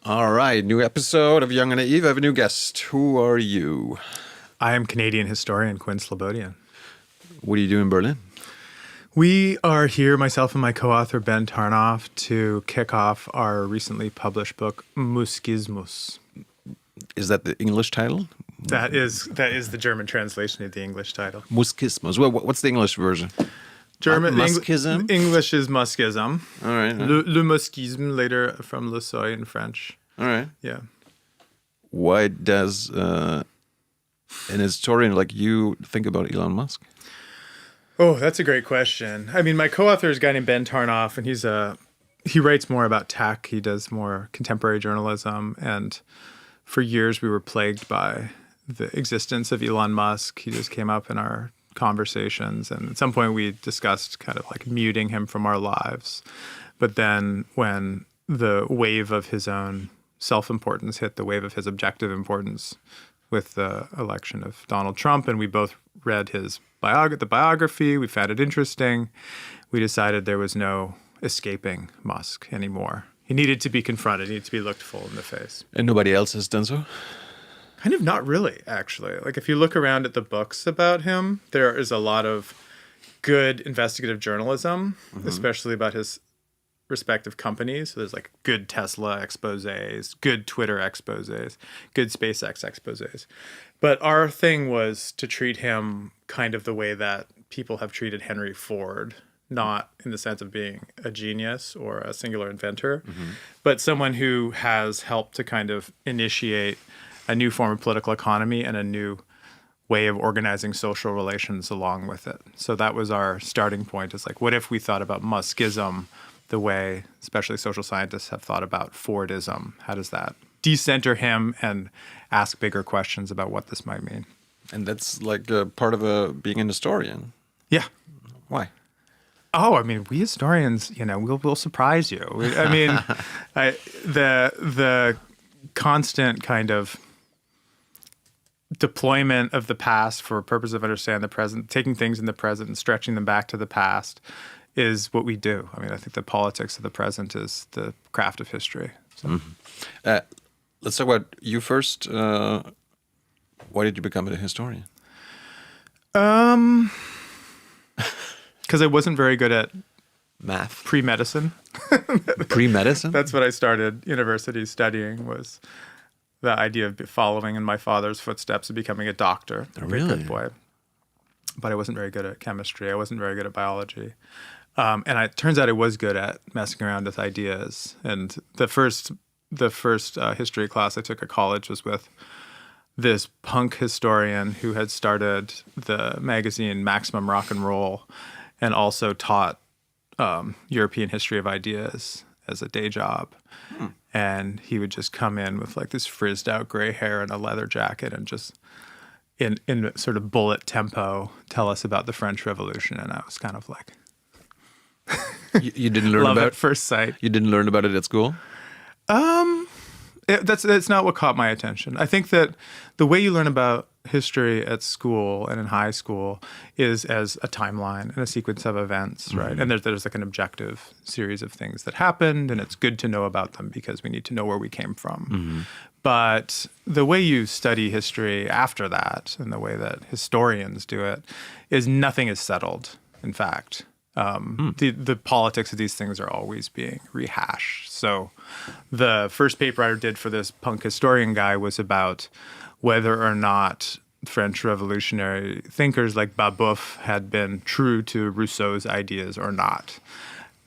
All right, new episode of Jung Naiv. I have a new guest. Who are you? I am Canadian historian Quinn Slobodian. What do you do in Berlin? We are here, myself and my co-author Ben Tarnoff, to kick off our recently published book, Muskismus. Is that the English title? That is the German translation of the English title. Muskismus. Well, what's the English version? Muskism? English is Muskism. All right. Le Muskisme, later from Le Seuil in French. All right. Yeah. Why does an historian like you think about Elon Musk? Oh, that's a great question. I mean, my co-author is a guy named Ben Tarnoff, and he writes more about tech. He does more contemporary journalism, and for years we were plagued by the existence of Elon Musk. He just came up in our conversations, and at some point we discussed kind of like muting him from our lives. But then when the wave of his own self-importance hit the wave of his objective importance with the election of Donald Trump, and we both read his the biography, we found it interesting. We decided there was no escaping Musk anymore. He needed to be confronted. He needed to be looked full in the face. And nobody else has done so? Kind of not really, actually. Like, if you look around at the books about him, there is a lot of good investigative journalism, especially about his respective companies. So there's like good Tesla exposés, good Twitter exposés, good SpaceX exposés. But our thing was to treat him kind of the way that people have treated Henry Ford, not in the sense of being a genius or a singular inventor, but someone who has helped to kind of initiate a new form of political economy and a new way of organizing social relations along with it. So that was our starting point. Is like, what if we thought about Muskism the way especially social scientists have thought about Fordism? How does that decenter him and ask bigger questions about what this might mean? And that's like part of being an historian. Yeah. Why? Oh, I mean, we historians, we'll surprise you. I mean, the constant kind of deployment of the past for a purpose of understanding the present, taking things in the present and stretching them back to the past is what we do. I mean, I think the politics of the present is the craft of history. So. Let's talk about you first. Why did you become a historian? Because I wasn't very good at Math. pre-medicine. Pre-medicine? That's what I started university studying, was the idea of following in my father's footsteps and becoming a doctor. Oh, really? Good boy. But I wasn't very good at chemistry. I wasn't very good at biology. And it turns out I was good at messing around with ideas. And the first history class I took at college was with this punk historian who had started the magazine Maximum Rock and Roll and also taught European history of ideas as a day job. And he would just come in with like this frizzed out gray hair and a leather jacket and just in sort of bullet tempo tell us about the French Revolution. And I was kind of like, you didn't learn love about at first sight. You didn't learn about it at school? That's not what caught my attention. I think that the way you learn about history at school and in high school is as a timeline and a sequence of events, right? And there's like an objective series of things that happened, and it's good to know about them because we need to know where we came from. But the way you study history after that, and the way that historians do it, is nothing is settled, in fact. The politics of these things are always being rehashed. So the first paper I did for this punk historian guy was about whether or not French revolutionary thinkers like Babeuf had been true to Rousseau's ideas or not.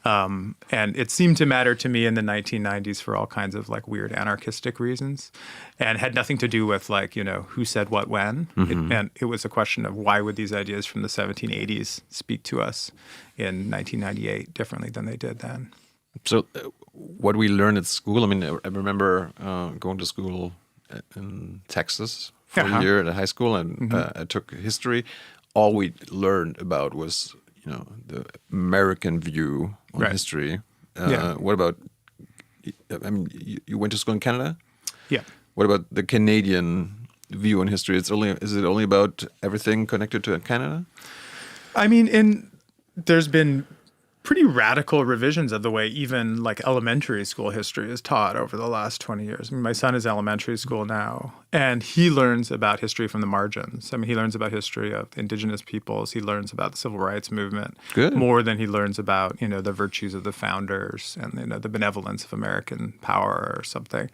And it seemed to matter to me in the 1990s for all kinds of like weird anarchistic reasons, and had nothing to do with like, who said what when. And it was a question of why would these ideas from the 1780s speak to us in 1998 differently than they did then. So what we learned at school, I mean, I remember going to school in Texas for a year at high school, and I took history. All we learned about was, the American view on history. What about, I mean, you went to school in Canada? Yeah. What about the Canadian view on history? Is it only about everything connected to Canada? I mean, there's been pretty radical revisions of the way even like elementary school history is taught over the last 20 years. I mean, my son is elementary school now, and he learns about history from the margins. I mean, he learns about history of indigenous peoples. He learns about the civil rights movement more than he learns about, the virtues of the founders and, the benevolence of American power or something.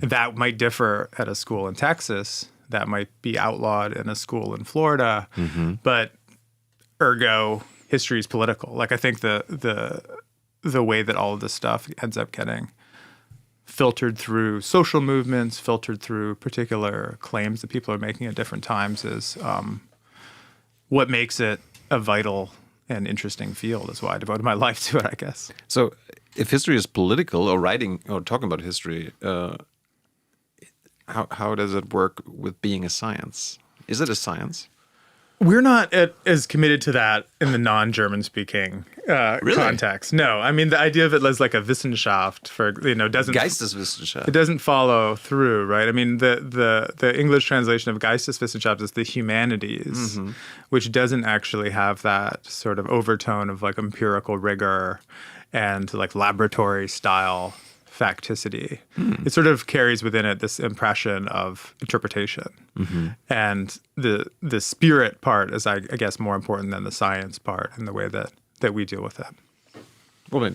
That might differ at a school in Texas. That might be outlawed in a school in Florida. But ergo, history is political. Like, I think the way that all of this stuff ends up getting filtered through social movements, filtered through particular claims that people are making at different times is what makes it a vital and interesting field. Is why I devoted my life to it, I guess. So if history is political, or writing or talking about history, how does it work with being a science? Is it a science? We're not as committed to that in the non-German speaking context. No, I mean, the idea of it as like a Wissenschaft doesn't Geisteswissenschaft. It doesn't follow through, right? I mean, the English translation of Geisteswissenschaft is the humanities, which doesn't actually have that sort of overtone of like empirical rigor and like laboratory style facticity. It sort of carries within it this impression of interpretation. And the spirit part is, I guess, more important than the science part in the way that we deal with it. Well,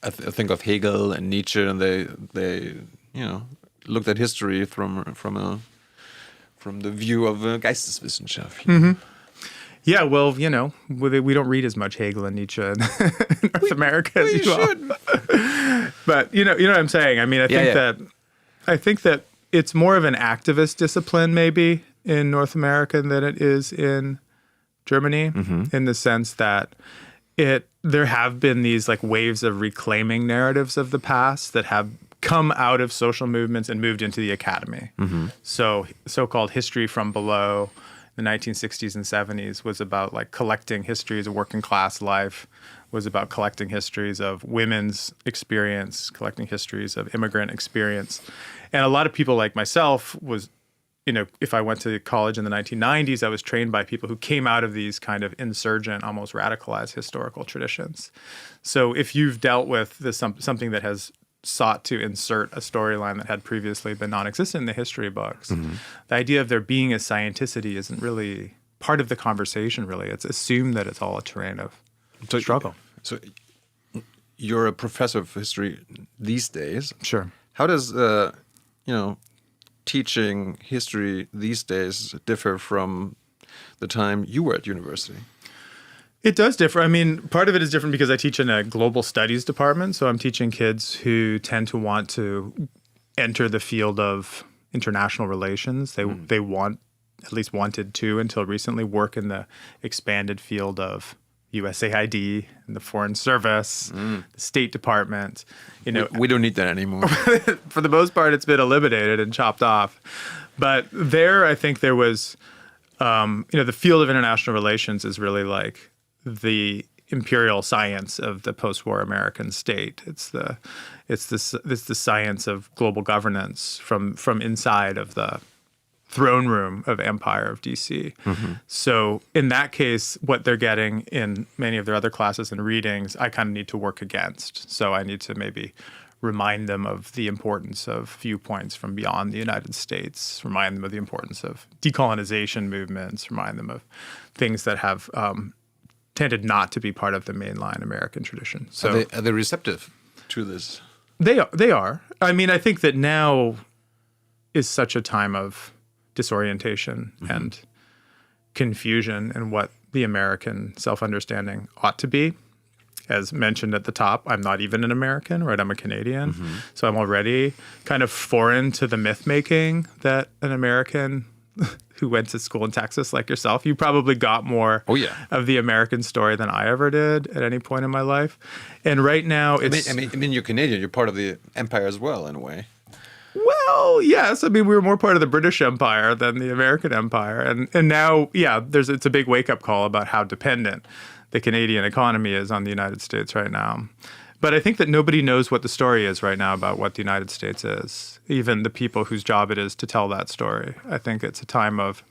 I think of Hegel and Nietzsche, and they looked at history from the view of Geisteswissenschaft. Yeah, well, we don't read as much Hegel and Nietzsche in North America as you should. But you know what I'm saying. I mean, I think that it's more of an activist discipline maybe in North America than it is in Germany, in the sense that there have been these like waves of reclaiming narratives of the past that have come out of social movements and moved into the academy. So so-called history from below, the 1960s and 70s was about like collecting histories of working class life, was about collecting histories of women's experience, collecting histories of immigrant experience. And a lot of people like myself was, if I went to college in the 1990s, I was trained by people who came out of these kind of insurgent, almost radicalized historical traditions. So if you've dealt with something that has sought to insert a storyline that had previously been non-existent in the history books, the idea of there being a scienticity isn't really part of the conversation, really. It's assumed that it's all a terrain of struggle. So you're a professor of history these days. Sure. How does, teaching history these days differ from the time you were at university? It does differ. I mean, part of it is different because I teach in a global studies department. So I'm teaching kids who tend to want to enter the field of international relations. They at least wanted to until recently, work in the expanded field of USAID and the Foreign Service, the State Department. We don't need that anymore. For the most part, it's been eliminated and chopped off. But there, I think there was, the field of international relations is really like the imperial science of the post-war American state. It's the science of global governance from inside of the throne room of Empire of DC. So in that case, what they're getting in many of their other classes and readings, I kind of need to work against. So I need to maybe remind them of the importance of viewpoints from beyond the United States, remind them of the importance of decolonization movements, remind them of things that have tended not to be part of the mainline American tradition. So are they receptive to this? They are. I mean, I think that now is such a time of disorientation and confusion in what the American self-understanding ought to be. As mentioned at the top, I'm not even an American, right? I'm a Canadian. So I'm already kind of foreign to the myth-making that an American who went to school in Texas like yourself, you probably got more of the American story than I ever did at any point in my life. And right now it's... I mean, you're Canadian. You're part of the empire as well, in a way. Well, yes. I mean, we were more part of the British Empire than the American Empire. And now, it's a big wake-up call about how dependent the Canadian economy is on the United States right now. But I think that nobody knows what the story is right now about what the United States is, even the people whose job it is to tell that story. I think it's a time of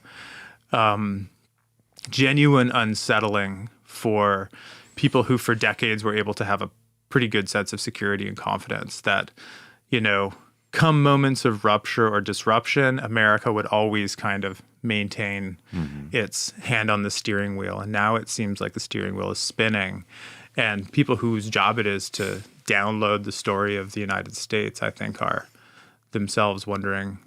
genuine unsettling for people who for decades were able to have a pretty good sense of security and confidence that, come moments of rupture or disruption, America would always kind of maintain its hand on the steering wheel. And now it seems like the steering wheel is spinning. And people whose job it is to download the story of the United States, I think, are themselves wondering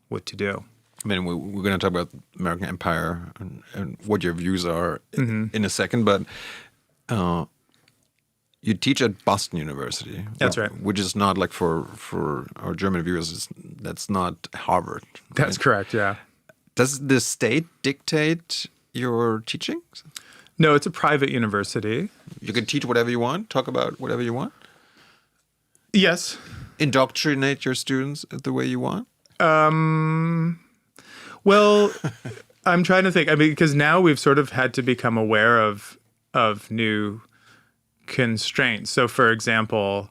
what to do. I mean, we're going to talk about American Empire and what your views are in a second, but you teach at Boston University. That's right. Which is not like for our German viewers, that's not Harvard. Right? That's correct, yeah. Does the state dictate your teachings? No, it's a private university. You can teach whatever you want, talk about whatever you want? Yes. Indoctrinate your students the way you want? Well, I'm trying to think. I mean, because now we've sort of had to become aware of new constraints. So, for example,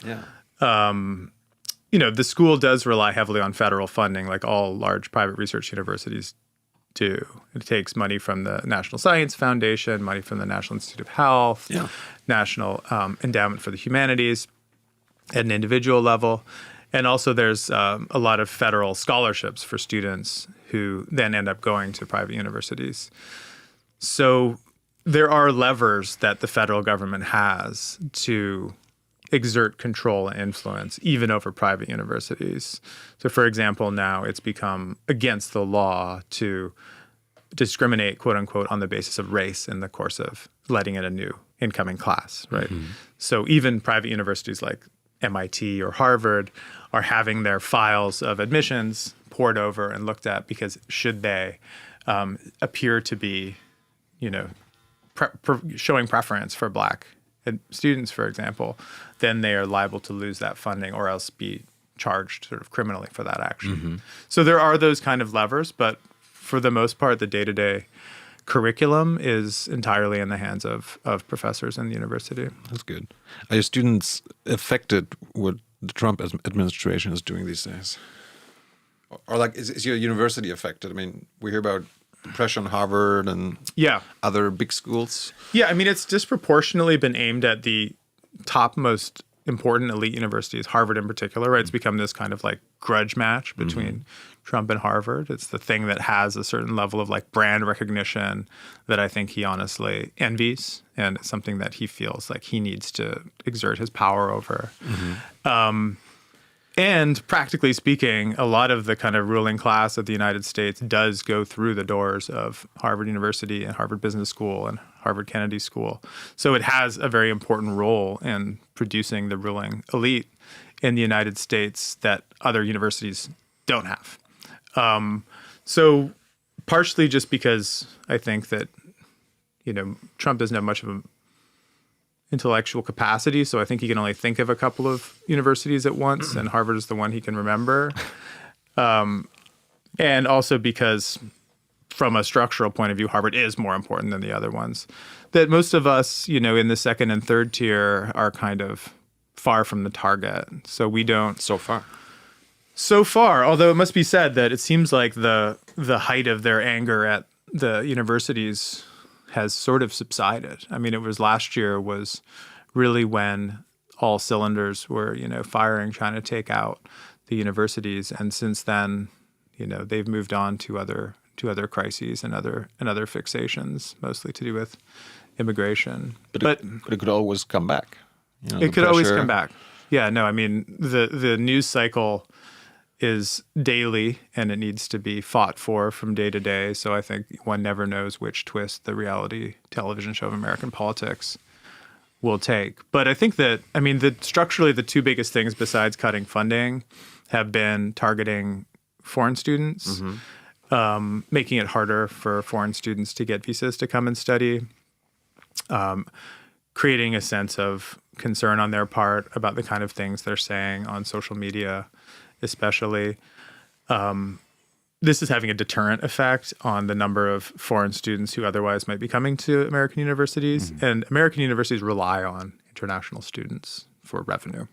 the school does rely heavily on federal funding, like all large private research universities do. It takes money from the National Science Foundation, money from the National Institute of Health, National Endowment for the Humanities at an individual level. And also there's a lot of federal scholarships for students who then end up going to private universities. So there are levers that the federal government has to exert control and influence, even over private universities. So, for example, now it's become against the law to discriminate, quote unquote, on the basis of race in the course of letting in a new incoming class, right? So even private universities like MIT or Harvard are having their files of admissions poured over and looked at because should they appear to be, showing preference for Black students, for example, then they are liable to lose that funding or else be charged sort of criminally for that action. So there are those kind of levers, but for the most part, the day-to-day curriculum is entirely in the hands of professors in the university. That's good. Are your students affected what the Trump administration is doing these days? Or like, is your university affected? I mean, we hear about pressure on Harvard and other big schools. Yeah, I mean, it's disproportionately been aimed at the top most important elite universities, Harvard in particular, right? It's become this kind of like grudge match between Trump and Harvard. It's the thing that has a certain level of like brand recognition that I think he honestly envies, and it's something that he feels like he needs to exert his power over. And practically speaking, a lot of the kind of ruling class of the United States does go through the doors of Harvard University and Harvard Business School and Harvard Kennedy School. So it has a very important role in producing the ruling elite in the United States that other universities don't have. So partially just because I think that, Trump doesn't have much of a intellectual capacity, so I think he can only think of a couple of universities at once, and Harvard is the one he can remember. And also because from a structural point of view, Harvard is more important than the other ones. That most of us, in the second and third tier are kind of far from the target. So we don't... So far, although it must be said that it seems like the height of their anger at the universities has sort of subsided. I mean, it was last year was really when all cylinders were, firing, trying to take out the universities. And since then, they've moved on to other crises and other fixations, mostly to do with immigration. But it could always come back. It could always come back. Yeah, no, I mean, the news cycle is daily, and it needs to be fought for from day to day. So I think one never knows which twist the reality television show of American politics will take. But I think that, structurally, the two biggest things besides cutting funding have been targeting foreign students, making it harder for foreign students to get visas to come and study, creating a sense of concern on their part about the kind of things they're saying on social media, especially. This is having a deterrent effect on the number of foreign students who otherwise might be coming to American universities. And American universities rely on international students for revenue.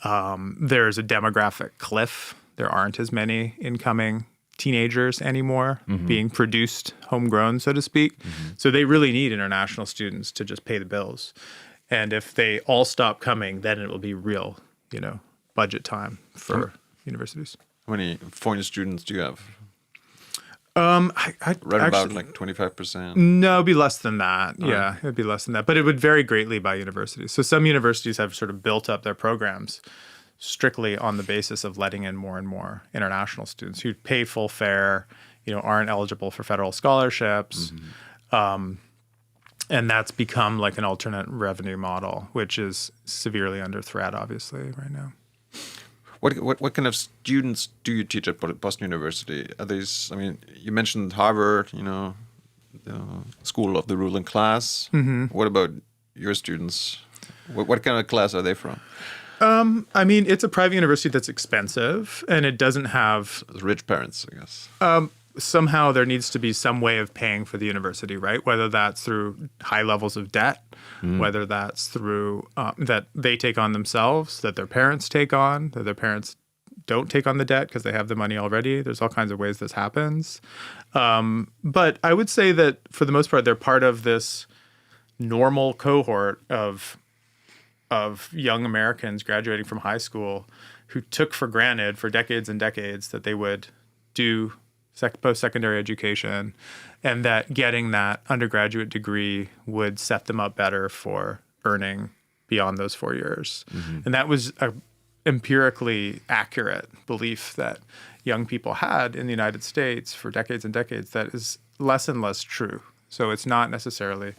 There's a demographic cliff. There aren't as many incoming teenagers anymore being produced homegrown, so to speak. So they really need international students to just pay the bills. And if they all stop coming, then it will be real, budget time for universities. How many foreign students do you have? I Right actually, about like 25%? No, it'd be less than that. Yeah, it'd be less than that. But it would vary greatly by university. So some universities have sort of built up their programs strictly on the basis of letting in more and more international students who pay full fare, aren't eligible for federal scholarships. And that's become like an alternate revenue model, which is severely under threat, obviously, right now. What kind of students do you teach at Boston University? Are these? I mean, you mentioned Harvard, the School of the Ruling Class. What about your students? What kind of class are they from? I mean, it's a private university that's expensive, and it doesn't have Rich parents, I guess. Somehow there needs to be some way of paying for the university, right? Whether that's through high levels of debt, whether that's through that they take on themselves, that their parents take on, that their parents don't take on the debt because they have the money already. There's all kinds of ways this happens. But I would say that for the most part, they're part of this normal cohort of young Americans graduating from high school who took for granted for decades and decades that they would do post-secondary education and that getting that undergraduate degree would set them up better for earning beyond those 4 years. And that was an empirically accurate belief that young people had in the United States for decades and decades that is less and less true. So it's not necessarily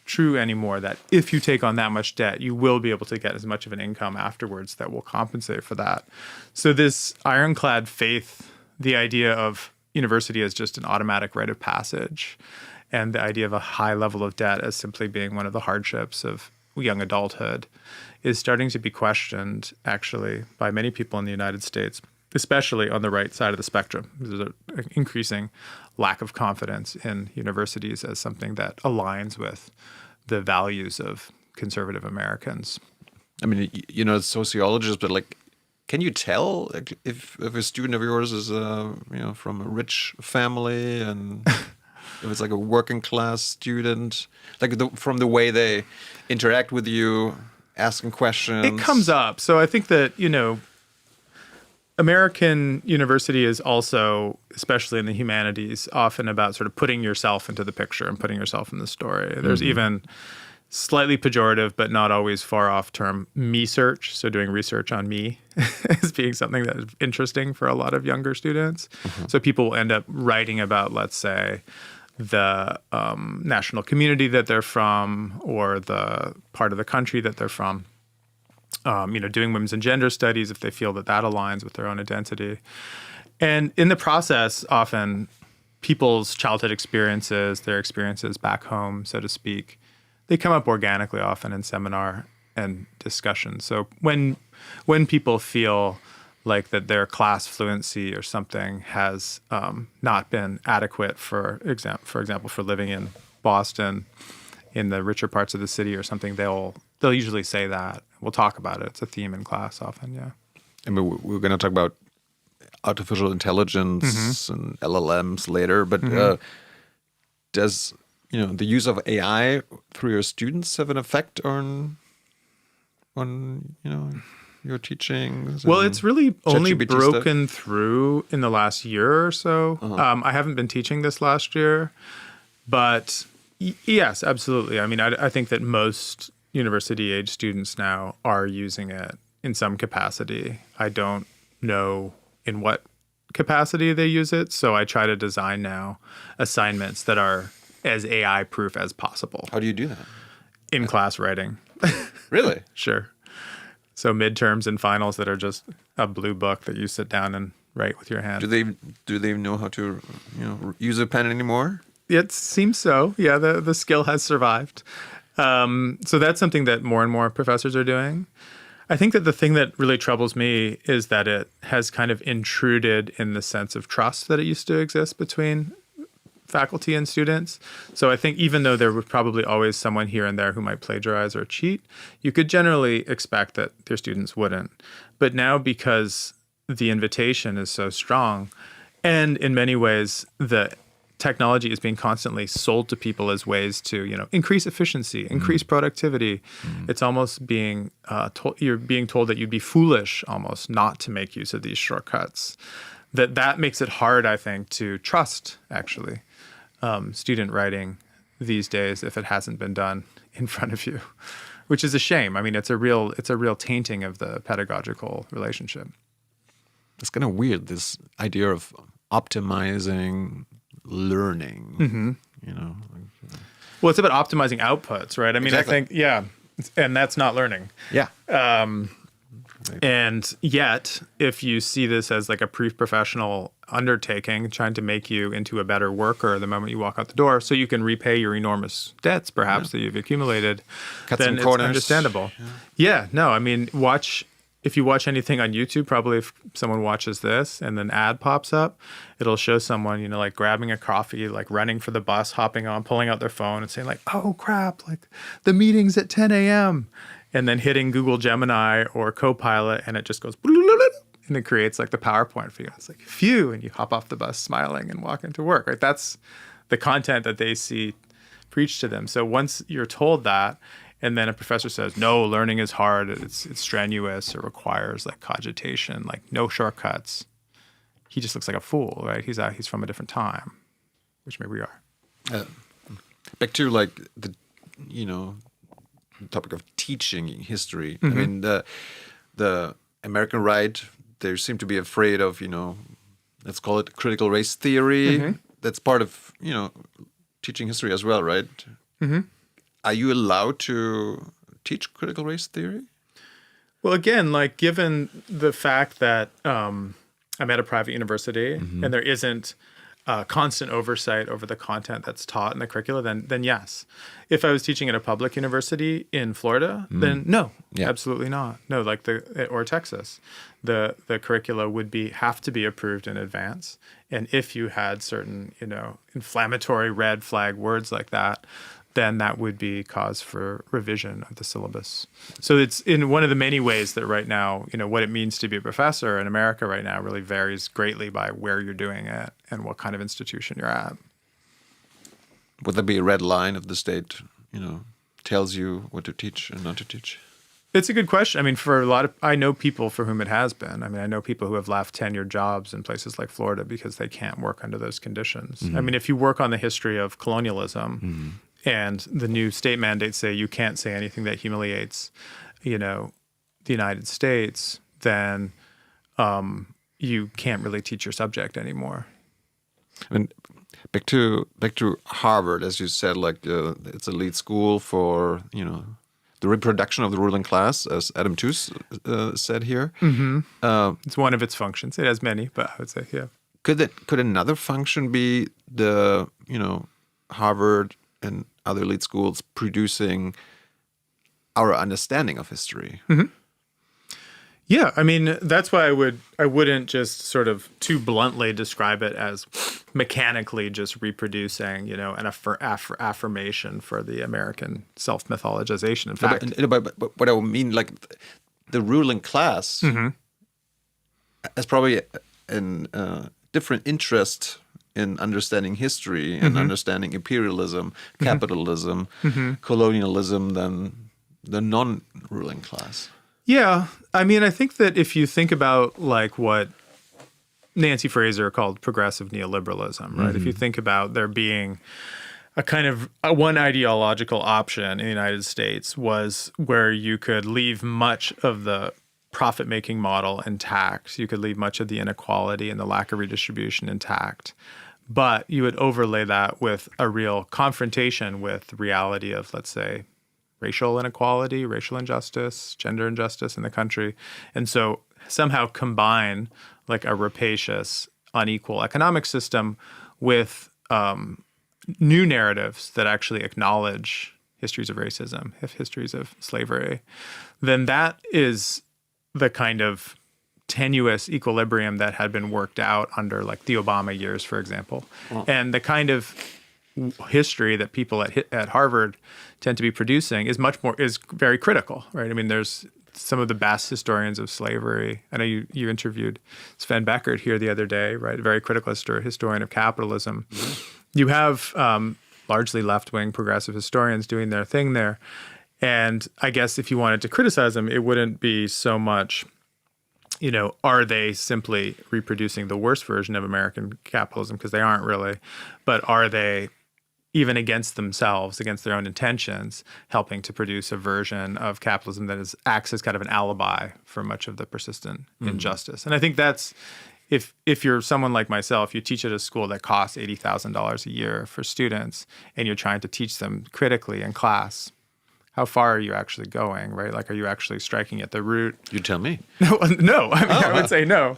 true anymore that if you take on that much debt, you will be able to get as much of an income afterwards that will compensate for that. So this ironclad faith, the idea of university as just an automatic rite of passage, and the idea of a high level of debt as simply being one of the hardships of young adulthood is starting to be questioned, actually, by many people in the United States, especially on the right side of the spectrum. There's an increasing lack of confidence in universities as something that aligns with the values of conservative Americans. I mean, as sociologists, but like, can you tell if a student of yours is from a rich family and if it's like a working class student, like from the way they interact with you, asking questions? It comes up. So I think that American university is also, especially in the humanities, often about sort of putting yourself into the picture and putting yourself in the story. There's even slightly pejorative, but not always far off term, me-search. So doing research on me is being something that is interesting for a lot of younger students. So people will end up writing about, let's say, the national community that they're from or the part of the country that they're from. Doing women's and gender studies if they feel that aligns with their own identity. And in the process, often people's childhood experiences, their experiences back home, so to speak, they come up organically often in seminar and discussion. So when people feel like that their class fluency or something has not been adequate, for example, for living in Boston, in the richer parts of the city or something, they'll usually say that. We'll talk about it. It's a theme in class often, yeah. I mean, we're going to talk about artificial intelligence and LLMs later, but does the use of AI through your students have an effect on your teaching? Well, it's really only broken through in the last year or so. I haven't been teaching this last year, but yes, absolutely. I mean, I think that most university-age students now are using it in some capacity. I don't know in what capacity they use it, so I try to design now assignments that are as AI-proof as possible. How do you do that? In class writing. Really? Sure. So midterms and finals that are just a blue book that you sit down and write with your hand. Do they know how to use a pen anymore? It seems so. Yeah, the skill has survived. So that's something that more and more professors are doing. I think that the thing that really troubles me is that it has kind of intruded in the sense of trust that it used to exist between faculty and students. So I think even though there was probably always someone here and there who might plagiarize or cheat, you could generally expect that their students wouldn't. But now, because the invitation is so strong, And in many ways, the technology is being constantly sold to people as ways to, increase efficiency, increase productivity. It's almost being you're being told that you'd be foolish almost not to make use of these shortcuts. That makes it hard, I think, to trust actually student writing these days if it hasn't been done in front of you, which is a shame. I mean, it's a real tainting of the pedagogical relationship. It's kind of weird, this idea of optimizing learning, Well, it's about optimizing outputs, right? I mean, Exactly. I think, and that's not learning. Yeah. And yet, if you see this as like a pre-professional undertaking, trying to make you into a better worker the moment you walk out the door, so you can repay your enormous debts, perhaps, that you've accumulated, Cut then some it's corners. understandable. I mean, if you watch anything on YouTube, probably if someone watches this and an ad pops up, it'll show someone, like grabbing a coffee, like running for the bus, hopping on, pulling out their phone and saying like, oh crap, like the meeting's at 10 a.m. And then hitting Google Gemini or Copilot and it just goes and it creates like the PowerPoint for you. It's like, phew, and you hop off the bus smiling and walk into work, right? That's the content that they see preached to them. So once you're told that, and then a professor says, no, learning is hard, it's strenuous, it requires like cogitation, like no shortcuts. He just looks like a fool, right? He's from a different time, which maybe we are. Back to like the topic of teaching history. I mean, the American right, they seem to be afraid of, let's call it critical race theory. That's part of, teaching history as well, right? Are you allowed to teach critical race theory? Well, again, like given the fact that I'm at a private university and there isn't constant oversight over the content that's taught in the curricula, then yes. If I was teaching at a public university in Florida, then no, absolutely not. No, or Texas, the curricula would have to be approved in advance. And if you had certain, inflammatory red flag words like that, then that would be cause for revision of the syllabus. So it's in one of the many ways that right now, what it means to be a professor in America right now really varies greatly by where you're doing it and what kind of institution you're at. Would there be a red line if the state, tells you what to teach and not to teach? It's a good question. I mean, I know people for whom it has been. I mean, I know people who have left tenured jobs in places like Florida because they can't work under those conditions. I mean, if you work on the history of colonialism, and the new state mandates say you can't say anything that humiliates, the United States, then you can't really teach your subject anymore. I mean, back to Harvard, as you said, like it's a lead school for the reproduction of the ruling class, as Adam Tooze said here. It's one of its functions. It has many, but I would say, yeah. Could another function be the Harvard and other elite schools producing our understanding of history? Yeah, I mean, that's why I wouldn't just sort of too bluntly describe it as mechanically just reproducing, an affirmation for the American self-mythologization. In fact, but what I mean, like the ruling class has probably a different interest in understanding history and understanding imperialism, capitalism, colonialism than the non-ruling class. Yeah. I mean, I think that if you think about like what Nancy Fraser called progressive neoliberalism, right? If you think about there being a kind of one ideological option in the United States was where you could leave much of the profit-making model intact. You could leave much of the inequality and the lack of redistribution intact. But you would overlay that with a real confrontation with the reality of, let's say, racial inequality, racial injustice, gender injustice in the country. And so somehow combine like a rapacious, unequal economic system with new narratives that actually acknowledge histories of racism, histories of slavery, then that is the kind of tenuous equilibrium that had been worked out under like the Obama years, for example. And the kind of history that people at Harvard tend to be producing is very critical, right? I mean, there's some of the best historians of slavery. I know you interviewed Sven Beckert here the other day, right? A very critical historian of capitalism. You have largely left-wing progressive historians doing their thing there. And I guess if you wanted to criticize them, it wouldn't be so much, are they simply reproducing the worst version of American capitalism? Because they aren't really. But are they, even against themselves, against their own intentions, helping to produce a version of capitalism that acts as kind of an alibi for much of the persistent injustice? And I think that's, if you're someone like myself, you teach at a school that costs $80,000 a year for students, and you're trying to teach them critically in class, how far are you actually going, right? Like, are you actually striking at the root? You tell me. No. I would say no.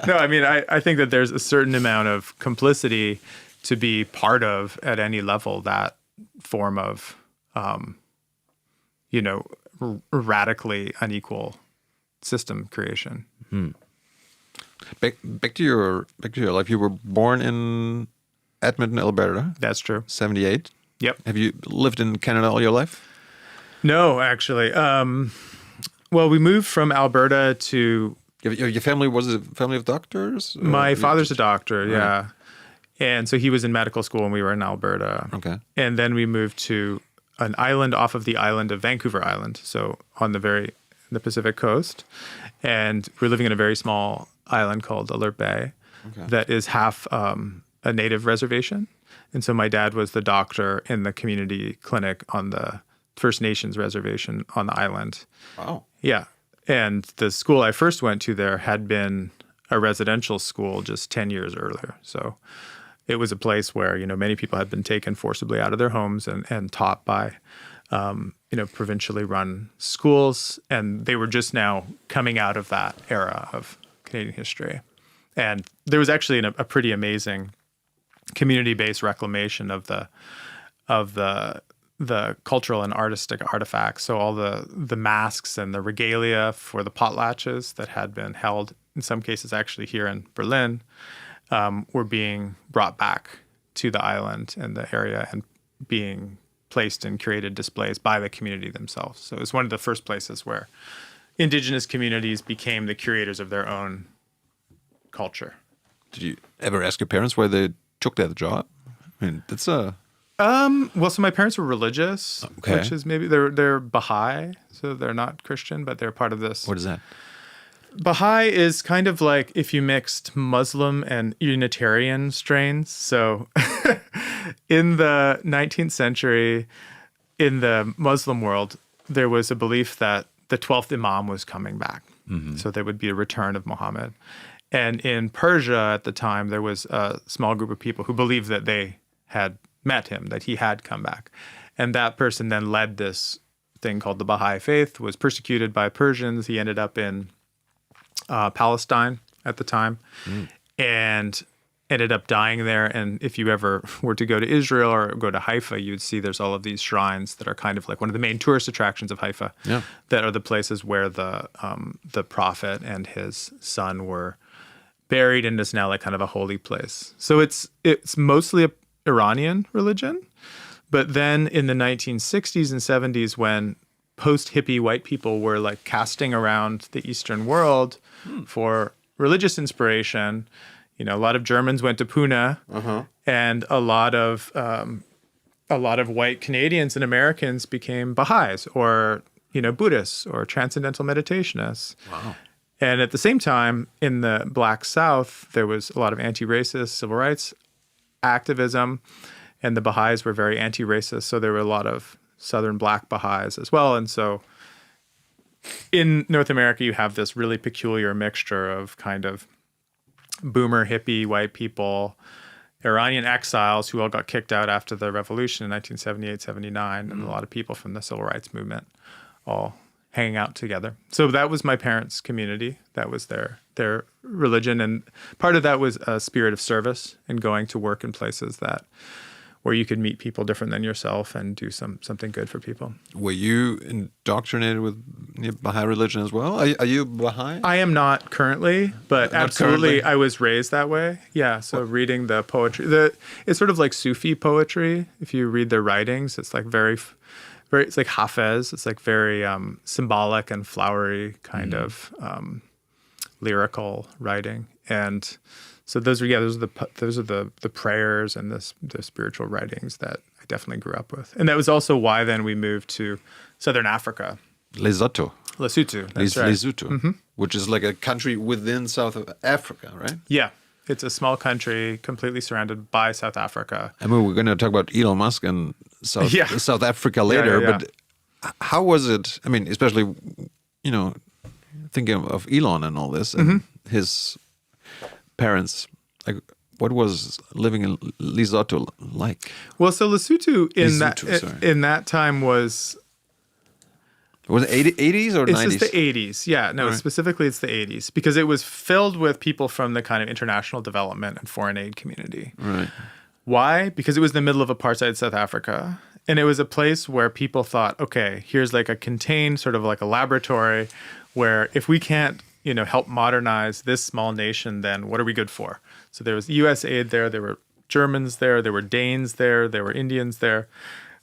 No, I think that there's a certain amount of complicity to be part of at any level that form of, radically unequal system creation. Back to your life. You were born in Edmonton, Alberta. That's true. 78. Yep. Have you lived in Canada all your life? No, actually. Well, we moved from Alberta to... Your family was a family of doctors? My father's a doctor, yeah. And so he was in medical school when we were in Alberta. Okay. And then we moved to an island off of the island of Vancouver Island, so on the Pacific coast. And we're living in a very small island called Alert Bay that is half a native reservation. And so my dad was the doctor in the community clinic on the First Nations reservation on the island. Wow. Yeah. And the school I first went to there had been a residential school just 10 years earlier. So it was a place where, many people had been taken forcibly out of their homes and taught by, provincially run schools. And they were just now coming out of that era of Canadian history. And there was actually a pretty amazing community-based reclamation of the cultural and artistic artifacts. So all the masks and the regalia for the potlatches that had been held, in some cases actually here in Berlin, were being brought back to the island and the area and being placed in curated displays by the community themselves. So it was one of the first places where Indigenous communities became the curators of their own culture. Did you ever ask your parents why they took that job? I mean, that's a... Well, so my parents were religious, which is maybe they're Baha'i, so they're not Christian, but they're part of this. What is that? Baha'i is kind of like if you mixed Muslim and Unitarian strains. So in the 19th century, in the Muslim world, there was a belief that the 12th Imam was coming back. Mm-hmm. So there would be a return of Muhammad. And in Persia at the time, there was a small group of people who believed that they had met him, that he had come back. And that person then led this thing called the Baha'i faith, was persecuted by Persians. He ended up in Palestine at the time and ended up dying there. And if you ever were to go to Israel or go to Haifa, you'd see there's all of these shrines that are kind of like one of the main tourist attractions of Haifa that are the places where the prophet and his son were buried, and is now like kind of a holy place. So it's mostly a Iranian religion. But then in the 1960s and 70s, when post-hippie white people were like casting around the Eastern world for religious inspiration, a lot of Germans went to Pune, and a lot of white Canadians and Americans became Baha'is or Buddhists or transcendental meditationists. Wow. And at the same time, in the Black South, there was a lot of anti-racist civil rights activism, and the Baha'is were very anti-racist, so there were a lot of Southern Black Baha'is as well. And so in North America, you have this really peculiar mixture of kind of boomer hippie white people, Iranian exiles who all got kicked out after the revolution in 1978, 79, and a lot of people from the civil rights movement all hanging out together. So that was my parents' community. That was their religion. And part of that was a spirit of service and going to work in places where you could meet people different than yourself and do something good for people. Were you indoctrinated with Baha'i religion as well? Are you Baha'i? I am not currently, but absolutely I was raised that way. Yeah, so reading the poetry. It's sort of like Sufi poetry. If you read their writings, it's like very, it's like Hafez. It's like very symbolic and flowery kind of lyrical writing. And so those are the prayers and the spiritual writings that I definitely grew up with. And that was also why then we moved to Southern Africa. Lesotho. Lesotho, that's right. Lesotho, which is like a country within South Africa, right? Yeah. It's a small country completely surrounded by South Africa. I mean, we're going to talk about Elon Musk and South Africa later, but how was it? I mean, especially, thinking of Elon and all this and his parents, like what was living in Lesotho like? Well, so Lesotho in that time was it 80s or 90s? It's the 80s. Yeah, no, specifically it's the 80s because it was filled with people from the kind of international development and foreign aid community. Right. Why? Because it was the middle of apartheid South Africa. And it was a place where people thought, okay, here's like a contained sort of like a laboratory where if we can't, help modernize this small nation, then what are we good for? So there was US aid there. There were Germans there. There were Danes there. There were Indians there.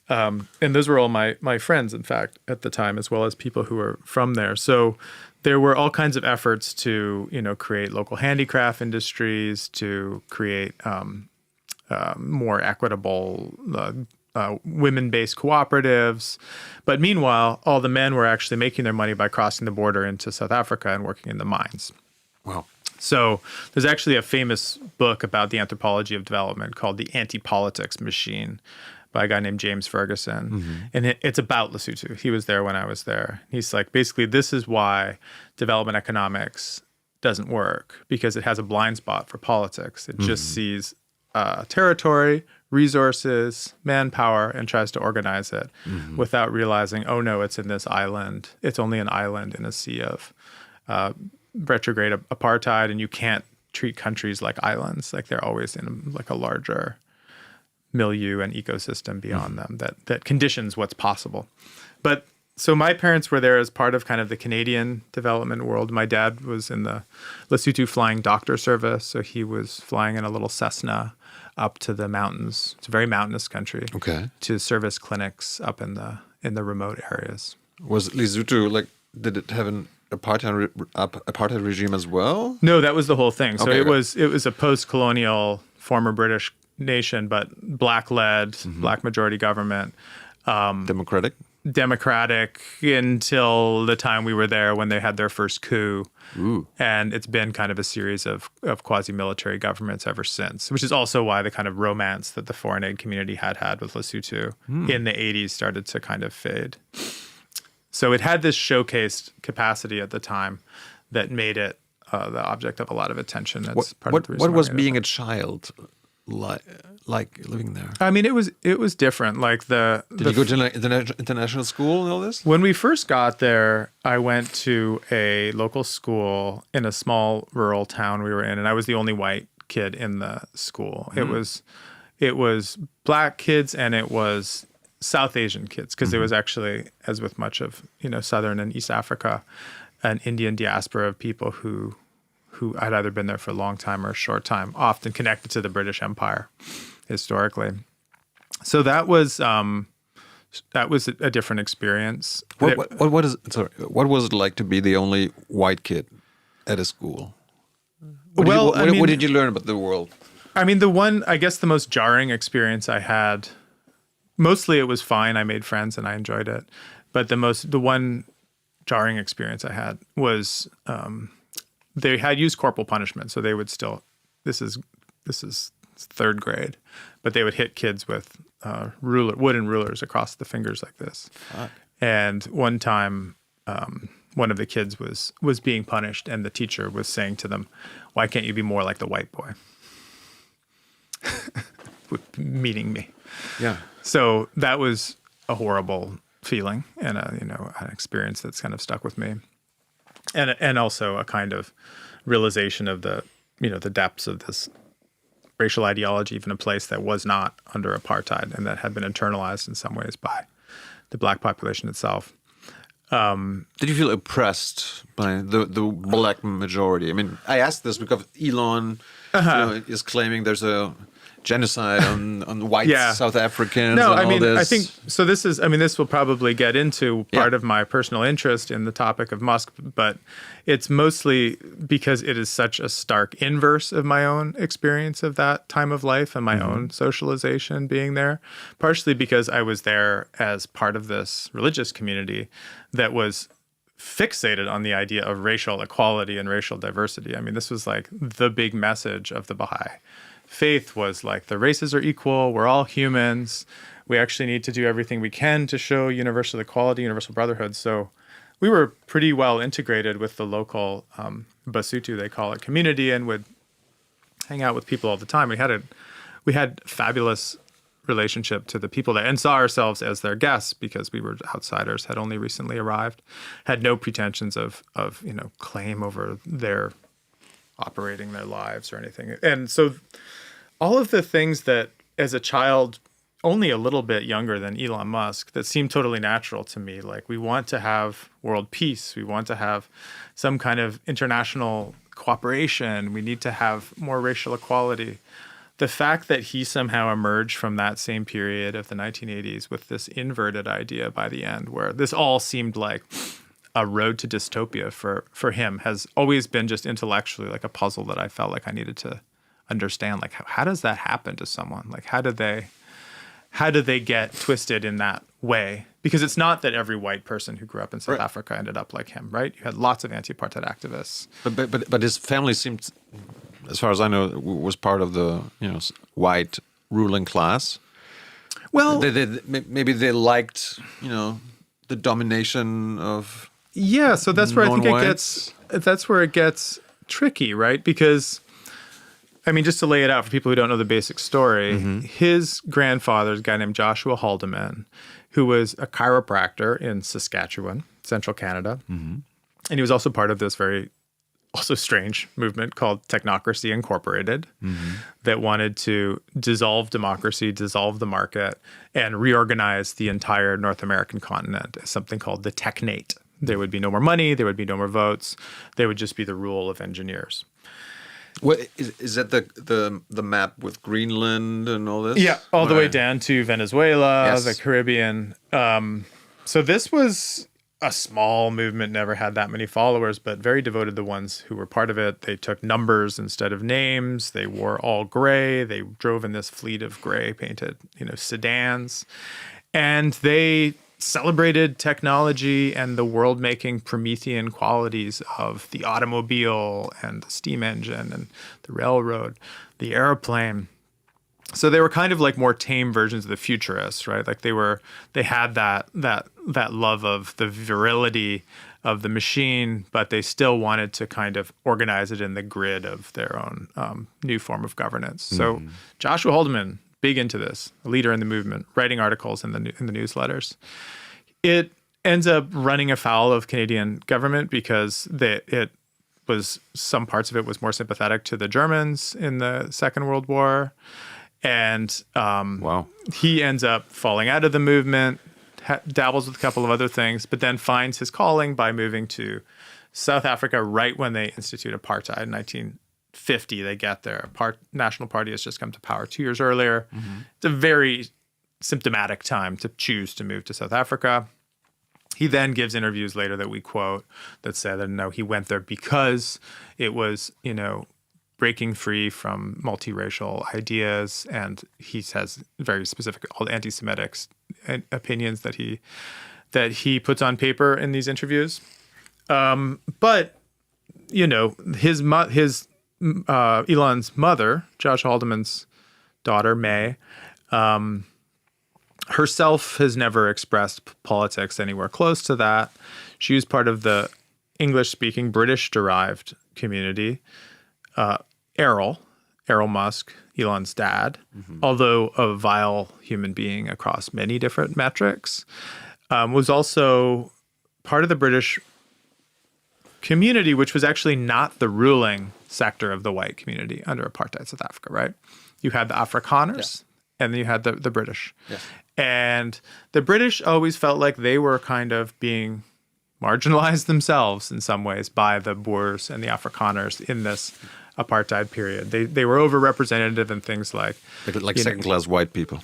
And those were all my friends, in fact, at the time, as well as people who were from there. So there were all kinds of efforts to, create local handicraft industries, to create more equitable women-based cooperatives. But meanwhile, all the men were actually making their money by crossing the border into South Africa and working in the mines. Wow. So there's actually a famous book about the anthropology of development called The Anti-Politics Machine by a guy named James Ferguson. And it's about Lesotho. He was there when I was there. He's like, basically, this is why development economics doesn't work, because it has a blind spot for politics. It just sees territory, resources, manpower, and tries to organize it without realizing, oh no, it's in this island. It's only an island in a sea of retrograde apartheid, and you can't treat countries like islands. Like they're always in like a larger milieu and ecosystem beyond them that conditions what's possible. But so my parents were there as part of kind of the Canadian development world. My dad was in the Lesotho Flying Doctor Service, so he was flying in a little Cessna up to the mountains. It's a very mountainous country. Okay. To service clinics up in the remote areas. Was Lesotho like? Did it have an apartheid regime as well? No, that was the whole thing. So Okay, it was a post-colonial former British nation, but black-led, black majority government. Democratic until the time we were there when they had their first coup. Ooh. And it's been kind of a series of quasi-military governments ever since, which is also why the kind of romance that the foreign aid community had with Lesotho in the 80s started to kind of fade. So it had this showcased capacity at the time that made it the object of a lot of attention. That's part of the reason what was being a child like living there? I mean, it was different. Like Did you go to international school and all this? When we first got there, I went to a local school in a small rural town we were in, and I was the only white kid in the school. It was black kids and it was South Asian kids, because there was actually, as with much of Southern and East Africa, an Indian diaspora of people who had either been there for a long time or a short time, often connected to the British Empire historically. So that was a different experience. What was it like to be the only white kid at a school? What did you learn about the world? I mean, the most jarring experience I had, mostly it was fine. I made friends and I enjoyed it. But the one jarring experience I had was they had used corporal punishment. So they would still, this is third grade, but they would hit kids with wooden rulers across the fingers like this. Fuck. And one time, one of the kids was being punished, and the teacher was saying to them, "Why can't you be more like the white boy?" Meaning me. Yeah. So that was a horrible feeling and an experience that's kind of stuck with me, and also a kind of realization of the depths of this racial ideology, even a place that was not under apartheid and that had been internalized in some ways by the black population itself. Did you feel oppressed by the black majority? I mean, I asked this because Elon is claiming there's a genocide on white South Africans. No, and I mean, all this. I think so. This will probably get into part of my personal interest in the topic of Musk, but it's mostly because it is such a stark inverse of my own experience of that time of life and my own socialization being there. Partially because I was there as part of this religious community that was fixated on the idea of racial equality and racial diversity. I mean, this was like the big message of the Baha'i faith was like the races are equal, we're all humans, we actually need to do everything we can to show universal equality, universal brotherhood. So we were pretty well integrated with the local Basutu, they call it, community, and would hang out with people all the time. We had fabulous relationship to the people there and saw ourselves as their guests because we were outsiders, had only recently arrived, had no pretensions of claim over their operating their lives or anything. And so all of the things that as a child, only a little bit younger than Elon Musk, that seemed totally natural to me. Like, we want to have world peace. We want to have some kind of international cooperation. We need to have more racial equality. The fact that he somehow emerged from that same period of the 1980s with this inverted idea by the end, where this all seemed like a road to dystopia for him, has always been just intellectually like a puzzle that I felt like I needed to understand. Like, how does that happen to someone? Like, how do they get twisted in that way? Because it's not that every white person who grew up in South Africa ended up like him, right? You had lots of anti-apartheid activists. But his family seemed, as far as I know, was part of the white ruling class. Well, maybe they liked the domination of so that's where I think non-whites. that's where it gets tricky, right? Because I mean, just to lay it out for people who don't know the basic story, his grandfather is a guy named Joshua Haldeman, who was a chiropractor in Saskatchewan, central Canada. And he was also part of this very also strange movement called Technocracy Incorporated that wanted to dissolve democracy, dissolve the market, and reorganize the entire North American continent as something called the Technate. There would be no more money, there would be no more votes, there would just be the rule of engineers. What is that the map with Greenland and all this? Yeah, all the way down to Venezuela, the Caribbean. So this was a small movement, never had that many followers, but very devoted, the ones who were part of it. They took numbers instead of names. They wore all gray. They drove in this fleet of gray painted, sedans. And they celebrated technology and the world-making Promethean qualities of the automobile and the steam engine and the railroad, the airplane. So they were kind of like more tame versions of the futurists, right? Like they had that love of the virility of the machine, but they still wanted to kind of organize it in the grid of their own new form of governance. So Joshua Haldeman, big into this, a leader in the movement, writing articles in the newsletters. It ends up running afoul of Canadian government because some parts of it was more sympathetic to the Germans in the Second World War. And he ends up falling out of the movement, dabbles with a couple of other things, but then finds his calling by moving to South Africa right when they institute apartheid in 1950. They get there. National Party has just come to power 2 years earlier. It's a very symptomatic time to choose to move to South Africa. He then gives interviews later that we quote that said that no, he went there because it was, breaking free from multiracial ideas, and he has very specific anti-Semitic opinions that he puts on paper in these interviews. But his Elon's mother, Josh Haldeman's daughter, May, herself has never expressed politics anywhere close to that. She was part of the English-speaking British-derived community. Errol Musk, Elon's dad, although a vile human being across many different metrics, was also part of the British community, which was actually not the ruling sector of the white community under apartheid South Africa, right? You had the Afrikaners, and then you had the British. Yes. And the British always felt like they were kind of being marginalized themselves in some ways by the Boers and the Afrikaners in this apartheid period. They were overrepresented in things like second-class white people.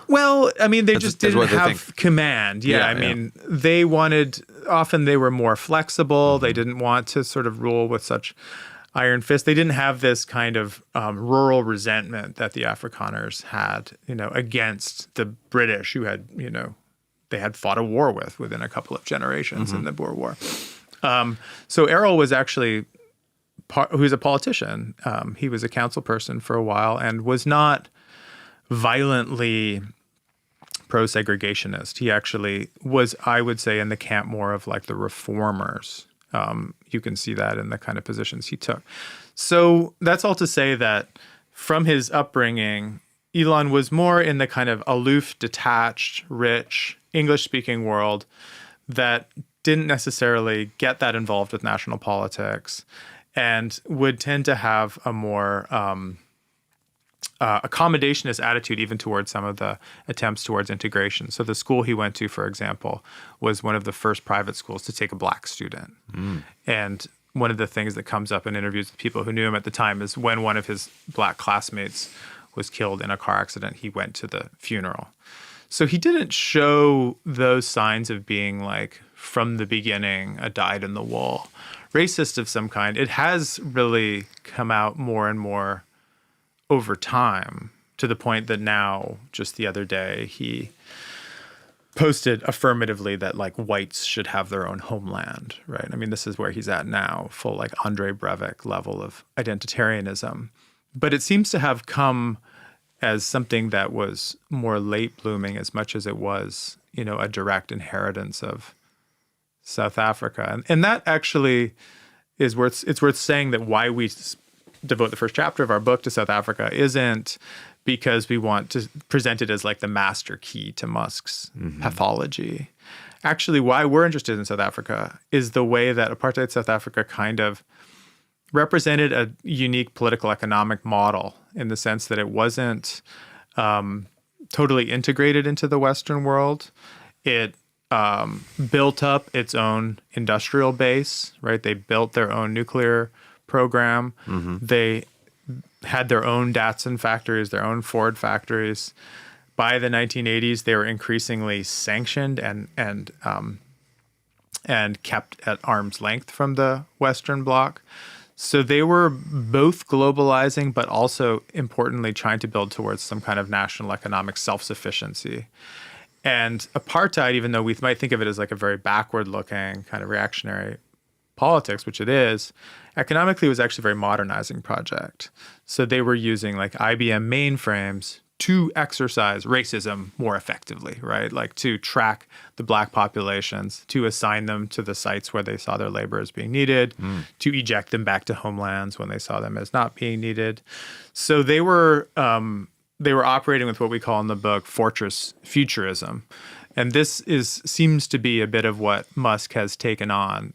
Well, I mean, they just didn't have think. command. Yeah, I mean, they wanted, often they were more flexible. Mm-hmm. They didn't want to sort of rule with such iron fist. They didn't have this kind of rural resentment that the Afrikaners had, against the British, who had, they had fought a war within a couple of generations in the Boer War. So Errol was actually, who was a politician. He was a council person for a while and was not violently pro-segregationist. He actually was, I would say, in the camp more of like the reformers. You can see that in the kind of positions he took. So that's all to say that from his upbringing, Elon was more in the kind of aloof, detached, rich, English-speaking world that didn't necessarily get that involved with national politics and would tend to have a more accommodationist attitude even towards some of the attempts towards integration. So the school he went to, for example, was one of the first private schools to take a black student. And one of the things that comes up in interviews with people who knew him at the time is when one of his black classmates was killed in a car accident, he went to the funeral. So he didn't show those signs of being like, from the beginning, a dyed-in-the-wool racist of some kind. It has really come out more and more over time, to the point that now, just the other day, he posted affirmatively that like whites should have their own homeland, right? I mean, this is where he's at now, full like Andre Breivik level of identitarianism. But it seems to have come as something that was more late blooming as much as it was, a direct inheritance of South Africa. And that actually is worth saying that why we devote the first chapter of our book to South Africa isn't because we want to present it as like the master key to Musk's pathology. Actually, why we're interested in South Africa is the way that apartheid South Africa kind of represented a unique political economic model in the sense that it wasn't totally integrated into the Western world. It built up its own industrial base, right? They built their own nuclear program. They had their own Datsun factories, their own Ford factories. By the 1980s, they were increasingly sanctioned and kept at arm's length from the Western Bloc. So they were both globalizing, but also importantly trying to build towards some kind of national economic self-sufficiency. And apartheid, even though we might think of it as like a very backward-looking kind of reactionary politics, which it is, economically it was actually a very modernizing project. So they were using like IBM mainframes to exercise racism more effectively, right? Like to track the black populations, to assign them to the sites where they saw their labor as being needed, to eject them back to homelands when they saw them as not being needed. So they were operating with what we call in the book fortress futurism. And this seems to be a bit of what Musk has taken on.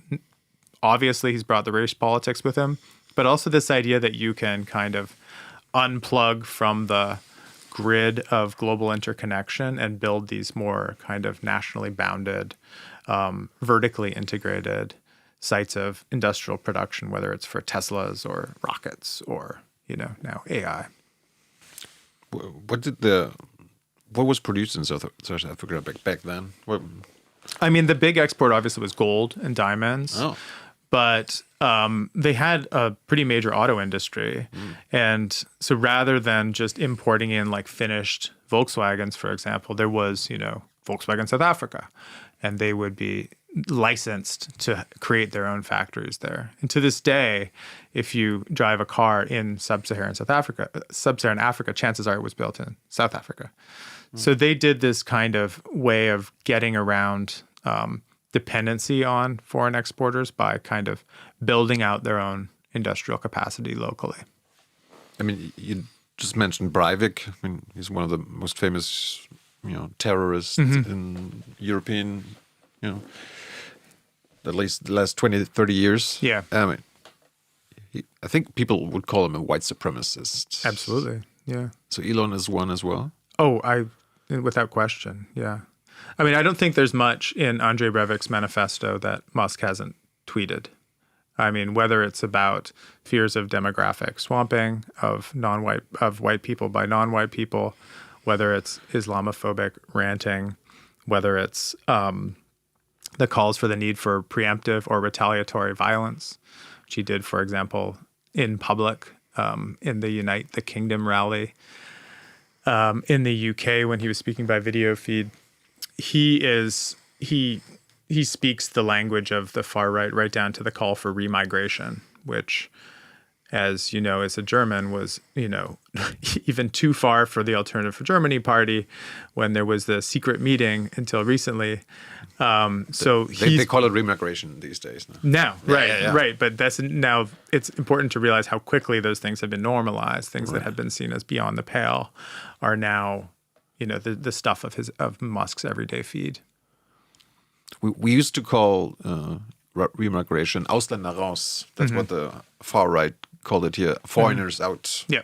Obviously, he's brought the race politics with him, but also this idea that you can kind of unplug from the grid of global interconnection and build these more kind of nationally bounded, vertically integrated sites of industrial production, whether it's for Teslas or rockets or, now AI. What was produced in South Africa back then? I mean, the big export obviously was gold and diamonds. Oh. But they had a pretty major auto industry. And so rather than just importing in like finished Volkswagens, for example, there was, Volkswagen South Africa. And they would be licensed to create their own factories there. And to this day, if you drive a car in sub-Saharan Africa, chances are it was built in South Africa. So they did this kind of way of getting around dependency on foreign exporters by kind of building out their own industrial capacity locally. I mean, you just mentioned Breivik. I mean, he's one of the most famous, terrorists in European, at least the last 20, 30 years. Yeah. I mean, I think people would call him a white supremacist. Absolutely, yeah. So Elon is one as well? Oh, without question, yeah. I mean, I don't think there's much in Andre Breivik's manifesto that Musk hasn't tweeted. I mean, whether it's about fears of demographic swamping of white people by non-white people, whether it's Islamophobic ranting, whether it's the calls for the need for preemptive or retaliatory violence, which he did, for example, in public in the Unite the Kingdom rally. In the UK, when he was speaking by video feed, he speaks the language of the far right down to the call for remigration, which, as you know, as a German, was, even too far for the Alternative for Germany party when there was the secret meeting until recently. So they call it remigration these days. Now, right. But now it's important to realize how quickly those things have been normalized. Things that had been seen as beyond the pale are now, the stuff of Musk's everyday feed. We used to call remigration Ausländer raus. That's what the far right called it here. Foreigners out. Yeah.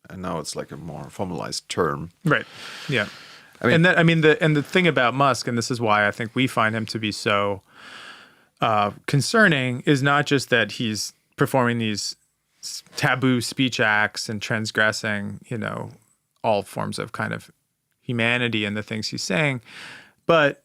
And now it's like a more formalized term. Right. Yeah. The thing about Musk, and this is why I think we find him to be so concerning, is not just that he's performing these taboo speech acts and transgressing, all forms of kind of humanity in the things he's saying, but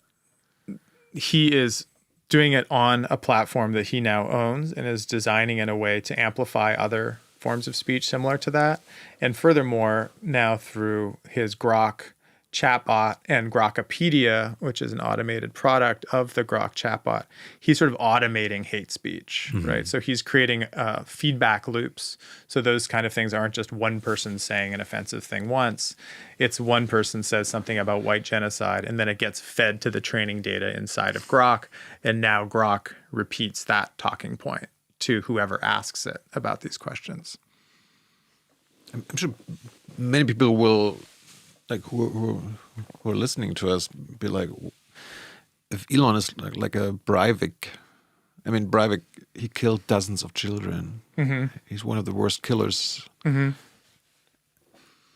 he is doing it on a platform that he now owns and is designing in a way to amplify other forms of speech similar to that. And furthermore, now through his Grok chatbot and Grokopedia, which is an automated product of the Grok chatbot, he's sort of automating hate speech, right? So he's creating feedback loops. So those kind of things aren't just one person saying an offensive thing once. It's one person says something about white genocide, and then it gets fed to the training data inside of Grok. And now Grok repeats that talking point to whoever asks it about these questions. I'm sure many people will, who are listening to us, be like, if Elon is like a Breivik, Breivik, he killed dozens of children. He's one of the worst killers. And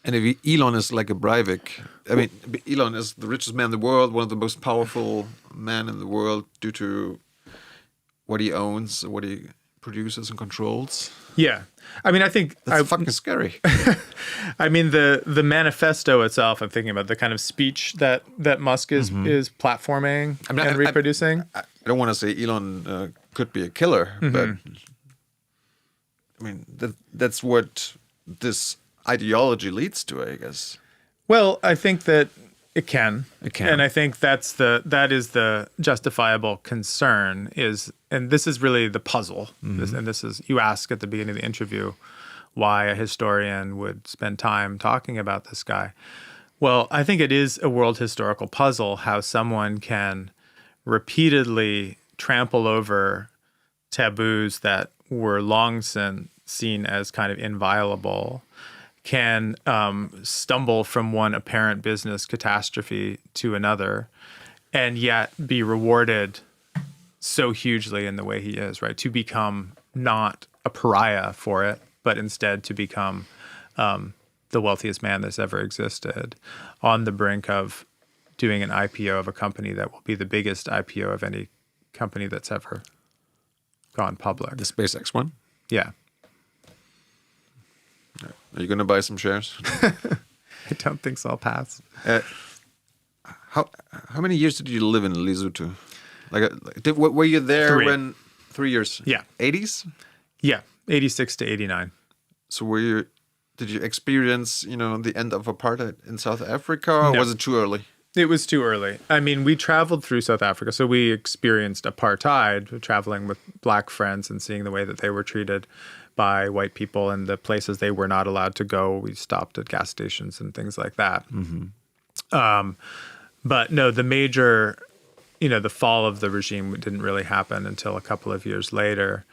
if Elon is like a Breivik, Elon is the richest man in the world, one of the most powerful men in the world due to what he owns, what he produces and controls. Yeah. I think that's fucking scary. The manifesto itself, I'm thinking about the kind of speech that Musk is platforming and reproducing. I don't want to say Elon could be a killer, but that's what this ideology leads to, I guess. Well, I think that it can. And I think that is the justifiable concern and this is really the puzzle. This is, you ask at the beginning of the interview why a historian would spend time talking about this guy. Well, I think it is a world historical puzzle how someone can repeatedly trample over taboos that were long since seen as kind of inviolable, can stumble from one apparent business catastrophe to another, and yet be rewarded so hugely in the way he is, right? To become not a pariah for it, but instead to become the wealthiest man that's ever existed, on the brink of doing an IPO of a company that will be the biggest IPO of any company that's ever gone public. The SpaceX one? Yeah. Are you going to buy some shares? I don't think so. I'll pass. How many years did you live in Lesotho? Were you there 3. 3 years? Yeah. 80s? Yeah, 86 to 89. So did you experience, the end of apartheid in South Africa, or was it too early? It was too early. We traveled through South Africa, so we experienced apartheid, traveling with black friends and seeing the way that they were treated by white people and the places they were not allowed to go. We stopped at gas stations and things like that. But no, the major, the fall of the regime didn't really happen until a couple of years later.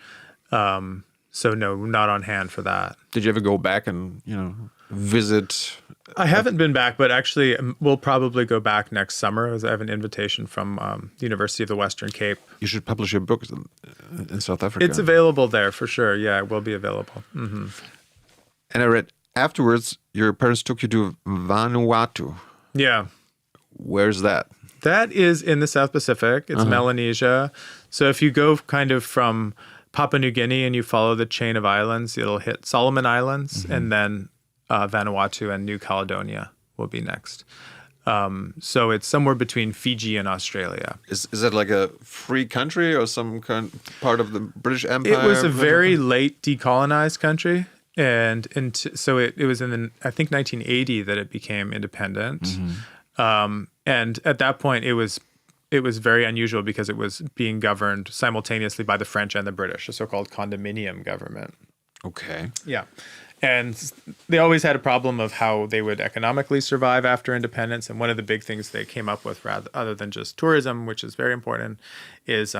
So no, not on hand for that. Did you ever go back and, visit? I haven't been back, but actually we'll probably go back next summer, as I have an invitation from the University of the Western Cape. You should publish your book in South Africa. It's available there for sure. Yeah, it will be available. And I read afterwards your parents took you to Vanuatu. Yeah. Where's that? That is in the South Pacific. It's Melanesia. So if you go kind of from Papua New Guinea and you follow the chain of islands, it'll hit Solomon Islands, and then Vanuatu and New Caledonia will be next. So it's somewhere between Fiji and Australia. Is that like a free country or some part of the British Empire? It was a very late decolonized country. And so it was in I think 1980 that it became independent. And at that point, it was very unusual because it was being governed simultaneously by the French and the British, a so-called condominium government. Okay. Yeah. And they always had a problem of how they would economically survive after independence. And one of the big things they came up with, rather other than just tourism, which is very important, is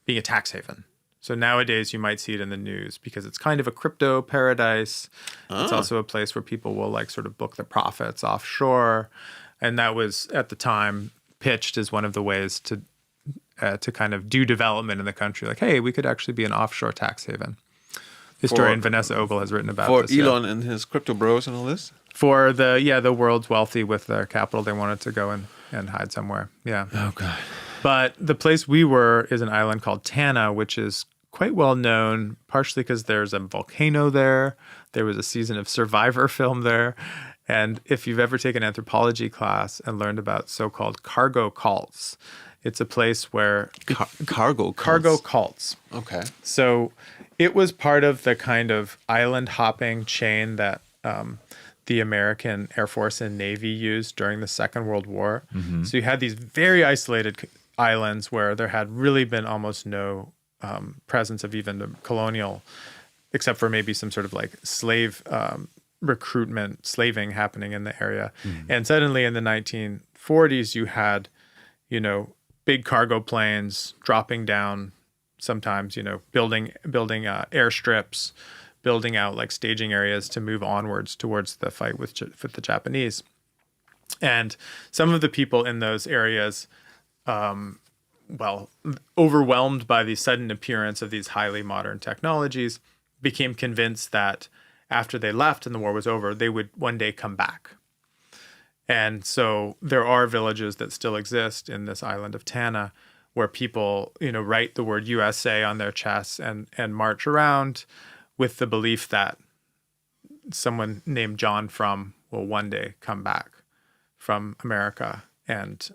being a tax haven. So nowadays you might see it in the news because it's kind of a crypto paradise. It's also a place where people will like sort of book their profits offshore. And that was at the time pitched as one of the ways to kind of do development in the country. Like, hey, we could actually be an offshore tax haven. Historian Vanessa Ogle has written about this. For Elon and his crypto bros and all this? For the world's wealthy with their capital, they wanted to go and hide somewhere. Yeah. Oh, God. But the place we were is an island called Tanna, which is quite well known, partially because there's a volcano there. There was a season of Survivor film there. And if you've ever taken anthropology class and learned about so-called cargo cults, it's a place where... Cargo cults? Cargo cults. Okay. So it was part of the kind of island hopping chain that the American Air Force and Navy used during the Second World War. So you had these very isolated islands where there had really been almost no presence of even the colonial, except for maybe some sort of like slave recruitment, slaving happening in the area. And suddenly in the 1940s, you had, big cargo planes dropping down, sometimes, building airstrips, building out like staging areas to move onwards towards the fight with the Japanese. And some of the people in those areas, overwhelmed by the sudden appearance of these highly modern technologies, became convinced that after they left and the war was over, they would one day come back. And so there are villages that still exist in this island of Tanna where people, write the word USA on their chests and march around with the belief that someone named John Frum will one day come back from America and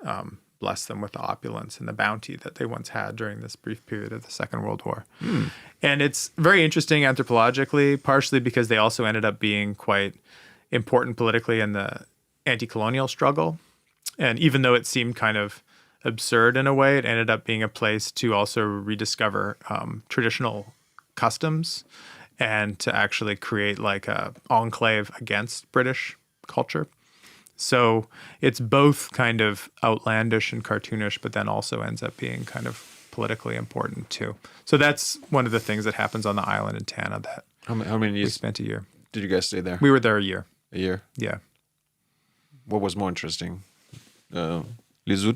bless them with the opulence and the bounty that they once had during this brief period of the Second World War. And it's very interesting anthropologically, partially because they also ended up being quite important politically in the anti-colonial struggle. And even though it seemed kind of absurd in a way, it ended up being a place to also rediscover traditional customs and to actually create like a enclave against British culture. So it's both kind of outlandish and cartoonish, but then also ends up being kind of politically important too. So that's one of the things that happens on the island in Tanna that how many years we spent a year. Did you guys stay there? We were there a year. A year? Yeah. What was more interesting? Lesotho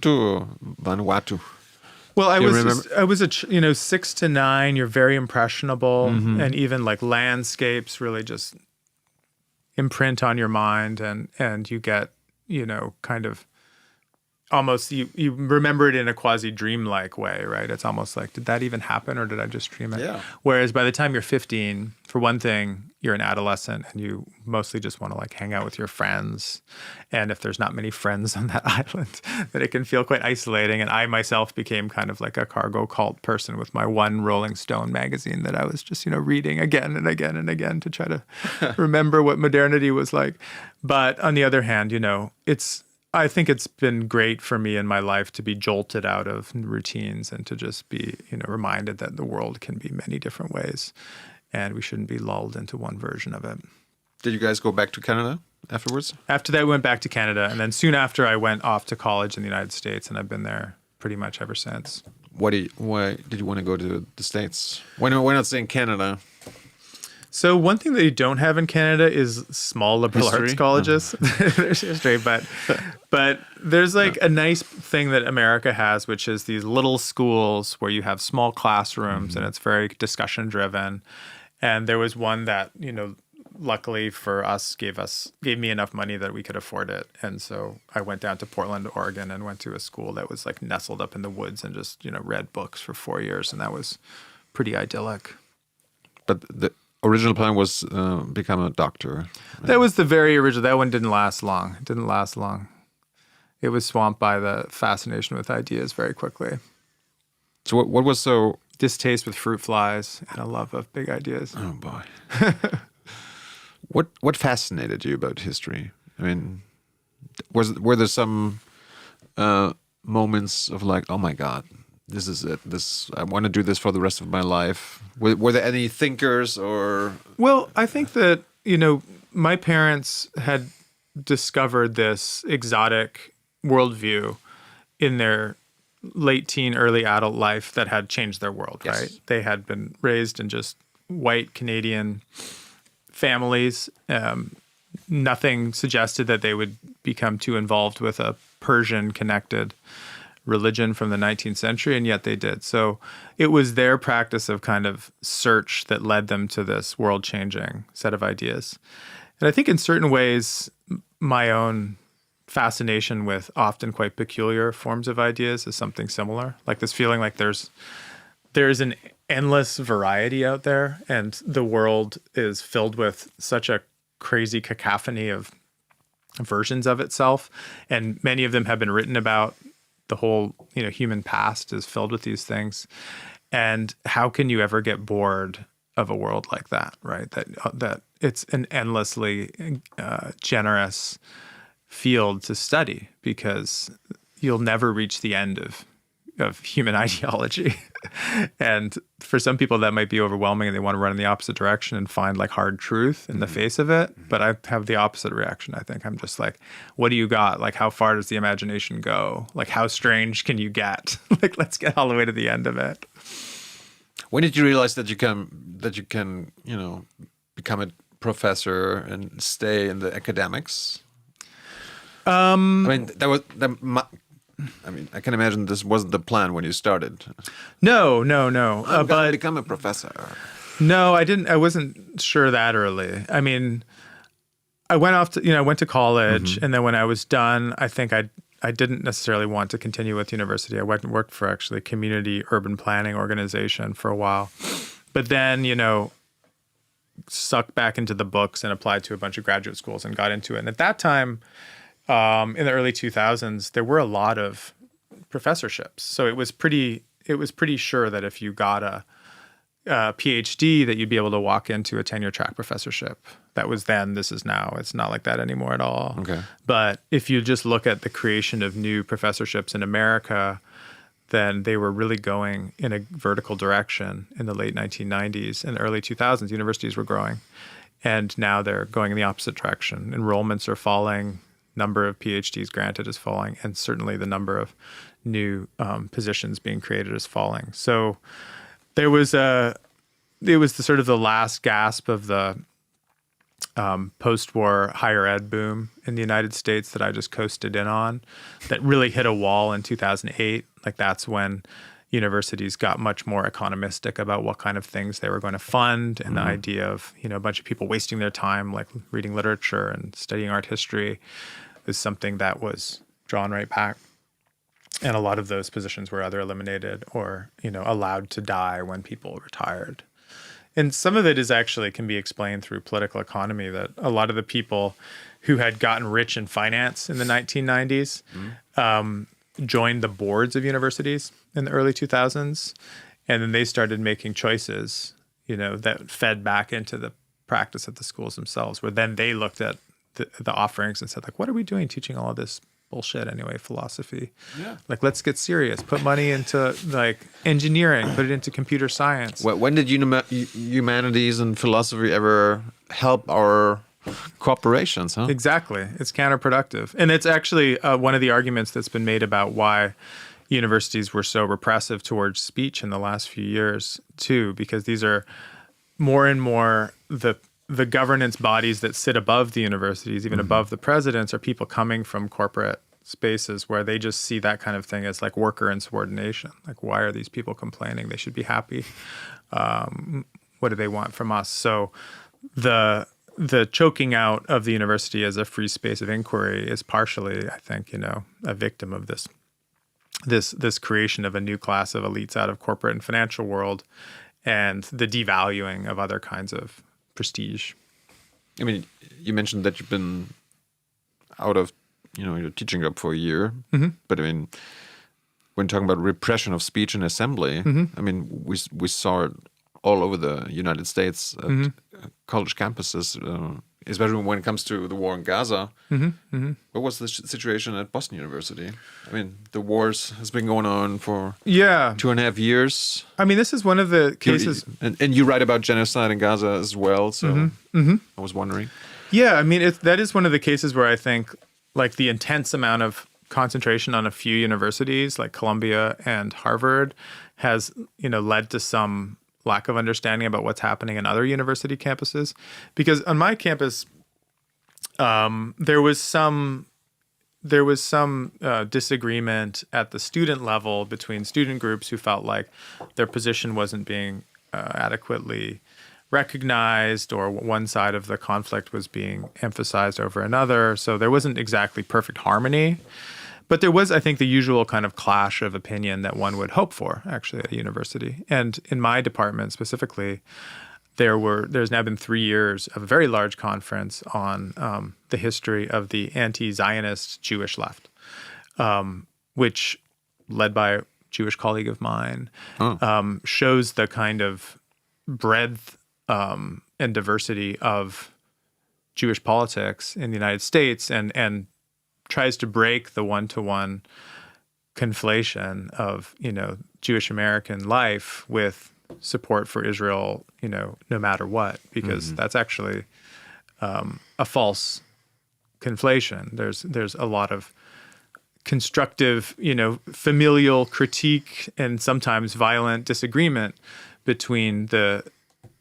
or Vanuatu? Well, I was 6 to 9. You're very impressionable, and even like landscapes really just imprint on your mind, and you get kind of almost you remember it in a quasi dreamlike way, right? It's almost like, did that even happen, or did I just dream it? Yeah. Whereas by the time you're 15, for one thing, you're an adolescent and you mostly just want to like hang out with your friends. And if there's not many friends on that island, then it can feel quite isolating. And I myself became kind of like a cargo cult person with my one Rolling Stone magazine that I was just, reading again and again and again to try to remember what modernity was like. But on the other hand, I think it's been great for me in my life to be jolted out of routines and to just be, reminded that the world can be many different ways and we shouldn't be lulled into one version of it. Did you guys go back to Canada afterwards? After that, we went back to Canada. And then soon after, I went off to college in the United States, and I've been there pretty much ever since. Why did you want to go to the States? Why not stay in Canada? So one thing that you don't have in Canada is small liberal arts colleges. There's history, but there's like a nice thing that America has, which is these little schools where you have small classrooms and it's very discussion driven. And there was one that, luckily for us, gave me enough money that we could afford it. And so I went down to Portland, Oregon, and went to a school that was like nestled up in the woods and just, read books for 4 years. And that was pretty idyllic. But the original plan was become a doctor. That was the very original. That one didn't last long. It didn't last long. It was swamped by the fascination with ideas very quickly. So what was so... Distaste with fruit flies and a love of big ideas. Oh, boy. What fascinated you about history? I mean, were there some moments of like, oh, my God, this is it. I want to do this for the rest of my life. Were there any thinkers or... Well, I think that, my parents had discovered this exotic worldview in their late teen, early adult life that had changed their world, yes. right? They had been raised in just white Canadian families. Nothing suggested that they would become too involved with a Persian-connected religion from the 19th century, and yet they did. So it was their practice of kind of search that led them to this world-changing set of ideas. And I think in certain ways, my own fascination with often quite peculiar forms of ideas is something similar. Like this feeling like there's an endless variety out there, and the world is filled with such a crazy cacophony of versions of itself, and many of them have been written about. The whole, human past is filled with these things. And how can you ever get bored of a world like that, right? That it's an endlessly generous field to study, because you'll never reach the end of human ideology. And for some people that might be overwhelming and they want to run in the opposite direction and find like hard truth in the face of it. But I have the opposite reaction. I think I'm just like, what do you got? Like, how far does the imagination go? Like, how strange can you get? Like, let's get all the way to the end of it. When did you realize that you can become a professor and stay in the academics? I mean, I can imagine this wasn't the plan when you started. No. I'm going to become a professor. No, I didn't. I wasn't sure that early. I mean, I went off to, I went to college, and then when I was done, I think I didn't necessarily want to continue with university. I went and worked for actually a community urban planning organization for a while. But then, sucked back into the books and applied to a bunch of graduate schools and got into it. And at that time, in the early 2000s, there were a lot of professorships. So it was pretty sure that if you got a PhD, that you'd be able to walk into a tenure track professorship. That was then, this is now. It's not like that anymore at all. Okay. But if you just look at the creation of new professorships in America, then they were really going in a vertical direction in the late 1990s and early 2000s. Universities were growing. And now they're going in the opposite direction. Enrollments are falling. Number of PhDs granted is falling, and certainly the number of new positions being created is falling. So it was the sort of the last gasp of the post-war higher ed boom in the United States that I just coasted in on, that really hit a wall in 2008. Like that's when universities got much more economistic about what kind of things they were going to fund, and the idea of a bunch of people wasting their time like reading literature and studying art history is something that was drawn right back. And a lot of those positions were either eliminated or allowed to die when people retired. And some of it can be explained through political economy, that a lot of the people who had gotten rich in finance in the 1990s joined the boards of universities in the early 2000s. And then they started making choices, that fed back into the practice of the schools themselves, where then they looked at the offerings and said, like, what are we doing teaching all of this bullshit anyway, philosophy? Yeah. Like, let's get serious. Put money into, like, engineering. Put it into computer science. When did humanities and philosophy ever help our corporations, huh? Exactly. It's counterproductive. And it's actually one of the arguments that's been made about why universities were so repressive towards speech in the last few years, too, because these are more and more the governance bodies that sit above the universities, even above the presidents, are people coming from corporate spaces where they just see that kind of thing as like worker insubordination. Like, why are these people complaining? They should be happy. What do they want from us? So the choking out of the university as a free space of inquiry is partially, I think, a victim of this creation of a new class of elites out of corporate and financial world. and the devaluing of other kinds of prestige. I mean, you mentioned that you've been out of, your teaching job for a year, but I mean, when talking about repression of speech and assembly, I mean, we saw it all over the United States at college campuses, especially when it comes to the war in Gaza. What was the situation at Boston University? I mean, the wars has been going on for 2.5 years. I mean, this is one of the cases. And you write about genocide in Gaza as well, so I was wondering. Yeah, I mean, that is one of the cases where I think, like, the intense amount of concentration on a few universities, like Columbia and Harvard, has, led to some lack of understanding about what's happening in other university campuses. Because on my campus, there was some disagreement at the student level between student groups who felt like their position wasn't being adequately recognized, or one side of the conflict was being emphasized over another. So there wasn't exactly perfect harmony. But there was, I think, the usual kind of clash of opinion that one would hope for, actually, at a university. And in my department specifically, there's now been 3 years of a very large conference on the history of the anti-Zionist Jewish left, which, led by a Jewish colleague of mine, shows the kind of breadth and diversity of Jewish politics in the United States, and tries to break the one-to-one conflation of, Jewish American life with support for Israel, no matter what, because that's actually a false conflation. There's a lot of constructive, familial critique and sometimes violent disagreement between the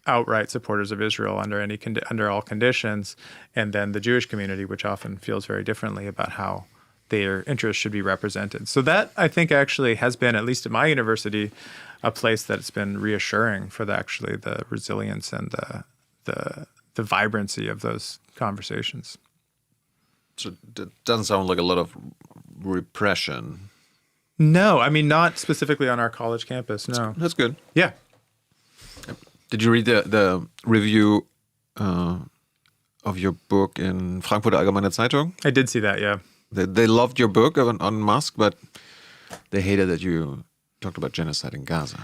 outright supporters of Israel under all conditions, and then the Jewish community, which often feels very differently about how their interests should be represented. So that, I think, actually has been, at least at my university, a place that it's been reassuring for the resilience and the vibrancy of those conversations. So it doesn't sound like a lot of repression. No, I mean, not specifically on our college campus, no. That's good. Yeah. Did you read the review of your book in Frankfurter Allgemeine Zeitung? I did see that, yeah. They loved your book on Musk, but they hated that you talked about genocide in Gaza.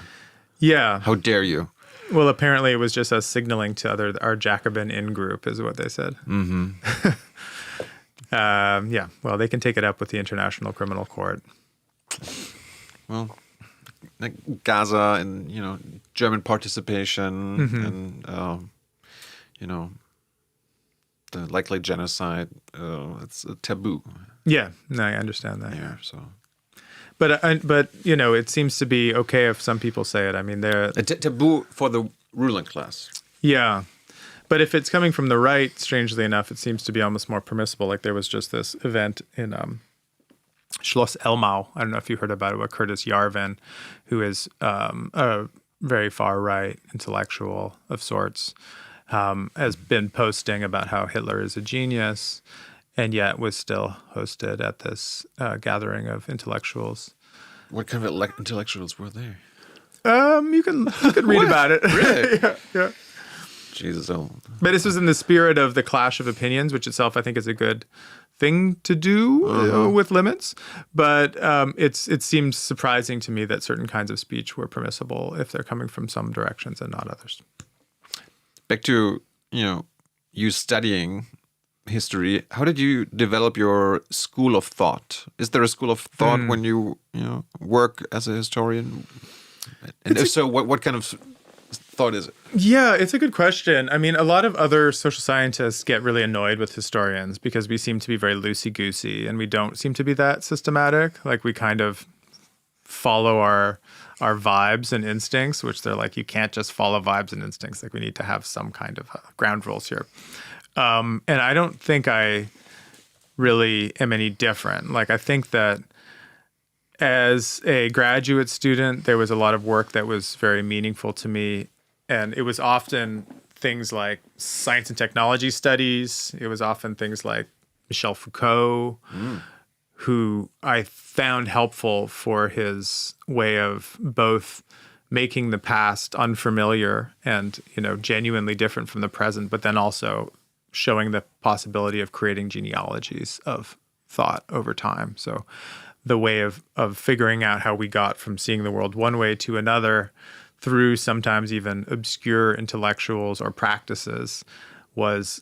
Yeah. How dare you? Well, apparently it was just us signaling to our Jacobin in-group, is what they said. Yeah, well, they can take it up with the International Criminal Court. Well, like Gaza and, German participation and, the likely genocide, it's a taboo. Yeah, no, I understand that. Yeah, so. But it seems to be okay if some people say it. I mean, they're a taboo for the ruling class. Yeah, but if it's coming from the right, strangely enough, it seems to be almost more permissible. Like there was just this event in Schloss Elmau. I don't know if you heard about it, with Curtis Yarvin, who is a very far right intellectual of sorts, has been posting about how Hitler is a genius, and yet was still hosted at this gathering of intellectuals. What kind of intellectuals were there? You can read about it. Really? Yeah. Jesus. But this was in the spirit of the clash of opinions, which itself I think is a good thing to do with limits. But it seems surprising to me that certain kinds of speech were permissible if they're coming from some directions and not others. Back to, you studying history, how did you develop your school of thought? Is there a school of thought when you work as a historian? And if so, what kind of thought is it? Yeah, it's a good question. I mean, a lot of other social scientists get really annoyed with historians because we seem to be very loosey-goosey and we don't seem to be that systematic. Like we kind of follow our vibes and instincts, which they're like, you can't just follow vibes and instincts. Like we need to have some kind of ground rules here. And I don't think I really am any different. Like I think that as a graduate student, there was a lot of work that was very meaningful to me. And it was often things like science and technology studies. It was often things like Michel Foucault, who I found helpful for his way of both making the past unfamiliar and, genuinely different from the present, but then also showing the possibility of creating genealogies of thought over time. So the way of figuring out how we got from seeing the world one way to another through sometimes even obscure intellectuals or practices was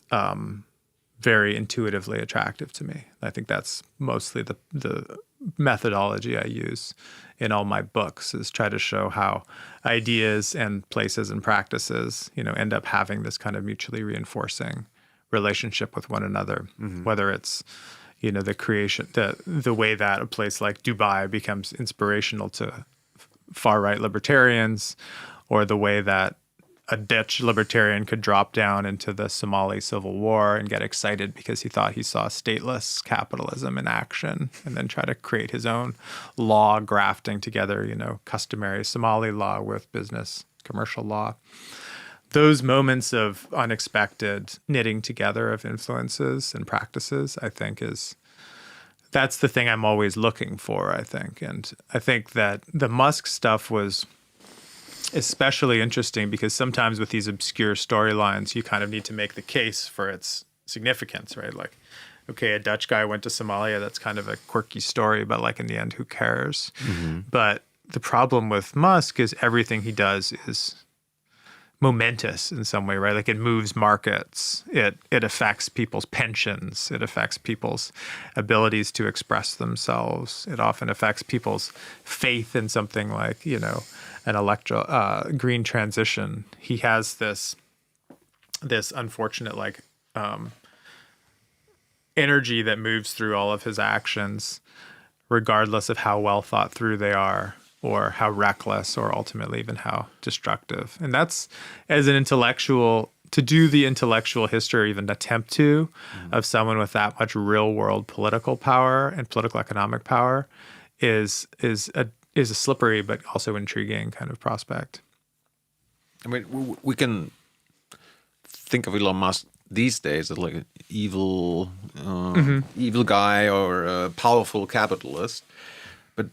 very intuitively attractive to me. I think that's mostly the methodology I use in all my books, is try to show how ideas and places and practices, end up having this kind of mutually reinforcing relationship with one another, whether it's, the creation, the way that a place like Dubai becomes inspirational to far-right libertarians, or the way that a Dutch libertarian could drop down into the Somali civil war and get excited because he thought he saw stateless capitalism in action, and then try to create his own law, grafting together, customary Somali law with business commercial law. Those moments of unexpected knitting together of influences and practices, I think, that's the thing I'm always looking for, I think. And I think that the Musk stuff was especially interesting because sometimes with these obscure storylines, you kind of need to make the case for its significance, right? Like, okay, a Dutch guy went to Somalia. That's kind of a quirky story, but like in the end, who cares? But the problem with Musk is everything he does is momentous in some way, right? Like, it moves markets. It affects people's pensions. It affects people's abilities to express themselves. It often affects people's faith in something like, an green transition. He has this unfortunate energy that moves through all of his actions, regardless of how well thought through they are, or how reckless, or ultimately even how destructive. And that's, as an intellectual, to do the intellectual history, or even attempt to, of someone with that much real world political power and political economic power is a slippery but also intriguing kind of prospect. I mean, we can think of Elon Musk these days as like an evil guy or a powerful capitalist. But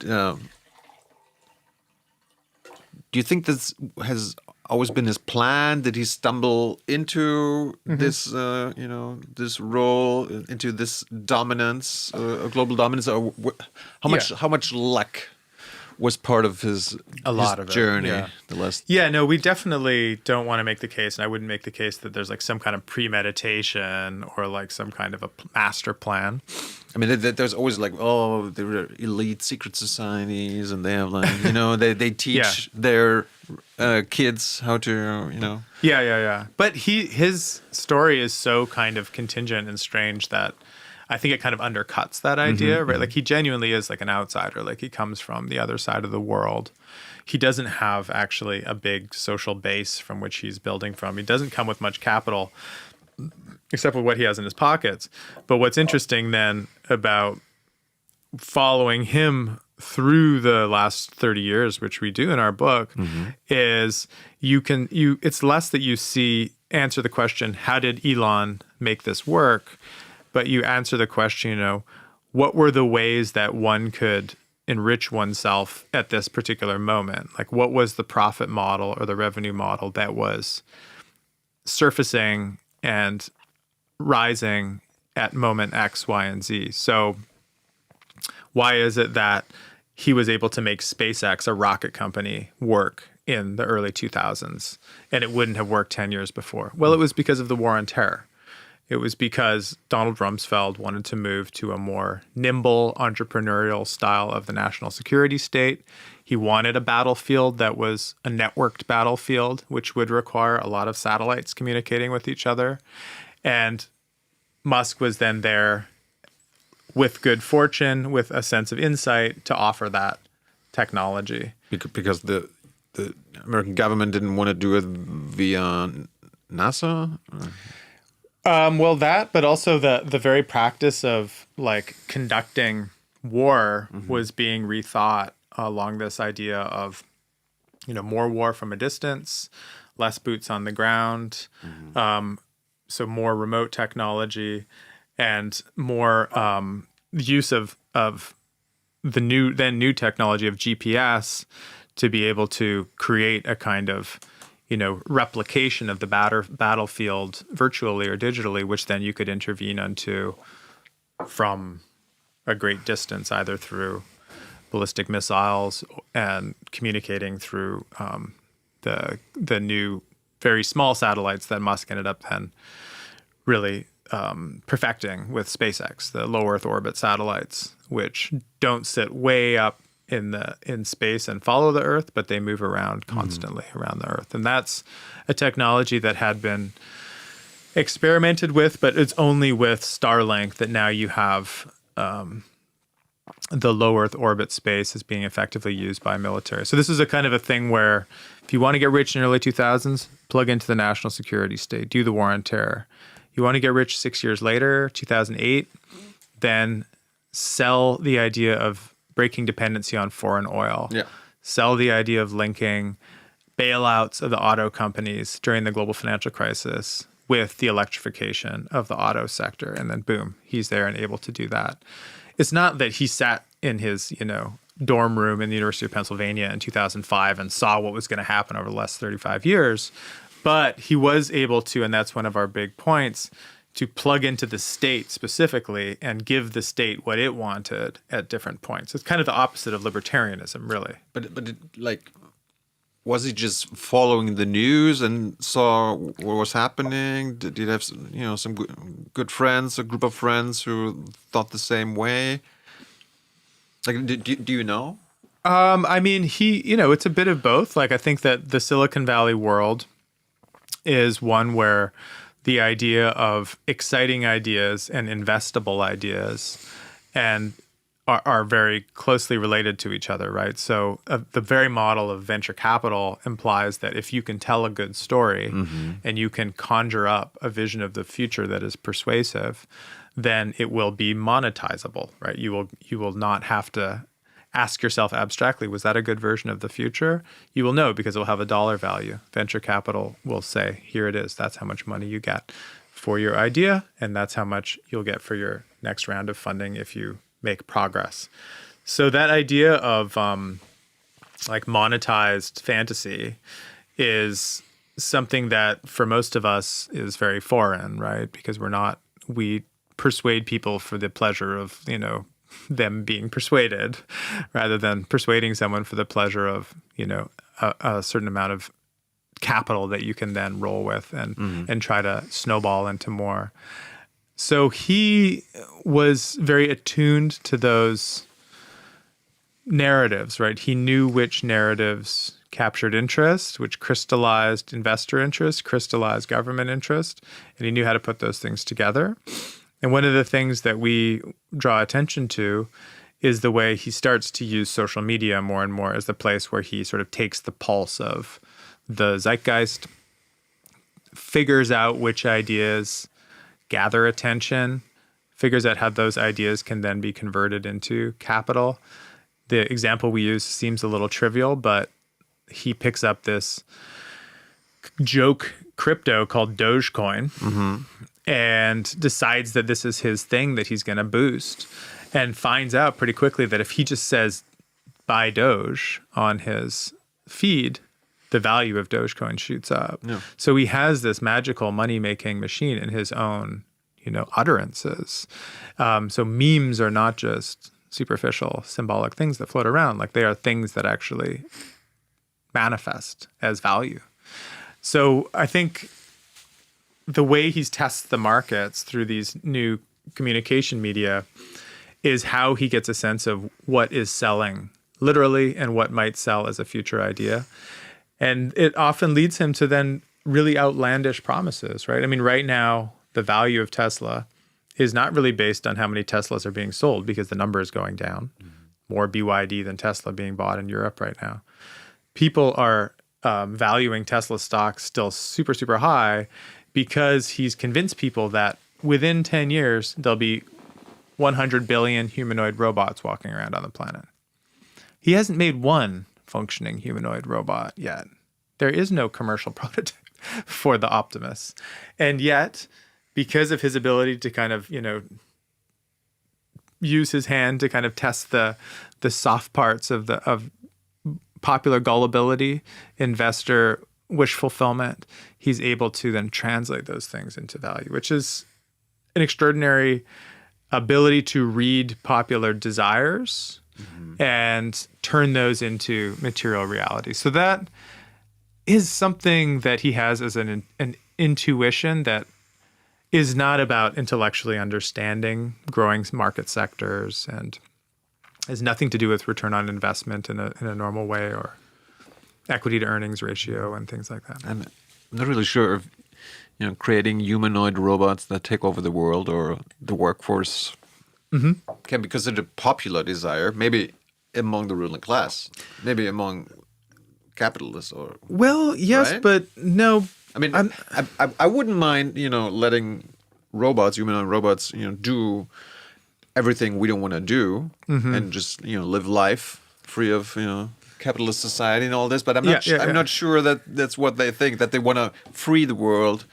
do you think this has always been his plan? Did he stumble into this, this role, into this dominance, global dominance, or how much luck was part of his journey? No, we definitely don't want to make the case, and I wouldn't make the case that there's like some kind of premeditation or like some kind of a master plan. I mean, there's always like, there are elite secret societies, and they have like, they teach their kids how to, Yeah. But his story is so kind of contingent and strange that I think it kind of undercuts that idea, right? Like, he genuinely is like an outsider. Like, he comes from the other side of the world. He doesn't have actually a big social base from which he's building from. He doesn't come with much capital, except for what he has in his pockets. But what's interesting then about following him through the last 30 years, which we do in our book, is it's less that you answer the question, how did Elon make this work? But you answer the question, what were the ways that one could enrich oneself at this particular moment? Like, what was the profit model or the revenue model that was surfacing and rising at moment X, Y, and Z? So why is it that he was able to make SpaceX, a rocket company, work in the early 2000s, and it wouldn't have worked 10 years before? Well, it was because of the war on terror. It was because Donald Rumsfeld wanted to move to a more nimble, entrepreneurial style of the national security state. He wanted a battlefield that was a networked battlefield, which would require a lot of satellites communicating with each other. And Musk was then there with good fortune, with a sense of insight, to offer that technology. Because the American government didn't want to do it via NASA? Well, that, but also the very practice of like conducting war was being rethought along this idea of, more war from a distance, less boots on the ground, so more remote technology, and more use of the new technology of GPS to be able to create a kind of, replication of the battlefield virtually or digitally, which then you could intervene onto from a great distance, either through ballistic missiles and communicating through the new very small satellites that Musk ended up then really perfecting with SpaceX, the low Earth orbit satellites, which don't sit way up in space and follow the Earth, but they move around constantly around the Earth. And that's a technology that had been experimented with, but it's only with Starlink that now you have the low Earth orbit space is being effectively used by military. So this is a kind of a thing where if you want to get rich in the early 2000s, plug into the national security state, do the war on terror. You want to get rich 6 years later, 2008, then sell the idea of breaking dependency on foreign oil. Yeah. Sell the idea of linking bailouts of the auto companies during the global financial crisis with the electrification of the auto sector. And then boom, he's there and able to do that. It's not that he sat in his, dorm room in the University of Pennsylvania in 2005 and saw what was going to happen over the last 35 years, but he was able to, and that's one of our big points, to plug into the state specifically and give the state what it wanted at different points. It's kind of the opposite of libertarianism, really. But was he just following the news and saw what was happening? Did he have some good friends, a group of friends who thought the same way? Like, do you know? It's a bit of both. Like, I think that the Silicon Valley world is one where the idea of exciting ideas and investable ideas and are very closely related to each other, right? So the very model of venture capital implies that if you can tell a good story and you can conjure up a vision of the future that is persuasive, then it will be monetizable, right? You will not have to ask yourself abstractly, was that a good version of the future? You will know because it will have a dollar value. Venture capital will say, here it is. That's how much money you get for your idea, and that's how much you'll get for your next round of funding if you make progress. So that idea of monetized fantasy is something that for most of us is very foreign, right? Because we persuade people for the pleasure of, them being persuaded rather than persuading someone for the pleasure of, a certain amount of capital that you can then roll with and try to snowball into more. So he was very attuned to those narratives, right? He knew which narratives captured interest, which crystallized investor interest, crystallized government interest, and he knew how to put those things together. And one of the things that we draw attention to is the way he starts to use social media more and more as the place where he sort of takes the pulse of the zeitgeist, figures out which ideas gather attention, figures out how those ideas can then be converted into capital. The example we use seems a little trivial, but he picks up this joke crypto called Dogecoin and decides that this is his thing that he's going to boost, and finds out pretty quickly that if he just says buy Doge on his feed, the value of Dogecoin shoots up. Yeah. So he has this magical money-making machine in his own, utterances. So memes are not just superficial, symbolic things that float around. Like, they are things that actually manifest as value. So I think the way he tests the markets through these new communication media is how he gets a sense of what is selling literally and what might sell as a future idea. And it often leads him to then really outlandish promises, right? I mean, right now, the value of Tesla is not really based on how many Teslas are being sold, because the number is going down. More BYD than Tesla being bought in Europe right now. People are valuing Tesla stocks still super, super high because he's convinced people that within 10 years, there'll be 100 billion humanoid robots walking around on the planet. He hasn't made one functioning humanoid robot yet. There is no commercial prototype for the Optimus. And yet, because of his ability to kind of, use his hand to kind of test the soft parts of popular gullibility, investor wish fulfillment, he's able to then translate those things into value, which is an extraordinary ability to read popular desires and turn those into material reality. So that is something that he has as an intuition that is not about intellectually understanding growing market sectors and has nothing to do with return on investment in a normal way or equity to earnings ratio and things like that. I'm not really sure if creating humanoid robots that take over the world or the workforce can be considered a popular desire, maybe among the ruling class, maybe among capitalists or yes, right? But no. I mean, I wouldn't mind letting humanoid robots do everything we don't want to do and just live life free of capitalist society and all this, but I'm not sure that that's what they think, that they want to free the world,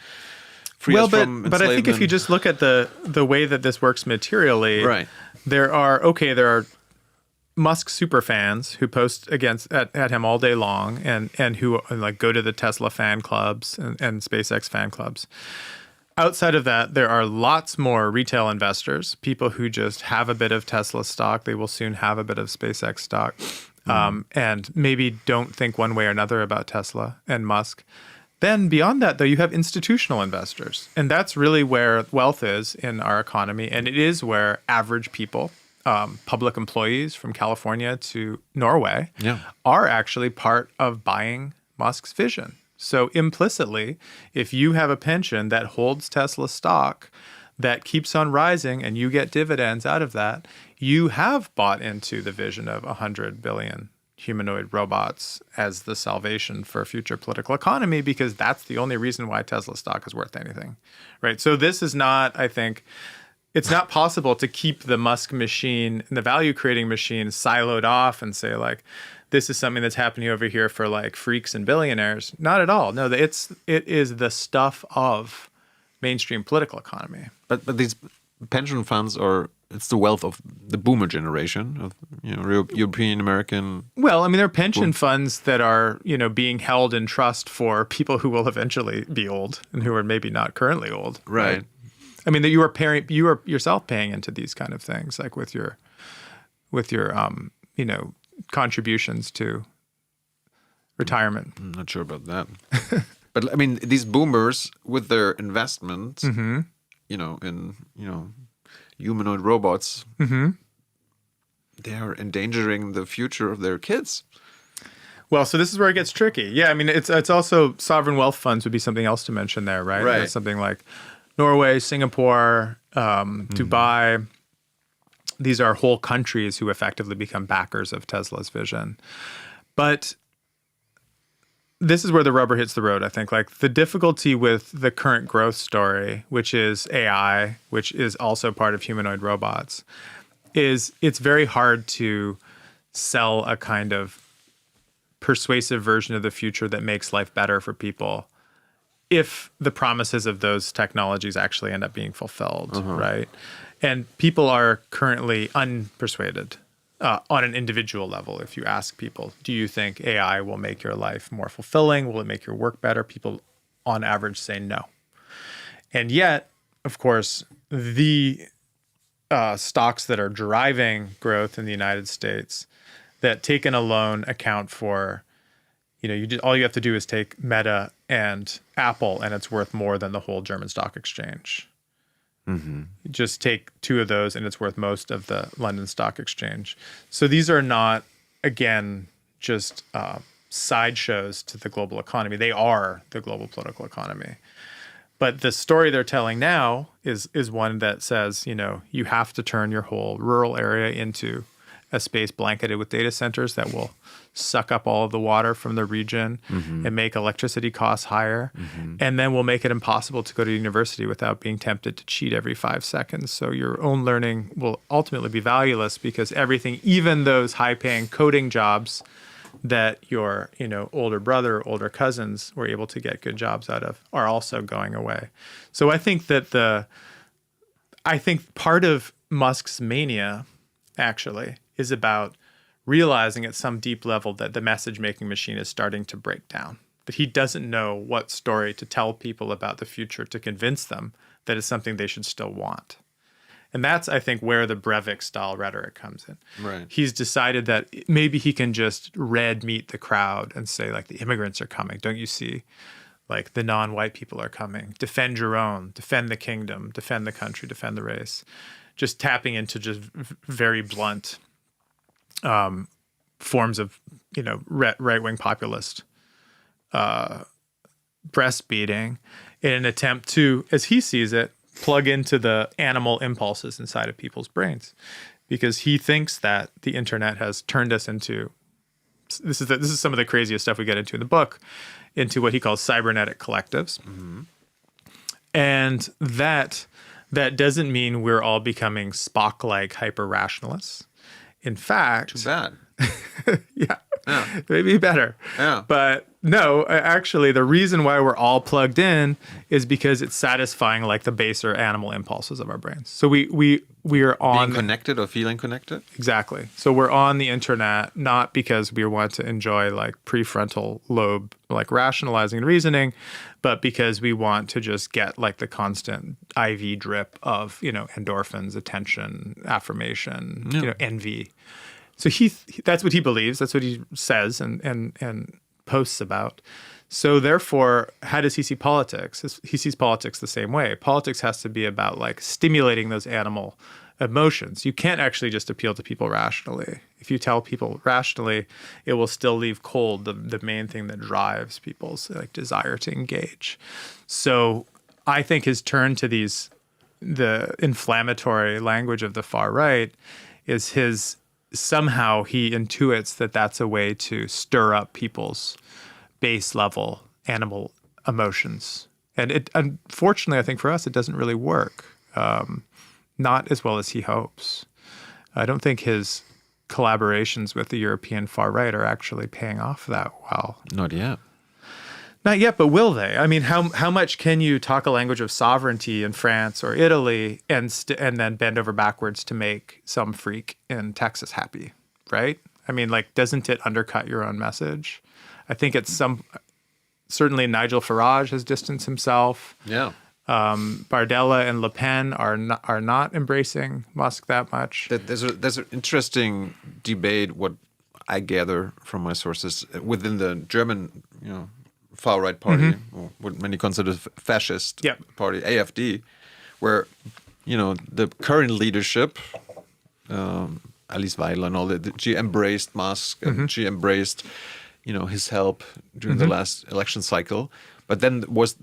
free us from enslavement. But I think if you just look at the way that this works materially, right. there are Musk super fans who post at him all day long and who like go to the Tesla fan clubs and SpaceX fan clubs. Outside of that, there are lots more retail investors, people who just have a bit of Tesla stock. They will soon have a bit of SpaceX stock. And maybe don't think one way or another about Tesla and Musk. Then beyond that, though, you have institutional investors. And that's really where wealth is in our economy. And it is where average people, public employees from California to Norway, are actually part of buying Musk's vision. So implicitly, if you have a pension that holds Tesla stock that keeps on rising and you get dividends out of that, you have bought into the vision of 100 billion humanoid robots as the salvation for a future political economy, because that's the only reason why Tesla stock is worth anything, right? So this is not, I think, it's not possible to keep the Musk machine and the value-creating machine siloed off and say, like, this is something that's happening over here for, like, freaks and billionaires. Not at all. No, it is the stuff of mainstream political economy. But these pension funds it's the wealth of the boomer generation of European American. Well, I mean, there are pension funds that are being held in trust for people who will eventually be old and who are maybe not currently old. Right. I mean, that you are yourself paying into these kind of things, like with your contributions to retirement. I'm not sure about that. But I mean, these boomers with their investments, in humanoid robots, they are endangering the future of their kids. Well, so this is where it gets tricky. Yeah, I mean, it's also sovereign wealth funds would be something else to mention there, right? Right. It's something like Norway, Singapore, Dubai. These are whole countries who effectively become backers of Tesla's vision. But this is where the rubber hits the road, I think. Like, the difficulty with the current growth story, which is AI, which is also part of humanoid robots, is it's very hard to sell a kind of persuasive version of the future that makes life better for people if the promises of those technologies actually end up being fulfilled, right? And people are currently unpersuaded on an individual level. If you ask people, do you think AI will make your life more fulfilling? Will it make your work better? People on average say no. And yet, of course, the stocks that are driving growth in the United States that taken alone account for, all you have to do is take Meta and Apple and it's worth more than the whole German stock exchange. Just take two of those and it's worth most of the London Stock Exchange. So these are not, again, just sideshows to the global economy. They are the global political economy. But the story they're telling now is one that says, you have to turn your whole rural area into a space blanketed with data centers that will suck up all of the water from the region and make electricity costs higher. And then will make it impossible to go to university without being tempted to cheat every 5 seconds. So your own learning will ultimately be valueless because everything, even those high-paying coding jobs that your older brother or older cousins were able to get good jobs out of, are also going away. So I think that part of Musk's mania, actually, is about realizing at some deep level that the message-making machine is starting to break down, that he doesn't know what story to tell people about the future to convince them that it's something they should still want. And that's, I think, where the Breivik-style rhetoric comes in. Right. He's decided that maybe he can just red meet the crowd and say, like, the immigrants are coming. Don't you see? Like, the non-white people are coming. Defend your own. Defend the kingdom. Defend the country. Defend the race. Just tapping into just very blunt forms of, right-wing populist breastfeeding in an attempt to, as he sees it, plug into the animal impulses inside of people's brains, because he thinks that the internet has turned us into, this is some of the craziest stuff we get into in the book, into what he calls cybernetic collectives. Mm-hmm. And that doesn't mean we're all becoming Spock-like hyper-rationalists. In fact... Too bad. Yeah. Maybe better. Yeah. But no, actually, the reason why we're all plugged in is because it's satisfying like the baser animal impulses of our brains. So we are on... Being connected or feeling connected? Exactly. So we're on the internet not because we want to enjoy like prefrontal lobe, like rationalizing and reasoning, but because we want to just get like the constant IV drip of, endorphins, attention, affirmation, envy. So that's what he believes. That's what he says and posts about. So therefore, how does he see politics? He sees politics the same way. Politics has to be about like stimulating those animal emotions. You can't actually just appeal to people rationally. If you tell people rationally, it will still leave cold the main thing that drives people's like desire to engage. So I think his turn to the inflammatory language of the far right is somehow he intuits that that's a way to stir up people's base level animal emotions. And unfortunately, I think for us, it doesn't really work. Not as well as he hopes. I don't think his collaborations with the European far right are actually paying off that well. Not yet. Not yet, but will they? I mean, how much can you talk a language of sovereignty in France or Italy and then bend over backwards to make some freak in Texas happy, right? I mean, like, doesn't it undercut your own message? I think certainly Nigel Farage has distanced himself. Yeah. Bardella and Le Pen are not embracing Musk that much. There's an interesting debate, what I gather from my sources, within the German, far-right party, or what many consider fascist party, AfD, where, the current leadership, Alice Weidel and all that, she embraced Musk and she embraced, his help during the last election cycle. But then there was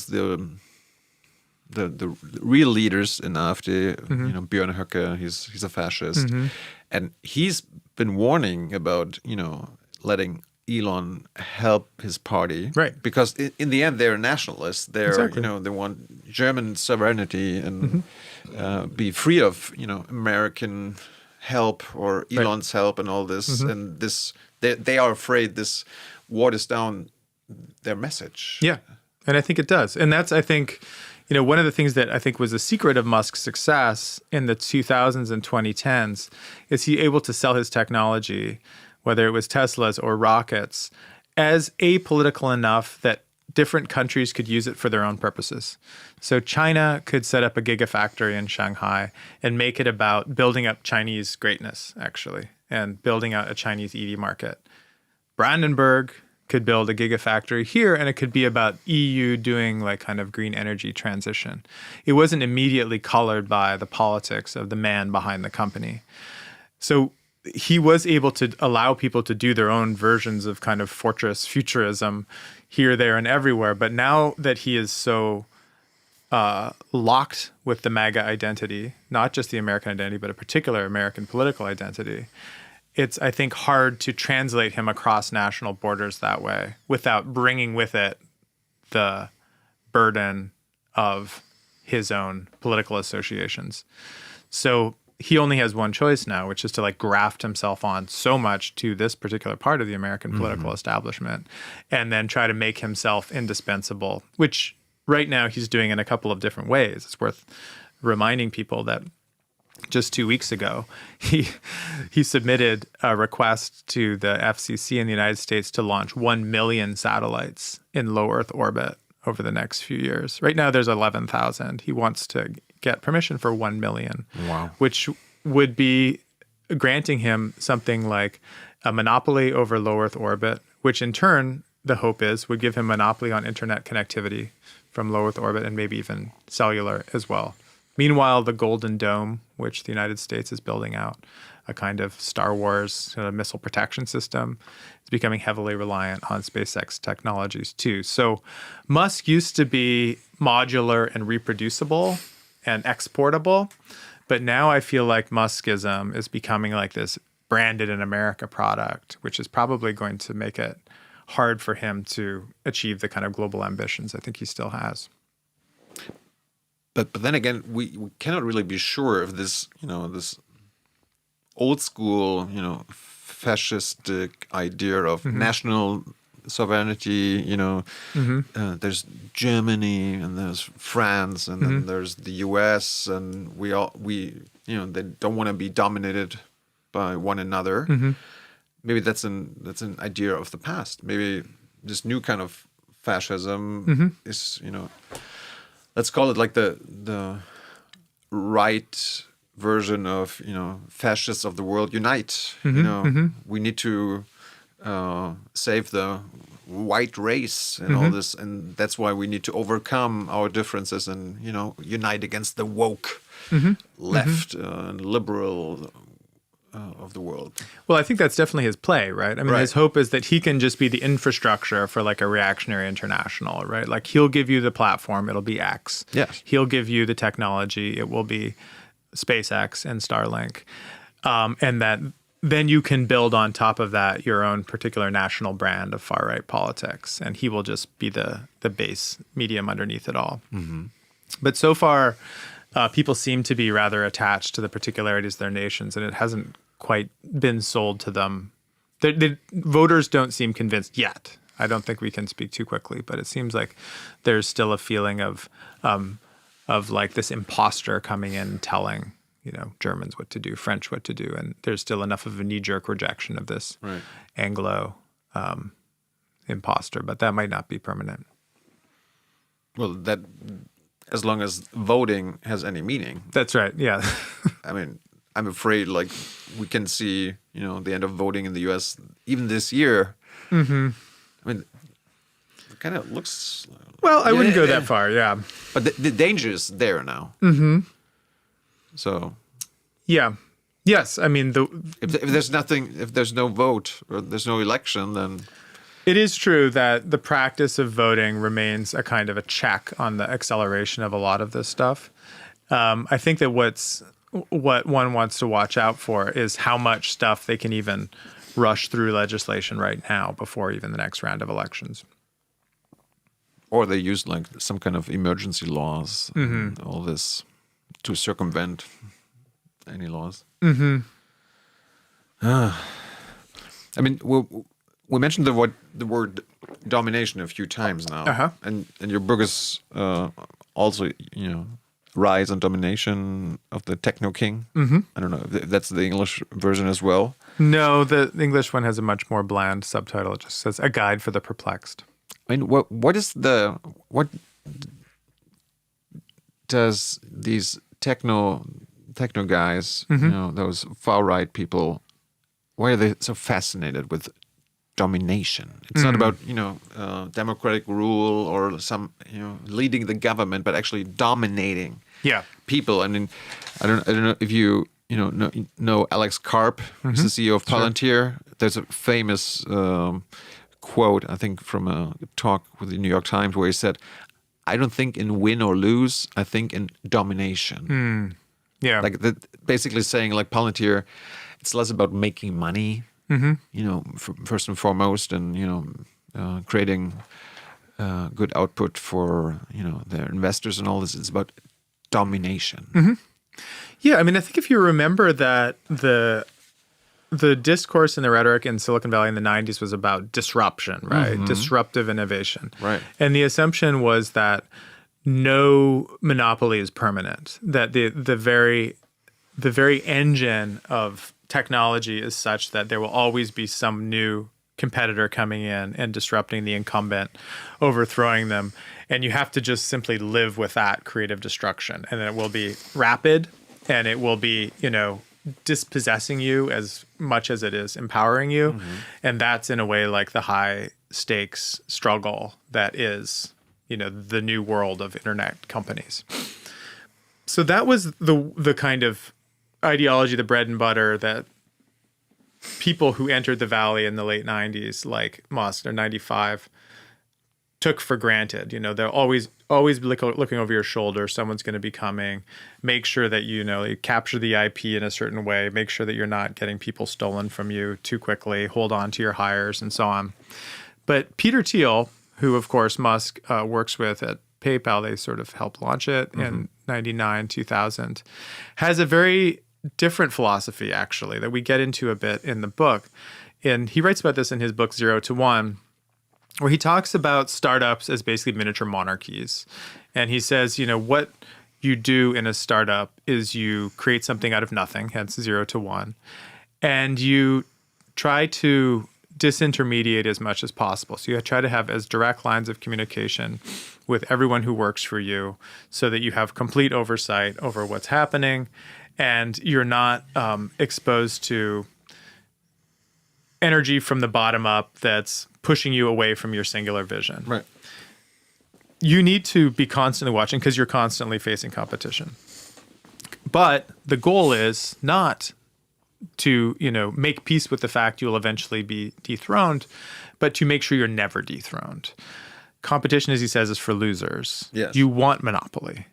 the real leaders in AfD, Björn Höcke, he's a fascist, and he's been warning about letting Elon help his party, right? Because in the end they're nationalists. They're they want German sovereignty and be free of American help or Elon's help and all this. And they are afraid this waters down their message. Yeah, and I think it does. And that's, I think, one of the things that I think was the secret of Musk's success in the 2000s and 2010s is he able to sell his technology, whether it was Teslas or rockets, as apolitical enough that different countries could use it for their own purposes. So China could set up a gigafactory in Shanghai and make it about building up Chinese greatness, actually, and building out a Chinese EV market. Brandenburg could build a gigafactory here, and it could be about EU doing like kind of green energy transition. It wasn't immediately colored by the politics of the man behind the company. So he was able to allow people to do their own versions of kind of fortress futurism here, there, and everywhere. But now that he is so locked with the MAGA identity, not just the American identity, but a particular American political identity, it's, I think, hard to translate him across national borders that way without bringing with it the burden of his own political associations. So he only has one choice now, which is to like graft himself on so much to this particular part of the American political establishment and then try to make himself indispensable, which right now he's doing in a couple of different ways. It's worth reminding people that just 2 weeks ago, he submitted a request to the FCC in the United States to launch 1 million satellites in low Earth orbit over the next few years. Right now, there's 11,000. He wants to get permission for 1 million, wow, which would be granting him something like a monopoly over low Earth orbit, which in turn, the hope is, would give him monopoly on internet connectivity from low Earth orbit and maybe even cellular as well. Meanwhile, the Golden Dome, which the United States is building out, a kind of Star Wars missile protection system, is becoming heavily reliant on SpaceX technologies too. So Musk used to be modular and reproducible and exportable, but now I feel like Muskism is becoming like this branded in America product, which is probably going to make it hard for him to achieve the kind of global ambitions I think he still has. But then again, we cannot really be sure if this, this old school, fascistic idea of national sovereignty, there's Germany and there's France and then there's the US, and they don't want to be dominated by one another. Maybe that's an idea of the past. Maybe this new kind of fascism is, let's call it like the right version of, fascists of the world unite. We need to save the white race and all this, and that's why we need to overcome our differences and, unite against the woke left and liberal of the world. Well, I think that's definitely his play, right? I mean, his hope is that he can just be the infrastructure for like a reactionary international, right? Like he'll give you the platform, it'll be X. Yes. He'll give you the technology, it will be SpaceX and Starlink. And that then you can build on top of that your own particular national brand of far-right politics. And he will just be the base medium underneath it all. But so far, people seem to be rather attached to the particularities of their nations, and it hasn't quite been sold to them. The voters don't seem convinced yet. I don't think we can speak too quickly, but it seems like there's still a feeling of like this imposter coming in telling, Germans what to do, French what to do, and there's still enough of a knee-jerk rejection of this Anglo imposter, but that might not be permanent. Well, that as long as voting has any meaning. That's right, yeah. I mean, I'm afraid like we can see, the end of voting in the US even this year. I mean, it kind of looks... Well, I wouldn't go that far, yeah. But the danger is there now. So... Yeah. Yes, I mean... If there's no vote or there's no election, then... It is true that the practice of voting remains a kind of a check on the acceleration of a lot of this stuff. I think that what one wants to watch out for is how much stuff they can even rush through legislation right now before even the next round of elections. Or they use like some kind of emergency laws and all this to circumvent any laws. I mean, we mentioned the word domination a few times now, and your book is also Rise and Domination of the Technoking. I don't know if that's the English version as well. No, the English one has a much more bland subtitle. It just says A Guide for the Perplexed. I mean, what does these techno guys, those far right people, why are they so fascinated with domination? It's not about democratic rule or some leading the government, but actually dominating people. I mean, I don't know if you know Alex Karp, who's the CEO of Palantir. There's a famous quote, I think, from a talk with the New York Times where he said, "I don't think in win or lose. I think in domination." Like basically saying like Palantir, it's less about making money. First and foremost, and creating good output for their investors and all this. It's about domination. Yeah, I mean, I think if you remember that the discourse and the rhetoric in Silicon Valley in the 90s was about disruption, right? Disruptive innovation, right? And the assumption was that no monopoly is permanent. That the the very engine of technology is such that there will always be some new competitor coming in and disrupting the incumbent, overthrowing them. And you have to just simply live with that creative destruction. And then it will be rapid, and it will be, dispossessing you as much as it is empowering you. Mm-hmm. And that's in a way like the high stakes struggle that is, the new world of internet companies. So that was the kind of ideology, the bread and butter that people who entered the Valley in the late 90s, like Musk or 95, took for granted. They're always looking over your shoulder. Someone's going to be coming. Make sure that you capture the IP in a certain way. Make sure that you're not getting people stolen from you too quickly. Hold on to your hires and so on. But Peter Thiel, who of course Musk works with at PayPal, they sort of helped launch it in 99, 2000, has a very different philosophy, actually, that we get into a bit in the book. And he writes about this in his book, 0 to 1, where he talks about startups as basically miniature monarchies. And he says, what you do in a startup is you create something out of nothing, hence 0 to 1, and you try to disintermediate as much as possible. So you try to have as direct lines of communication with everyone who works for you so that you have complete oversight over what's happening, and you're not exposed to energy from the bottom up that's pushing you away from your singular vision. Right. You need to be constantly watching because you're constantly facing competition. But the goal is not to, make peace with the fact you'll eventually be dethroned, but to make sure you're never dethroned. Competition, as he says, is for losers. Yes. You want monopoly.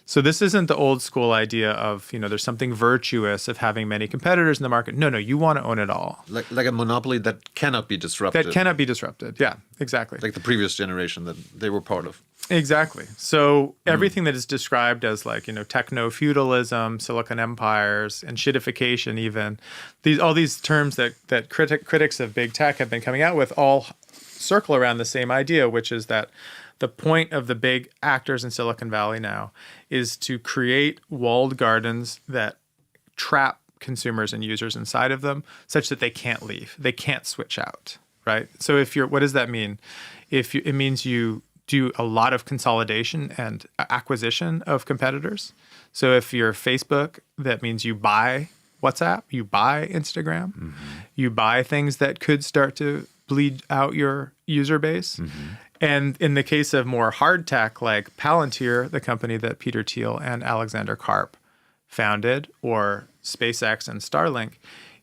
So this isn't the old school idea of, there's something virtuous of having many competitors in the market. No, you want to own it all. Like a monopoly that cannot be disrupted. That cannot be disrupted. Yeah, exactly. Like the previous generation that they were part of. Exactly. So everything that is described as techno-feudalism, Silicon empires, and shitification even, all these terms that critics of big tech have been coming out with all circle around the same idea, which is that the point of the big actors in Silicon Valley now is to create walled gardens that trap consumers and users inside of them such that they can't leave. They can't switch out, right? So what does that mean? It means you do a lot of consolidation and acquisition of competitors. So if you're Facebook, that means you buy WhatsApp, you buy Instagram, you buy things that could start to bleed out your user base. And in the case of more hard tech like Palantir, the company that Peter Thiel and Alexander Karp founded, or SpaceX and Starlink,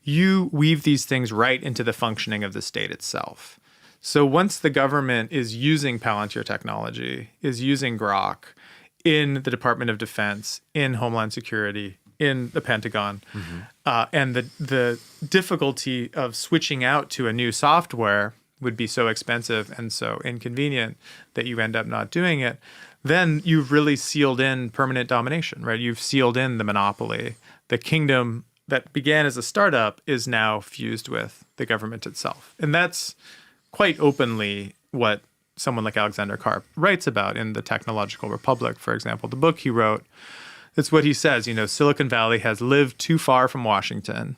you weave these things right into the functioning of the state itself. So once the government is using Palantir technology, is using Grok in the Department of Defense, in Homeland Security, in the Pentagon, and the difficulty of switching out to a new software would be so expensive and so inconvenient that you end up not doing it, then you've really sealed in permanent domination, right? You've sealed in the monopoly. The kingdom that began as a startup is now fused with the government itself. And that's quite openly what someone like Alexander Karp writes about in The Technological Republic, for example. The book he wrote, it's what he says, Silicon Valley has lived too far from Washington.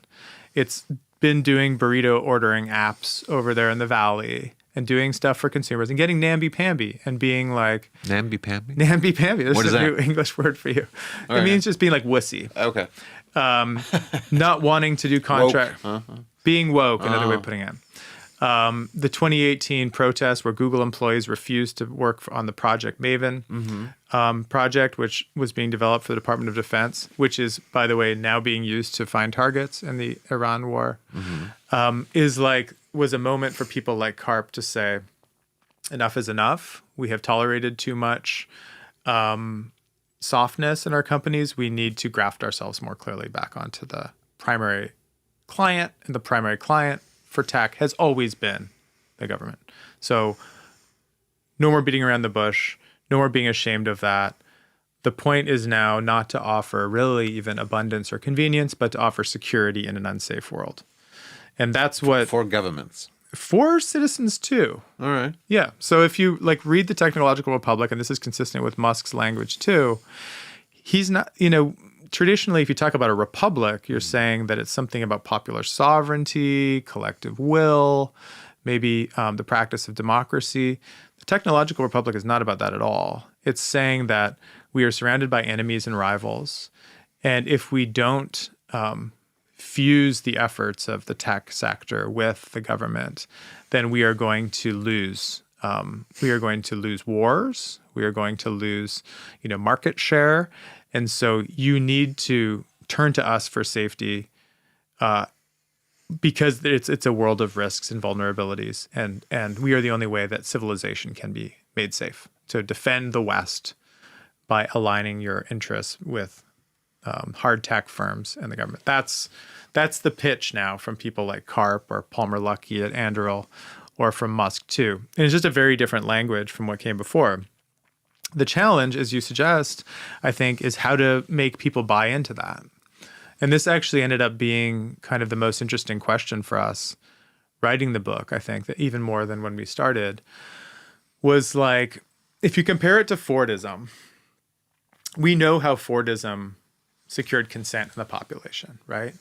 It's been doing burrito ordering apps over there in the Valley and doing stuff for consumers and getting namby-pamby and being like... Namby-pamby? Namby-pamby. This what is is a new that? English word for you. All it right. means just being like wussy. Okay. Not wanting to do contract. Woke. Being woke, another way of putting it. The 2018 protests where Google employees refused to work on the Project Maven project, which was being developed for the Department of Defense, which is, by the way, now being used to find targets in the Iran war, was a moment for people like Karp to say, enough is enough. We have tolerated too much softness in our companies. We need to graft ourselves more clearly back onto the primary client, and the primary client for tech has always been the government. So no more beating around the bush, no more being ashamed of that. The point is now not to offer really even abundance or convenience, but to offer security in an unsafe world. And that's what... For governments. For citizens too. All right. Yeah. So if you read The Technological Republic, and this is consistent with Musk's language too, he's not, traditionally, if you talk about a republic, you're saying that it's something about popular sovereignty, collective will, maybe the practice of democracy. The technological republic is not about that at all. It's saying that we are surrounded by enemies and rivals. And if we don't fuse the efforts of the tech sector with the government, then we are going to lose. We are going to lose wars. We are going to lose, market share. And so you need to turn to us for safety because it's a world of risks and vulnerabilities. And we are the only way that civilization can be made safe. To defend the West by aligning your interests with hard tech firms and the government. That's the pitch now from people like Karp or Palmer Luckey at Anduril, or from Musk too. And it's just a very different language from what came before. The challenge, as you suggest, I think, is how to make people buy into that. And this actually ended up being kind of the most interesting question for us writing the book, I think, that even more than when we started, was like, if you compare it to Fordism, we know how Fordism secured consent in the population, right?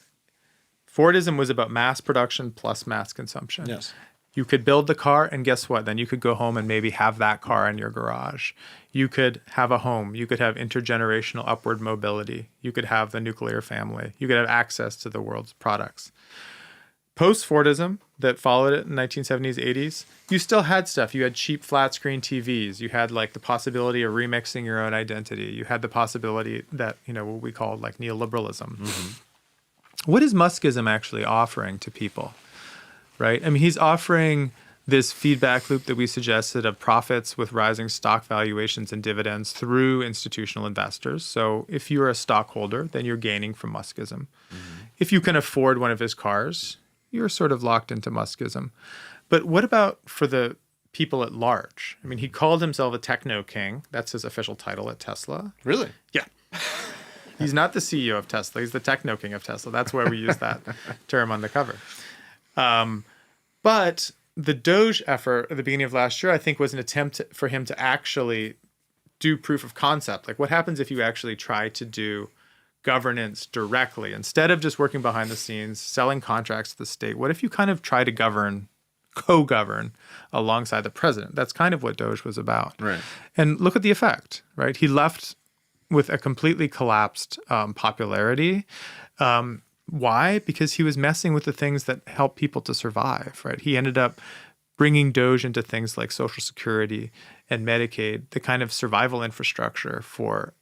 Fordism was about mass production plus mass consumption. Yes. You could build the car, and guess what? Then you could go home and maybe have that car in your garage. You could have a home. You could have intergenerational upward mobility. You could have the nuclear family. You could have access to the world's products. Post-Fordism that followed it in 1970s, 80s, you still had stuff. You had cheap flat screen TVs. You had like the possibility of remixing your own identity. You had the possibility that, what we call like neoliberalism. Mm-hmm. What is Muskism actually offering to people? Right? I mean, he's offering this feedback loop that we suggested of profits with rising stock valuations and dividends through institutional investors. So if you're a stockholder, then you're gaining from Muskism. Mm-hmm. If you can afford one of his cars, you're sort of locked into Muskism. But what about for the people at large? I mean, he called himself a Technoking. That's his official title at Tesla. Really? Yeah. He's not the CEO of Tesla. He's the Technoking of Tesla. That's why we use that term on the cover. But the Doge effort at the beginning of last year, I think, was an attempt for him to actually do proof of concept. Like, what happens if you actually try to do governance directly instead of just working behind the scenes, selling contracts to the state? What if you kind of try to co-govern alongside the president? That's kind of what Doge was about. Right. And look at the effect, right? He left with a completely collapsed popularity. Why? Because he was messing with the things that help people to survive, right? He ended up bringing Doge into things like Social Security and Medicaid, the kind of survival infrastructure for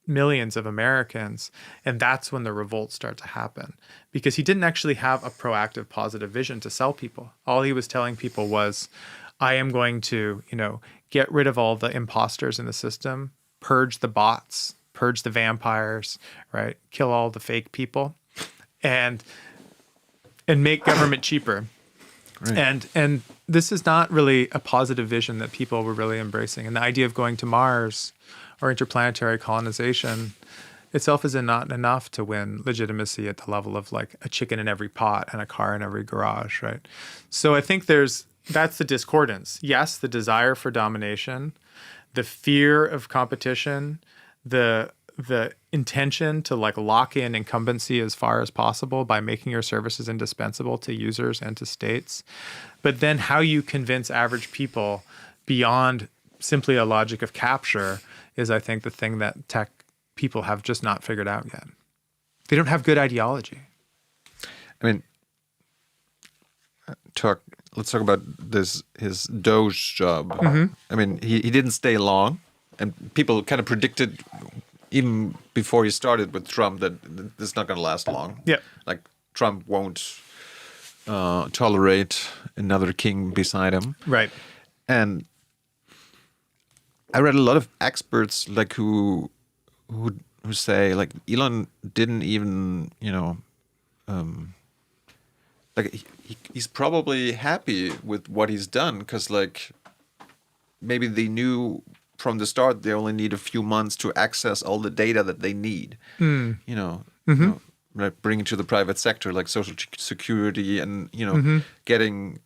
millions of Americans. And that's when the revolts start to happen, because he didn't actually have a proactive, positive vision to sell people. All he was telling people was, I am going to, get rid of all the imposters in the system, purge the bots, purge the vampires, right? Kill all the fake people. And make government cheaper. Right. And this is not really a positive vision that people were really embracing. And the idea of going to Mars or interplanetary colonization itself is not enough to win legitimacy at the level of like a chicken in every pot and a car in every garage, right? So I think that's the discordance. Yes, the desire for domination, the fear of competition, the intention to like lock in incumbency as far as possible by making your services indispensable to users and to states. But then how you convince average people beyond simply a logic of capture is, I think, the thing that tech people have just not figured out yet. They don't have good ideology. I mean, let's talk about his Doge job. Mm-hmm. I mean, he didn't stay long, and people kind of predicted even before he started with Trump that this is not going to last long. Yeah. Like, Trump won't tolerate another king beside him. Right. And I read a lot of experts like who say like Elon didn't even, like he's probably happy with what he's done, because like maybe they knew from the start they only need a few months to access all the data that they need. Like bringing to the private sector, like Social Security, and getting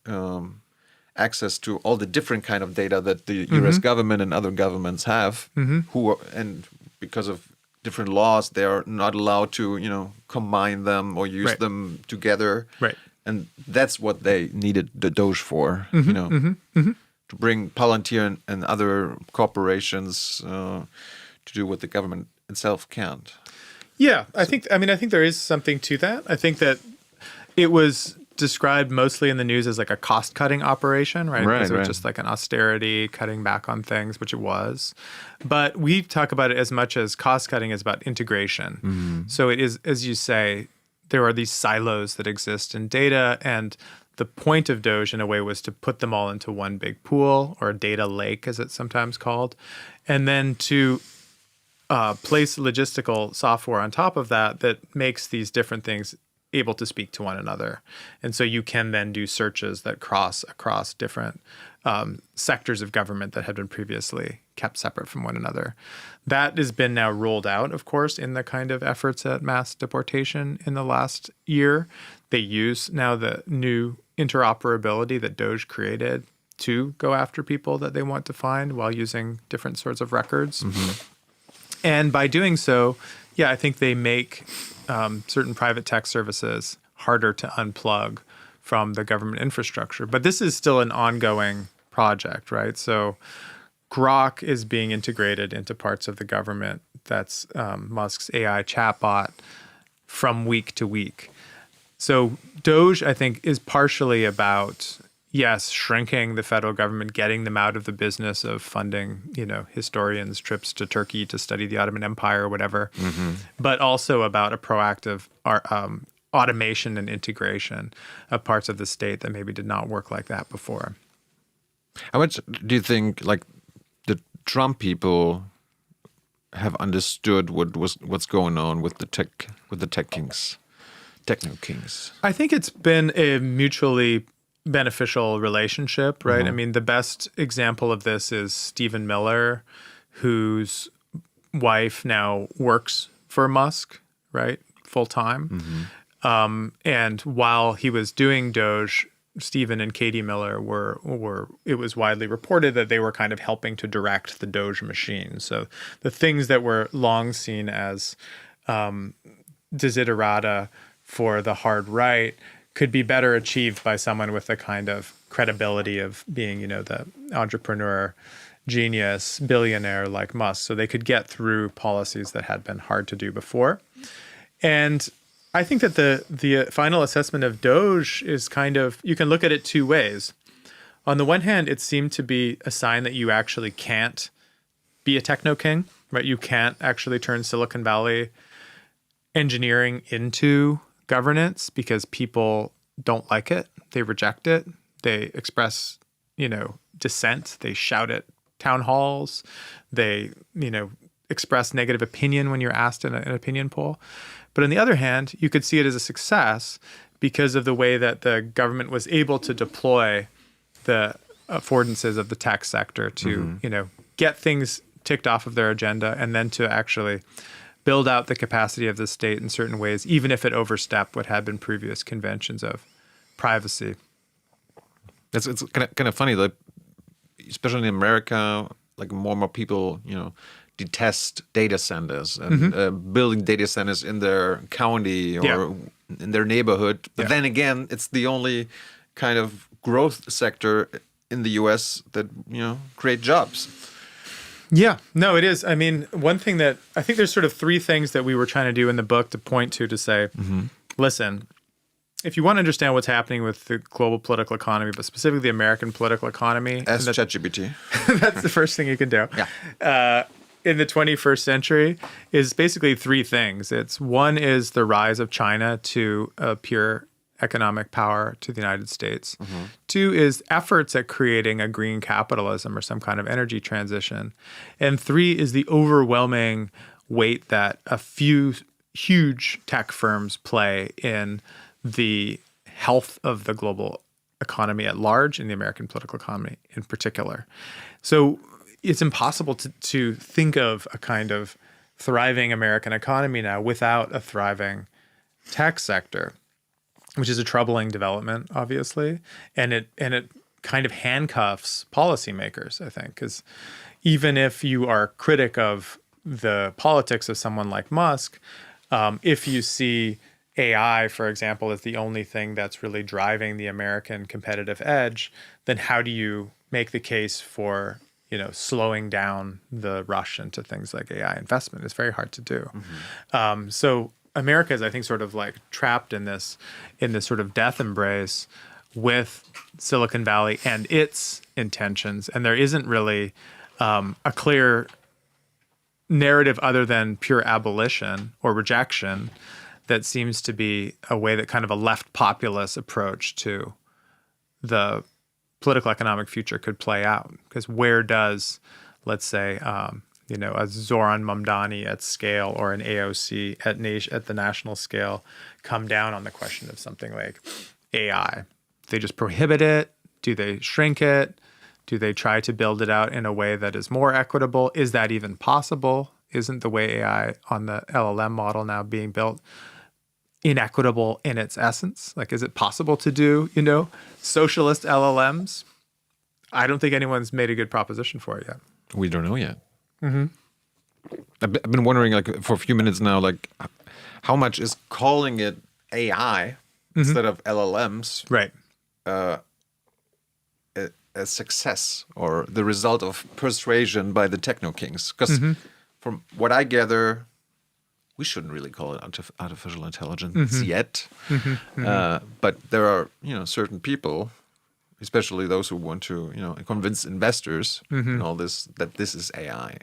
access to all the different kind of data that the U.S. government and other governments have, and because of different laws, they are not allowed to, combine them or use Right. them together. Right. And that's what they needed the Doge for, to bring Palantir and other corporations to do what the government itself can't. Yeah, I think there is something to that. I think that it was described mostly in the news as like a cost-cutting operation, right? Right, Because it was right. just like an austerity, cutting back on things, which it was. But we talk about it as much as cost-cutting as about integration. So it is, as you say, there are these silos that exist in data, and the point of Doge, in a way, was to put them all into one big pool, or a data lake, as it's sometimes called, and then to place logistical software on top of that makes these different things able to speak to one another. And so you can then do searches that cross across different sectors of government that had been previously kept separate from one another. That has been now rolled out, of course, in the kind of efforts at mass deportation in the last year. They use now the new interoperability that Doge created to go after people that they want to find while using different sorts of records. And by doing so, I think they make certain private tech services harder to unplug from the government infrastructure. But this is still an ongoing project, right? So Grok is being integrated into parts of the government. That's Musk's AI chatbot from week to week. So Doge, I think, is partially about, yes, shrinking the federal government, getting them out of the business of funding, historians' trips to Turkey to study the Ottoman Empire or whatever, but also about a proactive automation and integration of parts of the state that maybe did not work like that before. How much do you think, like, the Trump people have understood what's going on with the Technokings? I think it's been a mutually beneficial relationship, right? I mean, the best example of this is Stephen Miller, whose wife now works for Musk, right, full time. And while he was doing Doge, Stephen and Katie Miller were it was widely reported that they were kind of helping to direct the Doge machine. So the things that were long seen as desiderata for the hard right could be better achieved by someone with the kind of credibility of being, the entrepreneur, genius, billionaire like Musk. So they could get through policies that had been hard to do before. And I think that the final assessment of Doge is kind of, you can look at it two ways. On the one hand, it seemed to be a sign that you actually can't be a techno-king, right? You can't actually turn Silicon Valley engineering into governance because people don't like it. They reject it. They express, dissent. They shout at town halls. They, express negative opinion when you're asked in an opinion poll. But on the other hand, you could see it as a success because of the way that the government was able to deploy the affordances of the tech sector to, get things ticked off of their agenda and then to actually build out the capacity of the state in certain ways, even if it overstepped what had been previous conventions of privacy. It's kind of funny, like, especially in America, like more and more people, detest data centers and building data centers in their county or in their neighborhood. But then again, it's the only kind of growth sector in the U.S. that, create jobs. Yeah, no, it is. I mean, one thing that I think there's sort of three things that we were trying to do in the book to point to say, listen, if you want to understand what's happening with the global political economy, but specifically the American political economy. Ask ChatGPT. That's the first thing you can do. Yeah. In the 21st century is basically three things. One is the rise of China to a pure economic power to the United States. Two is efforts at creating a green capitalism or some kind of energy transition. And three is the overwhelming weight that a few huge tech firms play in the health of the global economy at large and the American political economy in particular. So it's impossible to think of a kind of thriving American economy now without a thriving tech sector, which is a troubling development, obviously. And it kind of handcuffs policymakers, I think, because even if you are a critic of the politics of someone like Musk, if you see AI, for example, as the only thing that's really driving the American competitive edge, then how do you make the case for, slowing down the rush into things like AI investment? It's very hard to do. So America is, I think, sort of like trapped in this sort of death embrace with Silicon Valley and its intentions, and there isn't really a clear narrative other than pure abolition or rejection that seems to be a way that kind of a left populist approach to the political economic future could play out. Because where does, let's say, a Zoran Mamdani at scale or an AOC at the national scale come down on the question of something like AI? They just prohibit it? Do they shrink it? Do they try to build it out in a way that is more equitable? Is that even possible? Isn't the way AI on the LLM model now being built inequitable in its essence? Like, is it possible to do, socialist LLMs? I don't think anyone's made a good proposition for it yet. We don't know yet. I've been wondering, like, for a few minutes now, like, how much is calling it AI instead of LLMs right? A success or the result of persuasion by the Technokings? Because from what I gather, we shouldn't really call it artificial intelligence yet. But there are, certain people, especially those who want to, convince investors and all this, that this is AI.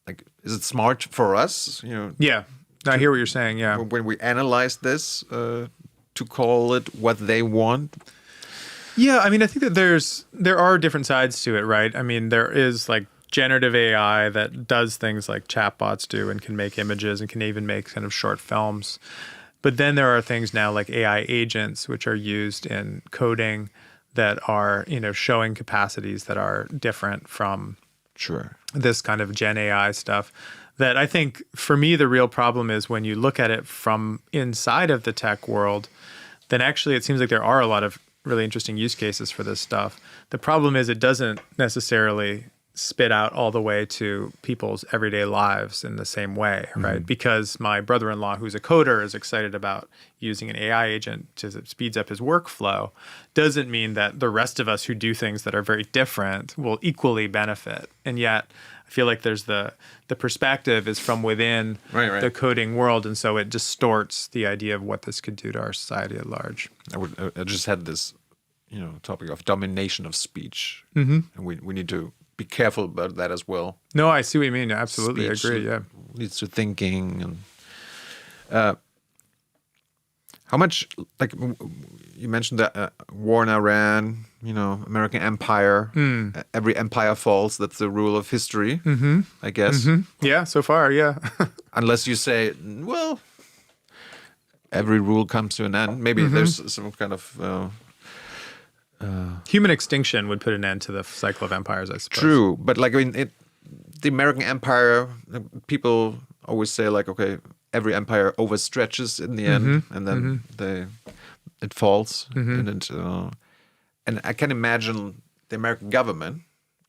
Like, is it smart for us, Yeah, I hear what you're saying, yeah. when we analyze this, to call it what they want? Yeah, I mean, I think that there are different sides to it, right? I mean, there is like generative AI that does things like chatbots do and can make images and can even make kind of short films. But then there are things now like AI agents, which are used in coding that are, showing capacities that are different from this kind of Gen AI stuff. That I think for me, the real problem is when you look at it from inside of the tech world, then actually it seems like there are a lot of really interesting use cases for this stuff. The problem is it doesn't necessarily spit out all the way to people's everyday lives in the same way, right? Because my brother-in-law, who's a coder, is excited about using an AI agent to speeds up his workflow, doesn't mean that the rest of us who do things that are very different will equally benefit. And yet I feel like there's the perspective is from within the coding world, and so it distorts the idea of what this could do to our society at large. I just had this, topic of domination of speech, and we need to be careful about that as well. No, I see what you mean. Absolutely, I agree. Yeah, leads to thinking, and how much, like you mentioned that war in Iran, American empire, every empire falls. That's the rule of history, I guess. Yeah, so far, yeah. Unless you say, well, every rule comes to an end. Maybe there's some kind of human extinction would put an end to the cycle of empires, I suppose. True, but like, I mean, the American empire, people always say, like, okay, every empire overstretches in the end, and then it falls, and I can imagine the American government,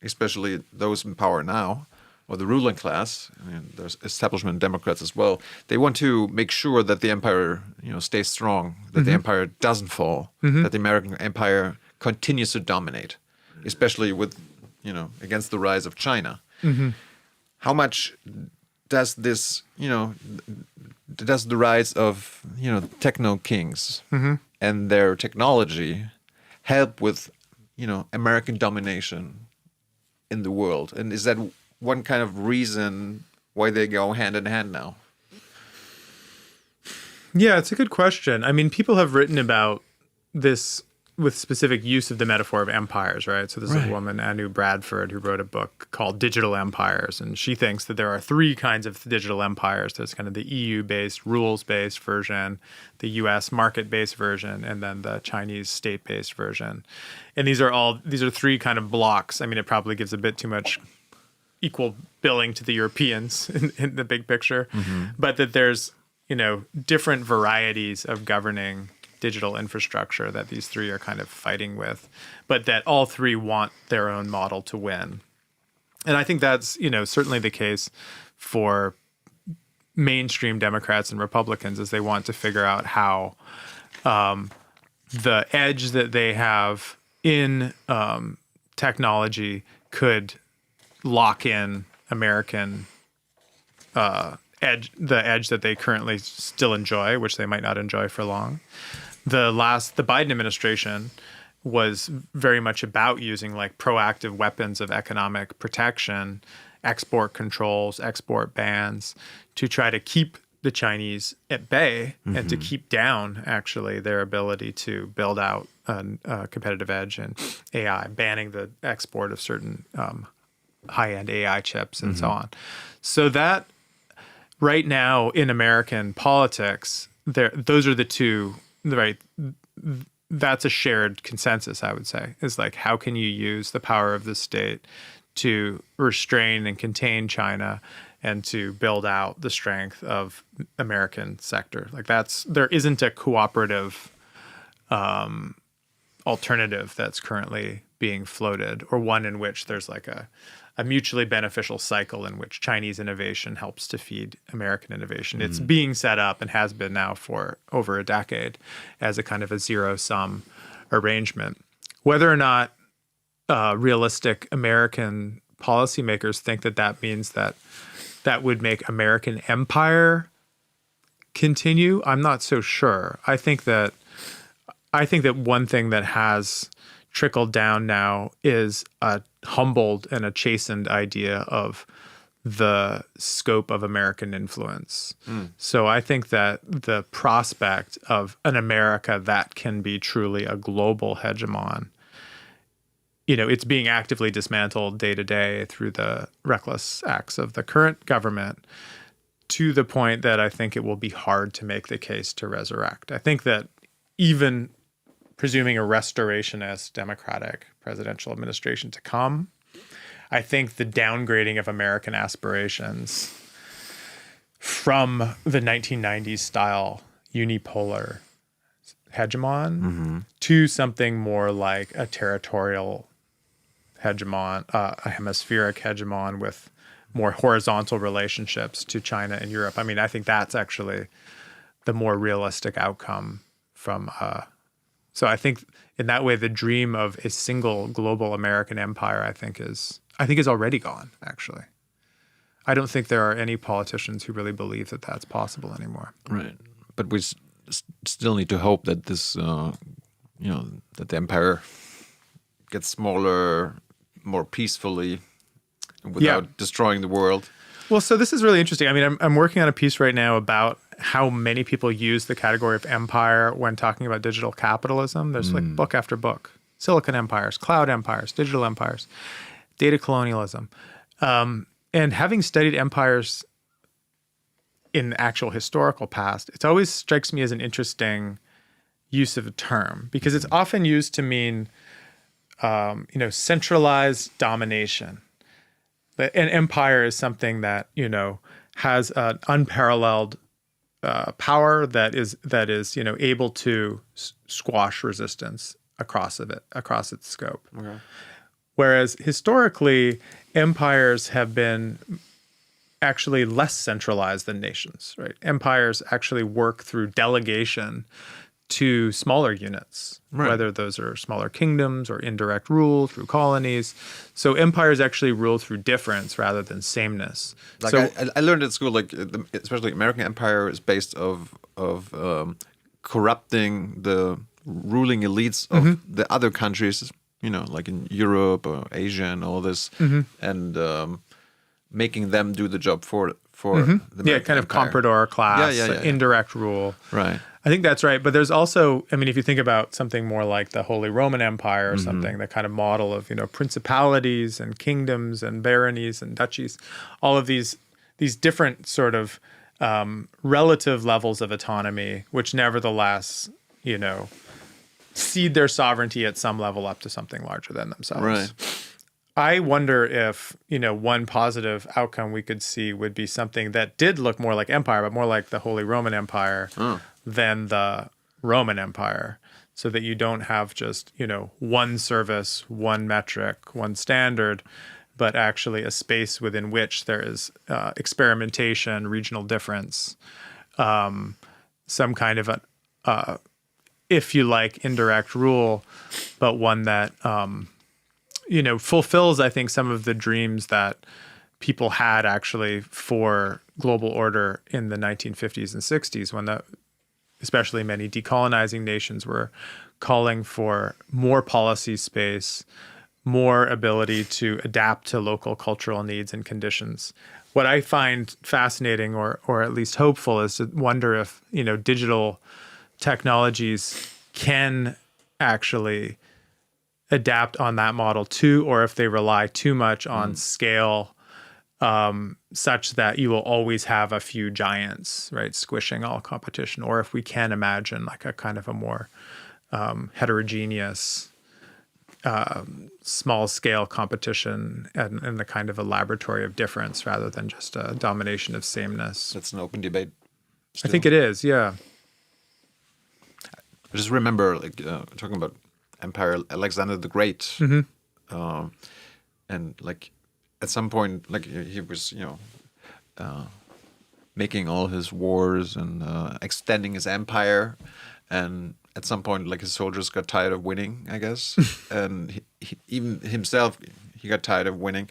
especially those in power now, or the ruling class. I mean, there's establishment Democrats as well. They want to make sure that the empire, stays strong, that the empire doesn't fall, that the American empire continues to dominate, especially with, against the rise of China. How much does this, does the rise of, Technokings and their technology help with, American domination in the world? And is that one kind of reason why they go hand in hand now? Yeah, it's a good question. I mean, people have written about this with specific use of the metaphor of empires, right? So there's a woman, Anu Bradford, who wrote a book called Digital Empires, and she thinks that there are three kinds of digital empires. There's kind of the EU-based, rules-based version, the US market-based version, and then the Chinese state-based version. And these are three kind of blocks. I mean, it probably gives a bit too much equal billing to the Europeans in the big picture, but that there's, different varieties of governing digital infrastructure that these three are kind of fighting with, but that all three want their own model to win. And I think that's, certainly the case for mainstream Democrats and Republicans as they want to figure out how the edge that they have in technology could lock in American edge, the edge that they currently still enjoy, which they might not enjoy for long. The Biden administration was very much about using like proactive weapons of economic protection, export controls, export bans to try to keep the Chinese at bay and to keep down actually their ability to build out a competitive edge in AI, banning the export of certain high-end AI chips and so on. So that right now in American politics, those are the two, right? That's a shared consensus, I would say, is like, how can you use the power of the state to restrain and contain China and to build out the strength of American sector? Like there isn't a cooperative alternative that's currently being floated, or one in which there's like a mutually beneficial cycle in which Chinese innovation helps to feed American innovation. It's being set up and has been now for over a decade as a kind of a zero-sum arrangement. Whether or not realistic American policymakers think that means that would make American empire continue, I'm not so sure. I think that one thing that has trickled down now is a humbled and a chastened idea of the scope of American influence. So I think that the prospect of an America that can be truly a global hegemon, it's being actively dismantled day to day through the reckless acts of the current government, to the point that I think it will be hard to make the case to resurrect. I think that even presuming a restorationist democratic presidential administration to come, I think the downgrading of American aspirations from the 1990s style unipolar hegemon to something more like a territorial hegemon, a hemispheric hegemon with more horizontal relationships to China and Europe. I mean, I think that's actually the more realistic outcome from so I think in that way, the dream of a single global American empire, I think is already gone, actually. I don't think there are any politicians who really believe that that's possible anymore. Right. But we still need to hope that this, that the empire gets smaller, more peacefully, without destroying the world. Well, so this is really interesting. I mean, I'm working on a piece right now about how many people use the category of empire when talking about digital capitalism. There's like book after book: silicon empires, cloud empires, digital empires, data colonialism. And having studied empires in the actual historical past, it always strikes me as an interesting use of a term, because it's often used to mean, centralized domination. An empire is something that, has an unparalleled power that is able to squash resistance across its scope. Okay. Whereas historically, empires have been actually less centralized than nations, right? Empires actually work through delegation to smaller units, right, whether those are smaller kingdoms or indirect rule through colonies. So empires actually rule through difference rather than sameness. Like so, I learned at school, like especially American empire is based of corrupting the ruling elites of the other countries, like in Europe or Asia and all this, and making them do the job for the American kind of empire. comprador class, indirect rule. Right. I think that's right. But there's also, I mean, if you think about something more like the Holy Roman Empire or something, the kind of model of, principalities and kingdoms and baronies and duchies, all of these different sort of relative levels of autonomy, which nevertheless, cede their sovereignty at some level up to something larger than themselves. Right. I wonder if, one positive outcome we could see would be something that did look more like empire, but more like the Holy Roman Empire than the Roman Empire, so that you don't have just, one service, one metric, one standard, but actually a space within which there is experimentation, regional difference, some kind of a, if you like, indirect rule, but one that, fulfills, I think, some of the dreams that people had actually for global order in the 1950s and 60s, when especially many decolonizing nations were calling for more policy space, more ability to adapt to local cultural needs and conditions. What I find fascinating, or at least hopeful, is to wonder if digital technologies can actually adapt on that model too, or if they rely too much on scale, such that you will always have a few giants, right, squishing all competition, or if we can imagine like a kind of a more heterogeneous, small-scale competition and the kind of a laboratory of difference rather than just a domination of sameness. That's an open debate still. I think it is, yeah. I just remember talking about Empire, Alexander the Great, and like at some point, like he was, making all his wars and extending his empire, and at some point, like his soldiers got tired of winning, I guess, and he even himself, he got tired of winning,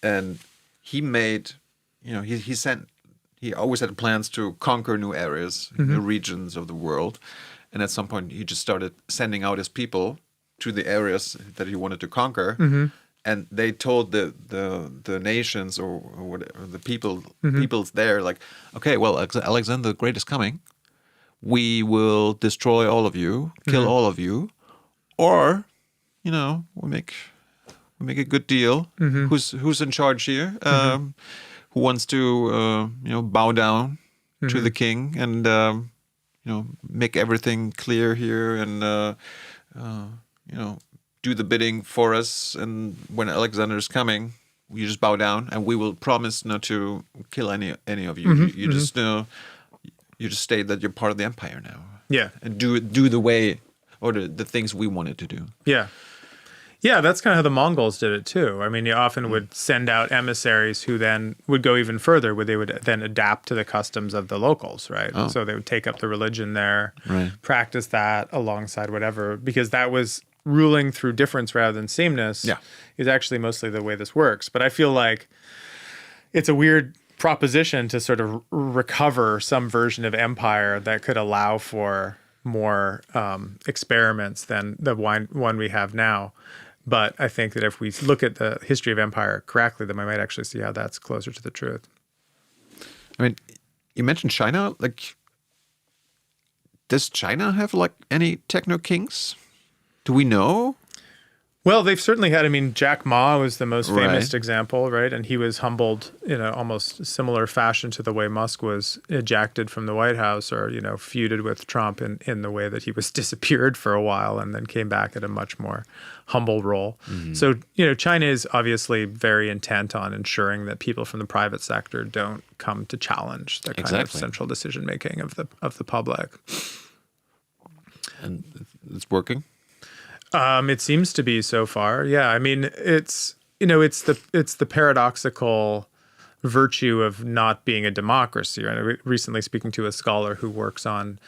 and he made, he always had plans to conquer new areas, new regions of the world, and at some point he just started sending out his people to the areas that he wanted to conquer, and they told the nations or whatever, the peoples there, like, okay, well, Alexander the Great is coming. We will destroy all of you, kill all of you, or, we make a good deal. Who's in charge here? Who wants to, bow down to the king and, make everything clear here and, do the bidding for us. And when Alexander is coming, you just bow down, and we will promise not to kill any of you. You just you just state that you're part of the empire now. Yeah. And do the way or the things we wanted to do. Yeah. Yeah, that's kind of how the Mongols did it too. I mean, you often would send out emissaries who then would go even further, where they would then adapt to the customs of the locals, right? Oh. So they would take up the religion there, Right. practice that alongside whatever, because that was ruling through difference rather than sameness. Yeah. Is actually mostly the way this works. But I feel like it's a weird proposition to sort of recover some version of empire that could allow for more experiments than the one we have now. But I think that if we look at the history of empire correctly, then we might actually see how that's closer to the truth. I mean, you mentioned China. Like, does China have like any Technokings? Do we know? Well, they've certainly had, Jack Ma was the most famous Right. example, right? And he was humbled in an almost similar fashion to the way Musk was ejected from the White House, or, feuded with Trump in the way that he was disappeared for a while and then came back at a much more humble role. So, China is obviously very intent on ensuring that people from the private sector don't come to challenge the kind of Exactly. central decision-making of the public. And it's working? It seems to be so far. Yeah. It's the paradoxical virtue of not being a democracy. Right? I was recently speaking to a scholar who works on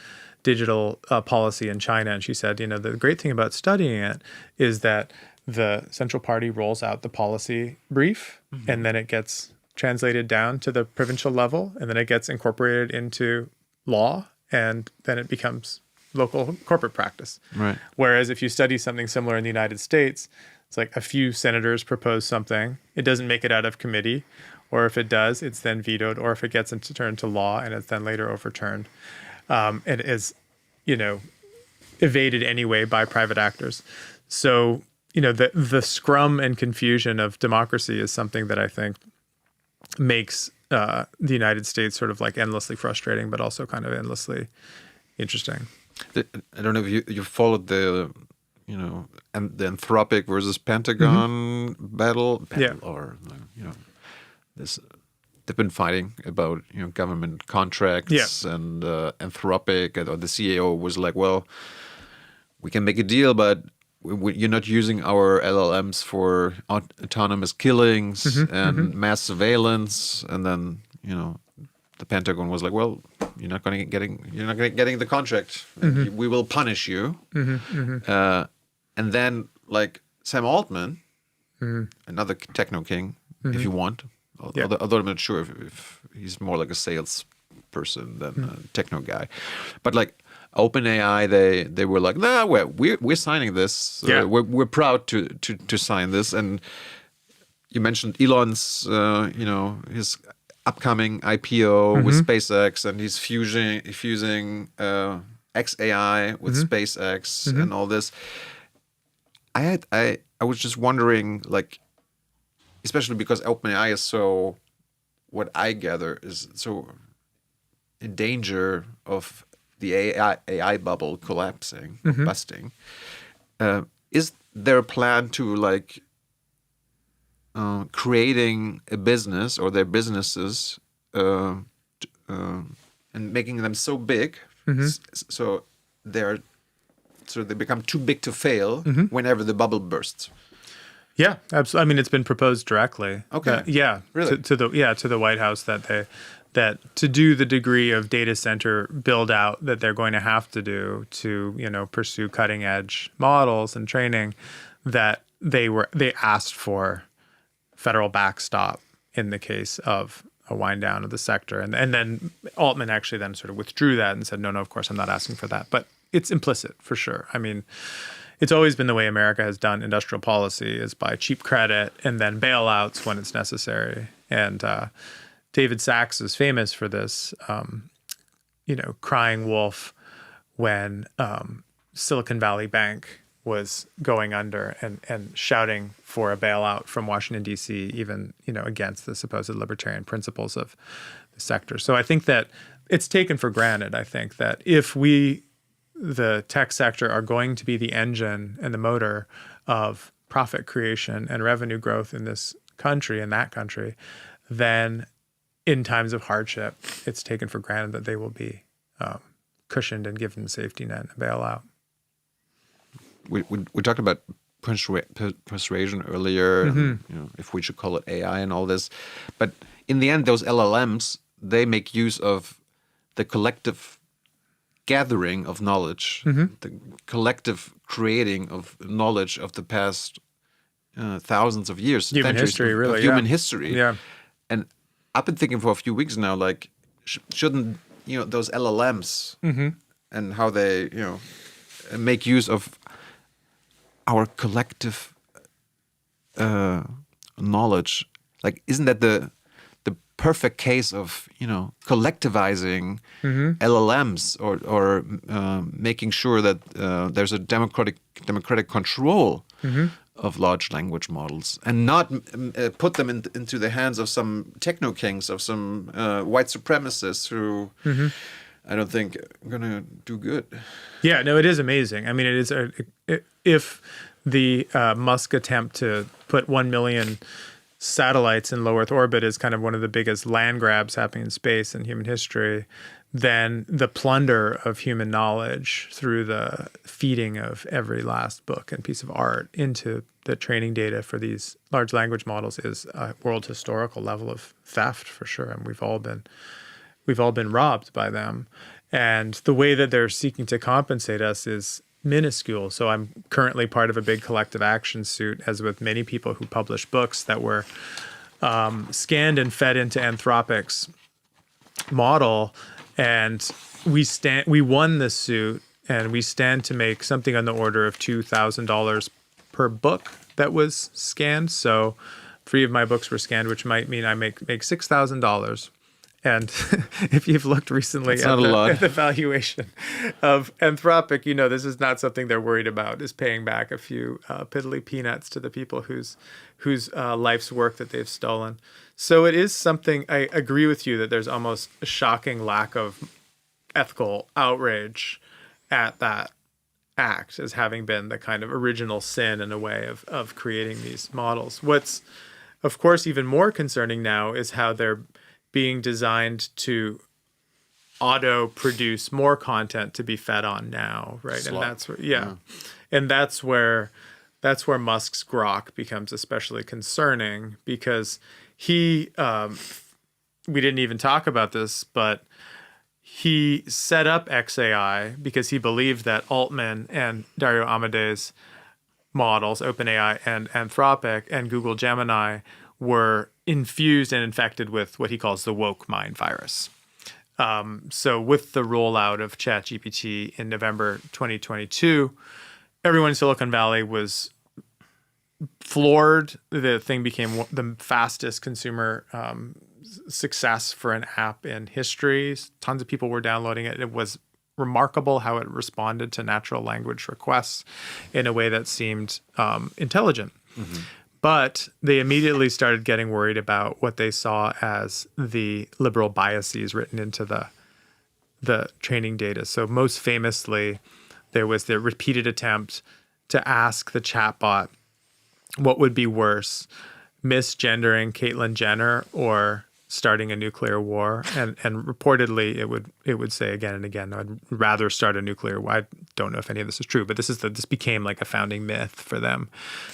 digital policy in China, and she said, the great thing about studying it is that the central party rolls out the policy brief, and then it gets translated down to the provincial level, and then it gets incorporated into law, and then it becomes local corporate practice. Right. Whereas if you study something similar in the United States, it's like a few senators propose something, it doesn't make it out of committee, or if it does, it's then vetoed, or if it gets turned to law and it's then later overturned, it is, evaded anyway by private actors. So, the scrum and confusion of democracy is something that I think makes the United States sort of like endlessly frustrating, but also kind of endlessly interesting. I don't know if you followed the Anthropic versus Pentagon battle, Yeah. or this. They've been fighting about government contracts, Yeah. and Anthropic, or the CEO was like, well, we can make a deal, but you're not using our LLMs for autonomous killings and mass surveillance, and then the Pentagon was like, well, you're not getting the contract. And we will punish you. And then like Sam Altman, another Technoking, if you want. Although I'm not sure if he's more like a salesperson than a techno guy, but like OpenAI, they were like, nah, we're signing this. We're proud to sign this. And you mentioned Elon's, his upcoming IPO with SpaceX, and he's fusing XAI with SpaceX and all this. I was just wondering, like, especially because OpenAI is so, what I gather is so in danger of the AI bubble collapsing, or busting. Is there a plan to like creating a business or their businesses and making them so big so they become too big to fail whenever the bubble bursts? Yeah, absolutely. I mean, it's been proposed directly. Okay. Really? To the White House that to do the degree of data center build out that they're going to have to do to pursue cutting edge models and training, that they asked for federal backstop in the case of a wind down of the sector, and then Altman actually then sort of withdrew that and said, no, of course I'm not asking for that, but it's implicit for sure. I mean, it's always been the way America has done industrial policy, is by cheap credit and then bailouts when it's necessary. And David Sachs is famous for this, crying wolf when Silicon Valley Bank was going under and shouting for a bailout from Washington, D.C., even, against the supposed libertarian principles of the sector. So I think that it's taken for granted, I think, that if we, the tech sector, are going to be the engine and the motor of profit creation and revenue growth in this country, in that country, then in times of hardship, it's taken for granted that they will be cushioned and given safety net and a bailout. We talked about persuasion earlier, and, if we should call it AI and all this. But in the end, those LLMs, they make use of the collective gathering of knowledge, the collective creating of knowledge of the past thousands of years, human centuries history, of really, human history. Yeah. And I've been thinking for a few weeks now, like, shouldn't those LLMs and how they make use of our collective knowledge, like, isn't that the perfect case of collectivizing LLMs or making sure that there's a democratic control of large language models, and not put them into the hands of some technokings, of some white supremacists who I don't think are going to do good. Yeah, no, it is amazing. I mean, it is if the Musk attempt to put 1 million satellites in low Earth orbit is kind of one of the biggest land grabs happening in space in human history, then the plunder of human knowledge through the feeding of every last book and piece of art into the training data for these large language models is a world historical level of theft for sure. And we've all been robbed by them. And the way that they're seeking to compensate us is minuscule. So I'm currently part of a big collective action suit, as with many people who publish books that were scanned and fed into Anthropic's model. And we won this suit, and we stand to make something on the order of $2,000 per book that was scanned. So 3 of my books were scanned, which might mean I make $6,000. And if you've looked recently at the valuation of Anthropic, this is not something they're worried about, is paying back a few piddly peanuts to the people whose life's work that they've stolen. So it is something, I agree with you that there's almost a shocking lack of ethical outrage at that act as having been the kind of original sin in a way of creating these models. What's, of course, even more concerning now is how they're being designed to auto-produce more content to be fed on now, right? And that's where, and that's where Musk's grok becomes especially concerning, because he we didn't even talk about this, but he set up XAI because he believed that Altman and Dario Amade's models, OpenAI and Anthropic and Google Gemini, were infused and infected with what he calls the woke mind virus. So with the rollout of ChatGPT in November 2022, everyone in Silicon Valley was floored. The thing became the fastest consumer success for an app in history. Tons of people were downloading it. It was remarkable how it responded to natural language requests in a way that seemed intelligent. Mm-hmm. But they immediately started getting worried about what they saw as the liberal biases written into the training data. So most famously, there was the repeated attempt to ask the chatbot what would be worse, misgendering Caitlyn Jenner or starting a nuclear war, and reportedly it would say again and again, I'd rather start a nuclear war. I don't know if any of this is true, but this became like a founding myth for them.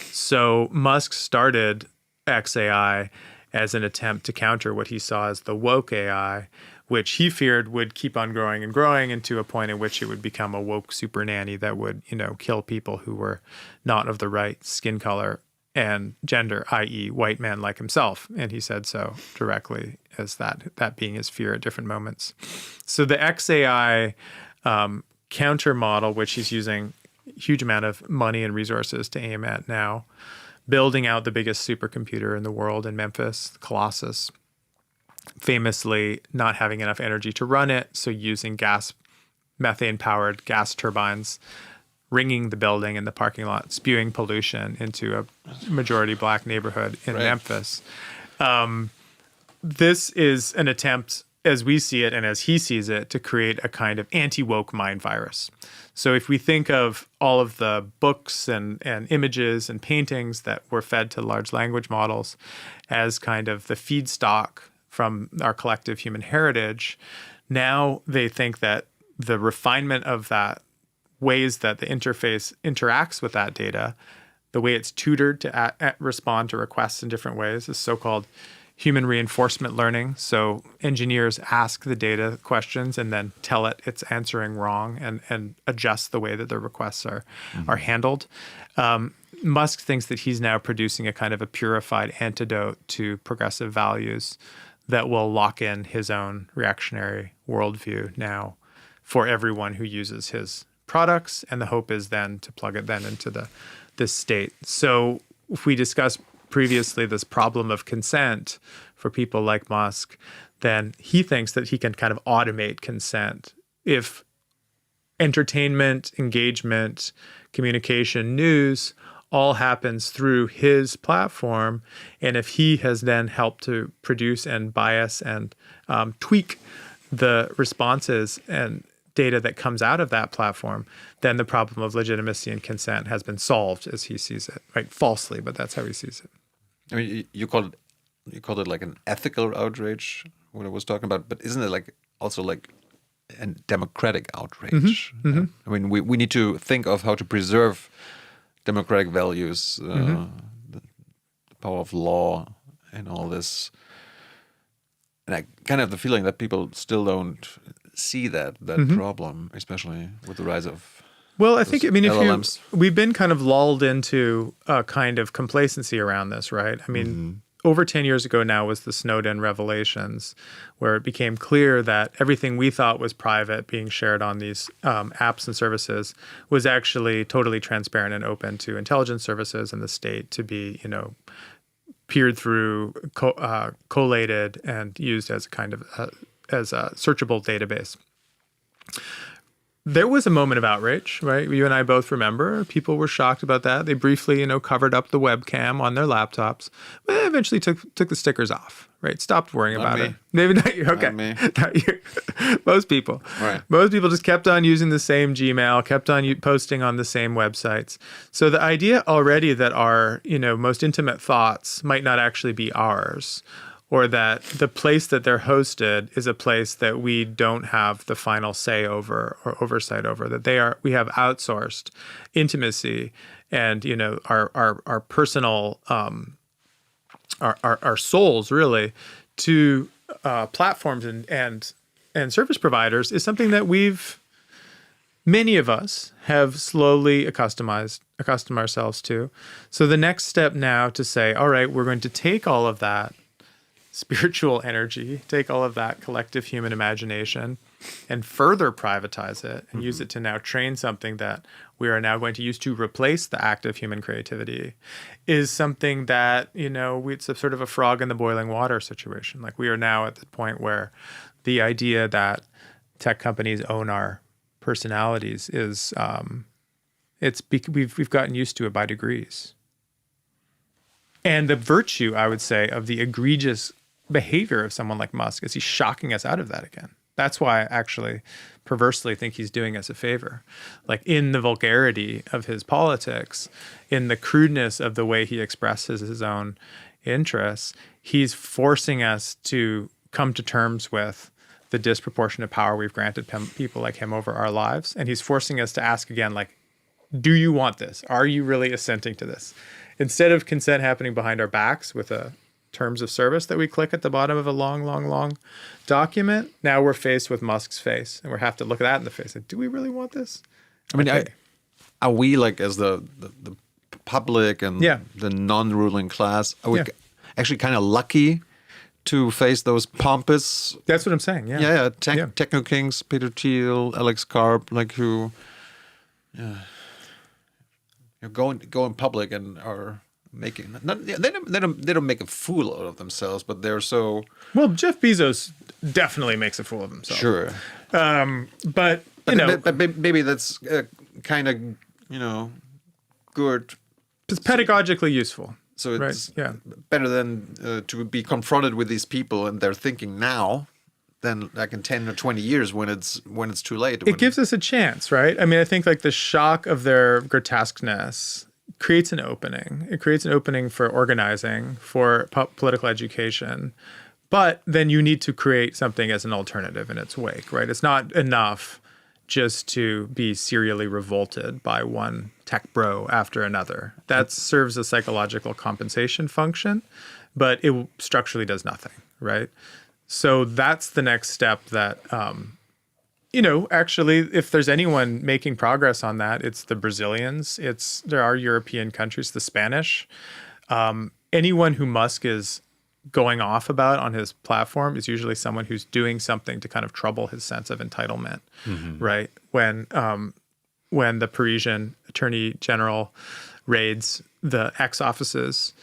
So Musk started XAI as an attempt to counter what he saw as the woke AI, which he feared would keep on growing and growing into a point at which it would become a woke super nanny that would, kill people who were not of the right skin color and gender, i.e. white man like himself. And he said so directly, as that being his fear at different moments. So the XAI counter model, which he's using a huge amount of money and resources to aim at now, building out the biggest supercomputer in the world in Memphis, Colossus, famously not having enough energy to run it, so using methane-powered gas turbines, ringing the building in the parking lot, spewing pollution into a majority black neighborhood in Memphis. This is an attempt, as we see it and as he sees it, to create a kind of anti-woke mind virus. So if we think of all of the books and images and paintings that were fed to large language models as kind of the feedstock from our collective human heritage, now they think that the refinement of that, ways that the interface interacts with that data, the way it's tutored to respond to requests in different ways, is so-called human reinforcement learning. So engineers ask the data questions and then tell it it's answering wrong and adjust the way that the requests are handled. Musk thinks that he's now producing a kind of a purified antidote to progressive values that will lock in his own reactionary worldview now for everyone who uses his products, and the hope is then to plug it then into this state. So if we discussed previously this problem of consent for people like Musk, then he thinks that he can kind of automate consent. If entertainment, engagement, communication, news all happens through his platform, and if he has then helped to produce and bias and tweak the responses and data that comes out of that platform, then the problem of legitimacy and consent has been solved as he sees it, right? Falsely, but that's how he sees it. I mean, you called it like an ethical outrage when I was talking about, but isn't it like also like a democratic outrage? I mean, we need to think of how to preserve democratic values, the power of law, and all this. And I kind of have the feeling that people still don't see that problem, especially with the rise of I think, LLMs. We've been kind of lulled into a kind of complacency around this, right? I mean, over 10 years ago now was the Snowden revelations, where it became clear that everything we thought was private being shared on these apps and services was actually totally transparent and open to intelligence services and the state to be, peered through, collated, and used as a kind of as a searchable database. There was a moment of outrage, right? You and I both remember. People were shocked about that. They briefly, covered up the webcam on their laptops, but eventually took the stickers off, right? Stopped worrying about it. Maybe not you. Okay. Not me. Not you. Most people. Right. Most people just kept on using the same Gmail, kept on posting on the same websites. So the idea already that our, most intimate thoughts might not actually be ours, or that the place that they're hosted is a place that we don't have the final say over or oversight over, that we have outsourced intimacy and, our personal, our souls really to platforms and service providers is something that many of us have slowly accustomed ourselves to. So the next step now to say, all right, we're going to take all of that spiritual energy, take all of that collective human imagination and further privatize it and use it to now train something that we are now going to use to replace the active human creativity is something that, it's a sort of a frog in the boiling water situation. Like we are now at the point where the idea that tech companies own our personalities is we've gotten used to it by degrees. And the virtue, I would say, of the egregious behavior of someone like Musk is he's shocking us out of that again. That's why I actually perversely think he's doing us a favor. Like in the vulgarity of his politics, in the crudeness of the way he expresses his own interests, he's forcing us to come to terms with the disproportionate power we've granted people like him over our lives. And he's forcing us to ask again, like, do you want this? Are you really assenting to this? Instead of consent happening behind our backs with a terms of service that we click at the bottom of a long document, now we're faced with Musk's face, and we have to look at that in the face. Like, do we really want this? I mean, are we like as the public and the non-ruling class? Are we actually kind of lucky to face those pompous? That's what I'm saying. Technokings, Peter Thiel, Alex Karp, like who, go in public and are making they don't make a fool out of themselves, but they're so Jeff Bezos definitely makes a fool of himself. Sure, but maybe that's kind of good. It's pedagogically useful. So it's better than to be confronted with these people and their thinking now than like in 10 or 20 years when it's too late. It gives us a chance, right? I mean, I think like the shock of their grotesqueness creates an opening. It creates an opening for organizing, for political education. But then you need to create something as an alternative in its wake, right? It's not enough just to be serially revolted by one tech bro after another. That serves a psychological compensation function, but it structurally does nothing, right? So that's the next step that, actually, if there's anyone making progress on that, it's the Brazilians. There are European countries, the Spanish. Anyone who Musk is going off about on his platform is usually someone who's doing something to kind of trouble his sense of entitlement, right? When the Parisian Attorney General raids the X offices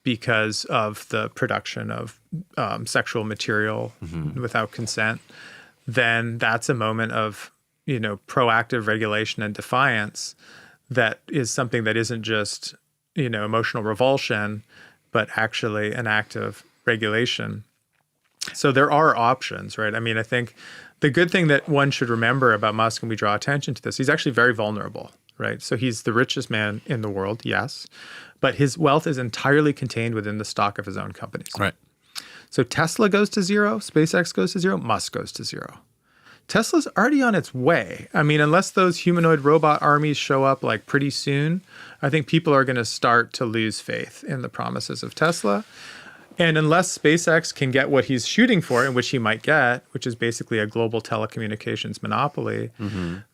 because of the production of sexual material without consent, then that's a moment of, proactive regulation and defiance that is something that isn't just, emotional revulsion, but actually an act of regulation. So there are options, right? I mean, I think the good thing that one should remember about Musk when we draw attention to this, he's actually very vulnerable, right? So he's the richest man in the world, yes, but his wealth is entirely contained within the stock of his own companies. Right. So Tesla goes to zero, SpaceX goes to zero, Musk goes to zero. Tesla's already on its way. I mean, unless those humanoid robot armies show up like pretty soon, I think people are going to start to lose faith in the promises of Tesla. And unless SpaceX can get what he's shooting for, and which he might get, which is basically a global telecommunications monopoly,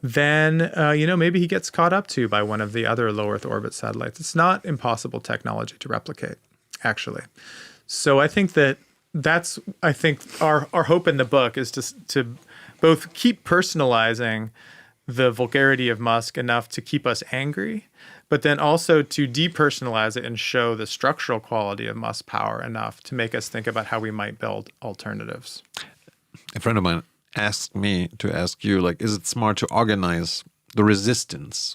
then, maybe he gets caught up to by one of the other low Earth orbit satellites. It's not impossible technology to replicate, actually. So I think that's our hope in the book is to both keep personalizing the vulgarity of Musk enough to keep us angry, but then also to depersonalize it and show the structural quality of Musk's power enough to make us think about how we might build alternatives. A friend of mine asked me to ask you, like, is it smart to organize the resistance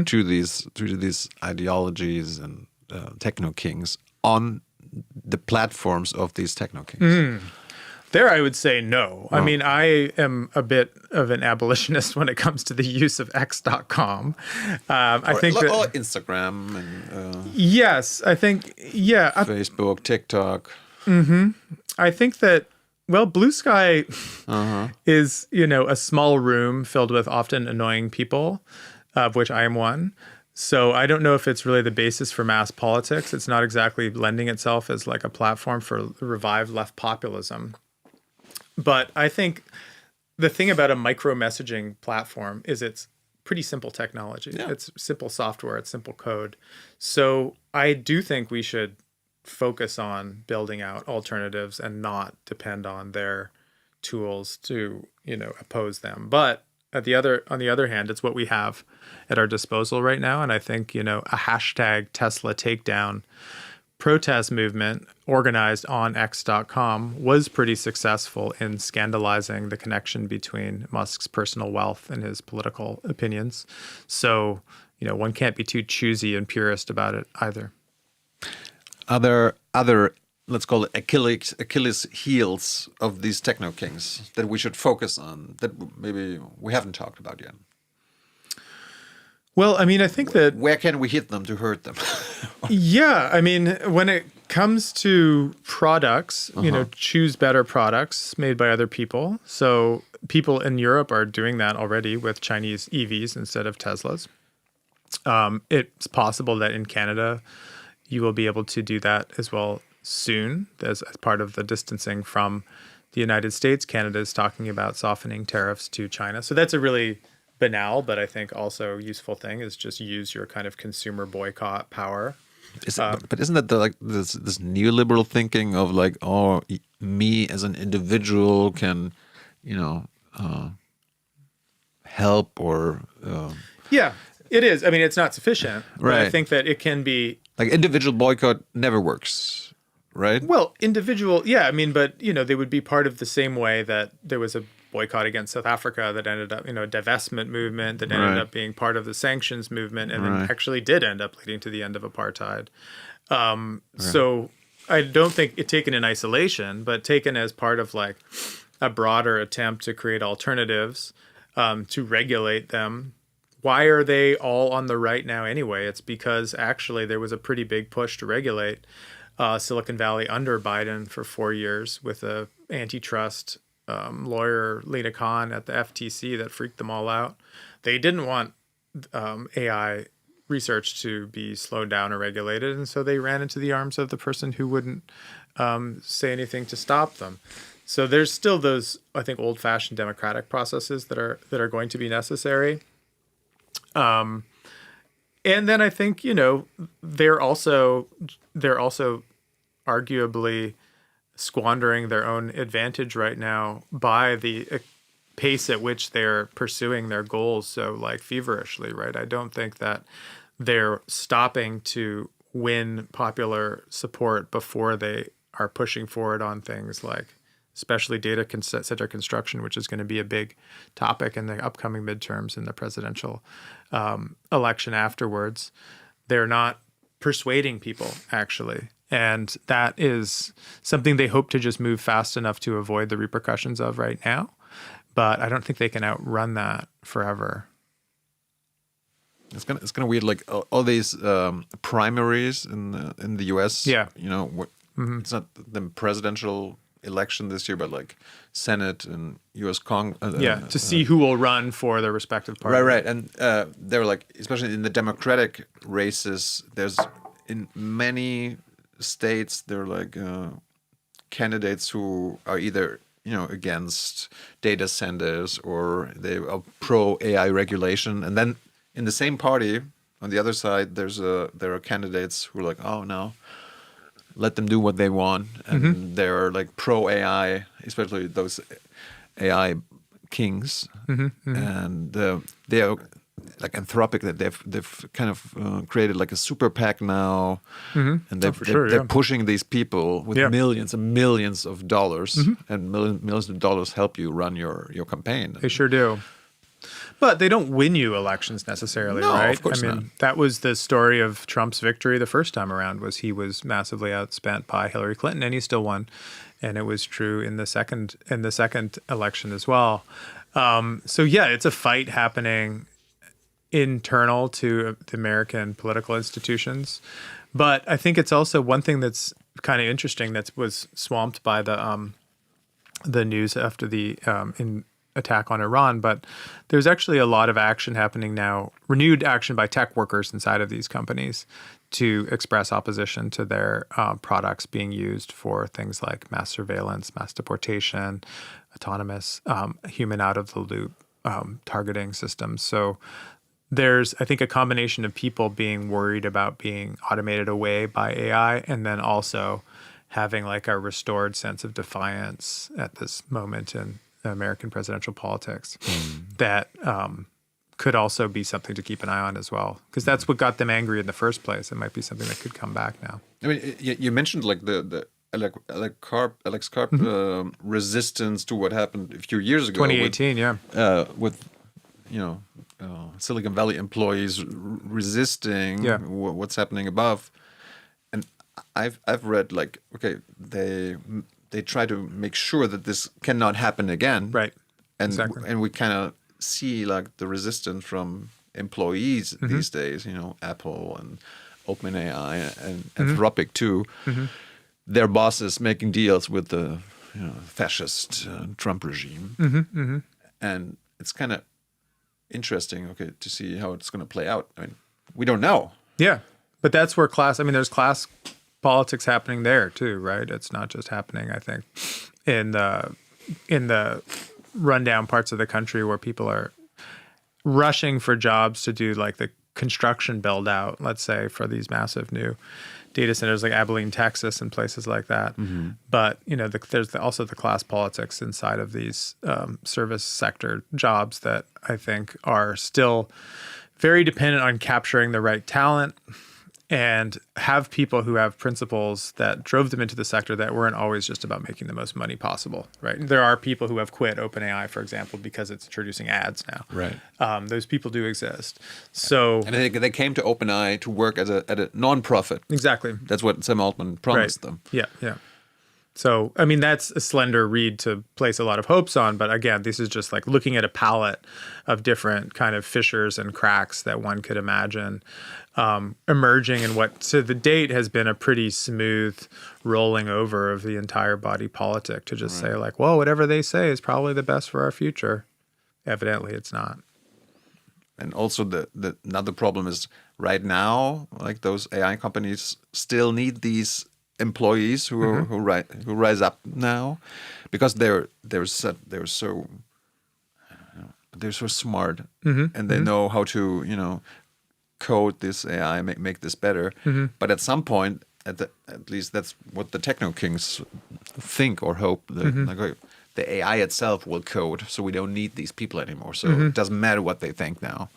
to these ideologies and technokings on the platforms of these technokings? There, I would say no. I mean, I am a bit of an abolitionist when it comes to the use of X.com. I think that Instagram and yes, I think Facebook, TikTok. I think that, well, Blue Sky is, a small room filled with often annoying people, of which I am one. So I don't know if it's really the basis for mass politics. It's not exactly lending itself as like a platform for revived left populism. But I think the thing about a micro messaging platform is it's pretty simple technology. Yeah. It's simple software. It's simple code. So I do think we should focus on building out alternatives and not depend on their tools to, oppose them. But on the other hand, it's what we have at our disposal right now. And I think, a hashtag Tesla takedown protest movement organized on X.com was pretty successful in scandalizing the connection between Musk's personal wealth and his political opinions. So, one can't be too choosy and purist about it either. Other let's call it Achilles heels of these Technokings that we should focus on that maybe we haven't talked about yet? Well, I mean, I think that... Where can we hit them to hurt them? Yeah, I mean, when it comes to products, choose better products made by other people. So people in Europe are doing that already with Chinese EVs instead of Teslas. It's possible that in Canada, you will be able to do that as well soon as part of the distancing from the United States. Canada is talking about softening tariffs to China. So that's a really banal, but I think also useful thing is just use your kind of consumer boycott power. But isn't that this neoliberal thinking of like, oh, me as an individual can, help or... Yeah, it is. I mean, it's not sufficient. But right. I think that it can be... Like individual boycott never works, right? Well, individual, yeah. I mean, but, they would be part of the same way that there was a boycott against South Africa that ended up, a divestment movement that ended up being part of the sanctions movement and then actually did end up leading to the end of apartheid. So I don't think it taken in isolation, but taken as part of like a broader attempt to create alternatives, to regulate them. Why are they all on the right now anyway? It's because actually there was a pretty big push to regulate Silicon Valley under Biden for 4 years with a antitrust lawyer, Lena Khan at the FTC, that freaked them all out. They didn't want AI research to be slowed down or regulated, and so they ran into the arms of the person who wouldn't say anything to stop them. So there's still those, I think, old-fashioned democratic processes that are going to be necessary. And then I think, they're also arguably squandering their own advantage right now by the pace at which they're pursuing their goals so like feverishly, right? I don't think that they're stopping to win popular support before they are pushing forward on things like especially data center construction, which is going to be a big topic in the upcoming midterms and the presidential election afterwards. They're not persuading people, actually. And that is something they hope to just move fast enough to avoid the repercussions of right now. But I don't think they can outrun that forever. It's gonna weird, like all these primaries in the U.S. Yeah, it's not the presidential election this year, but like Senate and U.S. Congress. To see who will run for their respective party. Right. And they're like, especially in the Democratic races, there's in many states there are like candidates who are either against data centers or they are pro AI regulation, and then in the same party on the other side there are candidates who are like, oh no, let them do what they want, and they're like pro AI, especially those AI kings, and they are like Anthropic, that they've kind of created like a super PAC now, and they're pushing these people with millions and millions of dollars, and millions of dollars help you run your campaign. They sure do. But they don't win you elections necessarily, right? Of course not. That was the story of Trump's victory the first time around, was he was massively outspent by Hillary Clinton, and he still won. And it was true in the second election as well. So yeah, it's a fight happening internal to the American political institutions. But I think it's also one thing that's kind of interesting that was swamped by the news after the attack on Iran. But there's actually a lot of action happening now, renewed action by tech workers inside of these companies to express opposition to their products being used for things like mass surveillance, mass deportation, autonomous, human out-of-the-loop targeting systems. So there's, I think, a combination of people being worried about being automated away by AI, and then also having like a restored sense of defiance at this moment in American presidential politics that could also be something to keep an eye on as well, because that's what got them angry in the first place. It might be something that could come back now. I mean, you mentioned like the Alex Karp resistance to what happened a few years ago. 2018, with Silicon Valley employees resisting what's happening above. And I've read like, okay, they try to make sure that this cannot happen again. Right. And exactly. And we kind of see like the resistance from employees these days, Apple and OpenAI and Anthropic too. Their bosses making deals with the fascist Trump regime. And it's kind of interesting, to see how it's going to play out. I mean, we don't know. Yeah, but that's where there's class politics happening there too, right? It's not just happening, I think, in the rundown parts of the country where people are rushing for jobs to do like the construction build out, let's say, for these massive new data centers like Abilene, Texas, and places like that. But there's also the class politics inside of these service sector jobs that I think are still very dependent on capturing the right talent, and have people who have principles that drove them into the sector that weren't always just about making the most money possible, right? There are people who have quit OpenAI, for example, because it's introducing ads now. Right. Those people do exist. So, and they came to OpenAI to work at a non-profit. Exactly. That's what Sam Altman promised them. Yeah. So, I mean, that's a slender reed to place a lot of hopes on. But again, this is just like looking at a palette of different kind of fissures and cracks that one could imagine emerging in what to the date has been a pretty smooth rolling over of the entire body politic to just say like, well, whatever they say is probably the best for our future. Evidently, it's not. And also the another problem is right now, like those AI companies still need these employees who rise up now, because they're so smart and they know how to code this AI, make this better. But at some point, at least that's what the Technokings think or hope that the AI itself will code, so we don't need these people anymore. So it doesn't matter what they think now.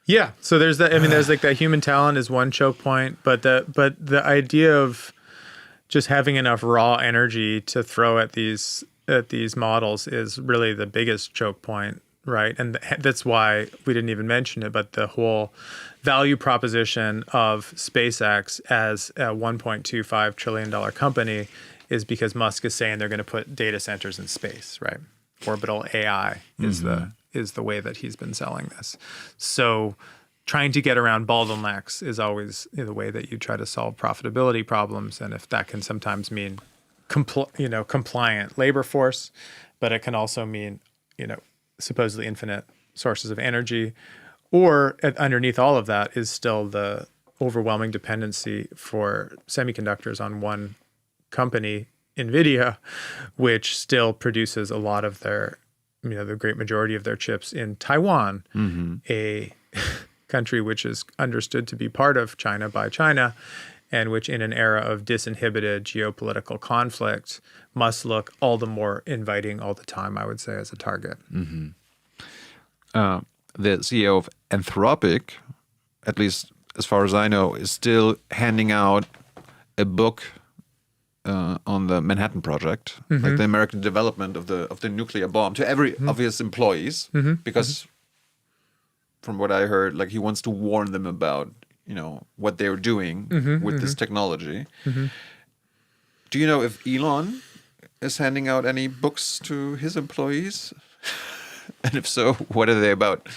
Yeah. So there's that. I mean, there's like that human talent is one choke point, but the idea of just having enough raw energy to throw at these models is really the biggest choke point, right? And that's why we didn't even mention it, but the whole value proposition of SpaceX as a $1.25 trillion company is because Musk is saying they're going to put data centers in space, right? Orbital AI is the way that he's been selling this. So trying to get around bottlenecks is always the way that you try to solve profitability problems. And if that can sometimes mean compliant labor force, but it can also mean, supposedly infinite sources of energy, or underneath all of that is still the overwhelming dependency for semiconductors on one company, NVIDIA, which still produces a lot of their, the great majority of their chips in Taiwan, a country which is understood to be part of China by China, and which in an era of disinhibited geopolitical conflict must look all the more inviting all the time, I would say, as a target. The CEO of Anthropic, at least as far as I know, is still handing out a book on the Manhattan Project, like the American development of the nuclear bomb, to every of his employees, because from what I heard, like he wants to warn them about what they're doing with this technology. Do you know if Elon is handing out any books to his employees? And if so, what are they about?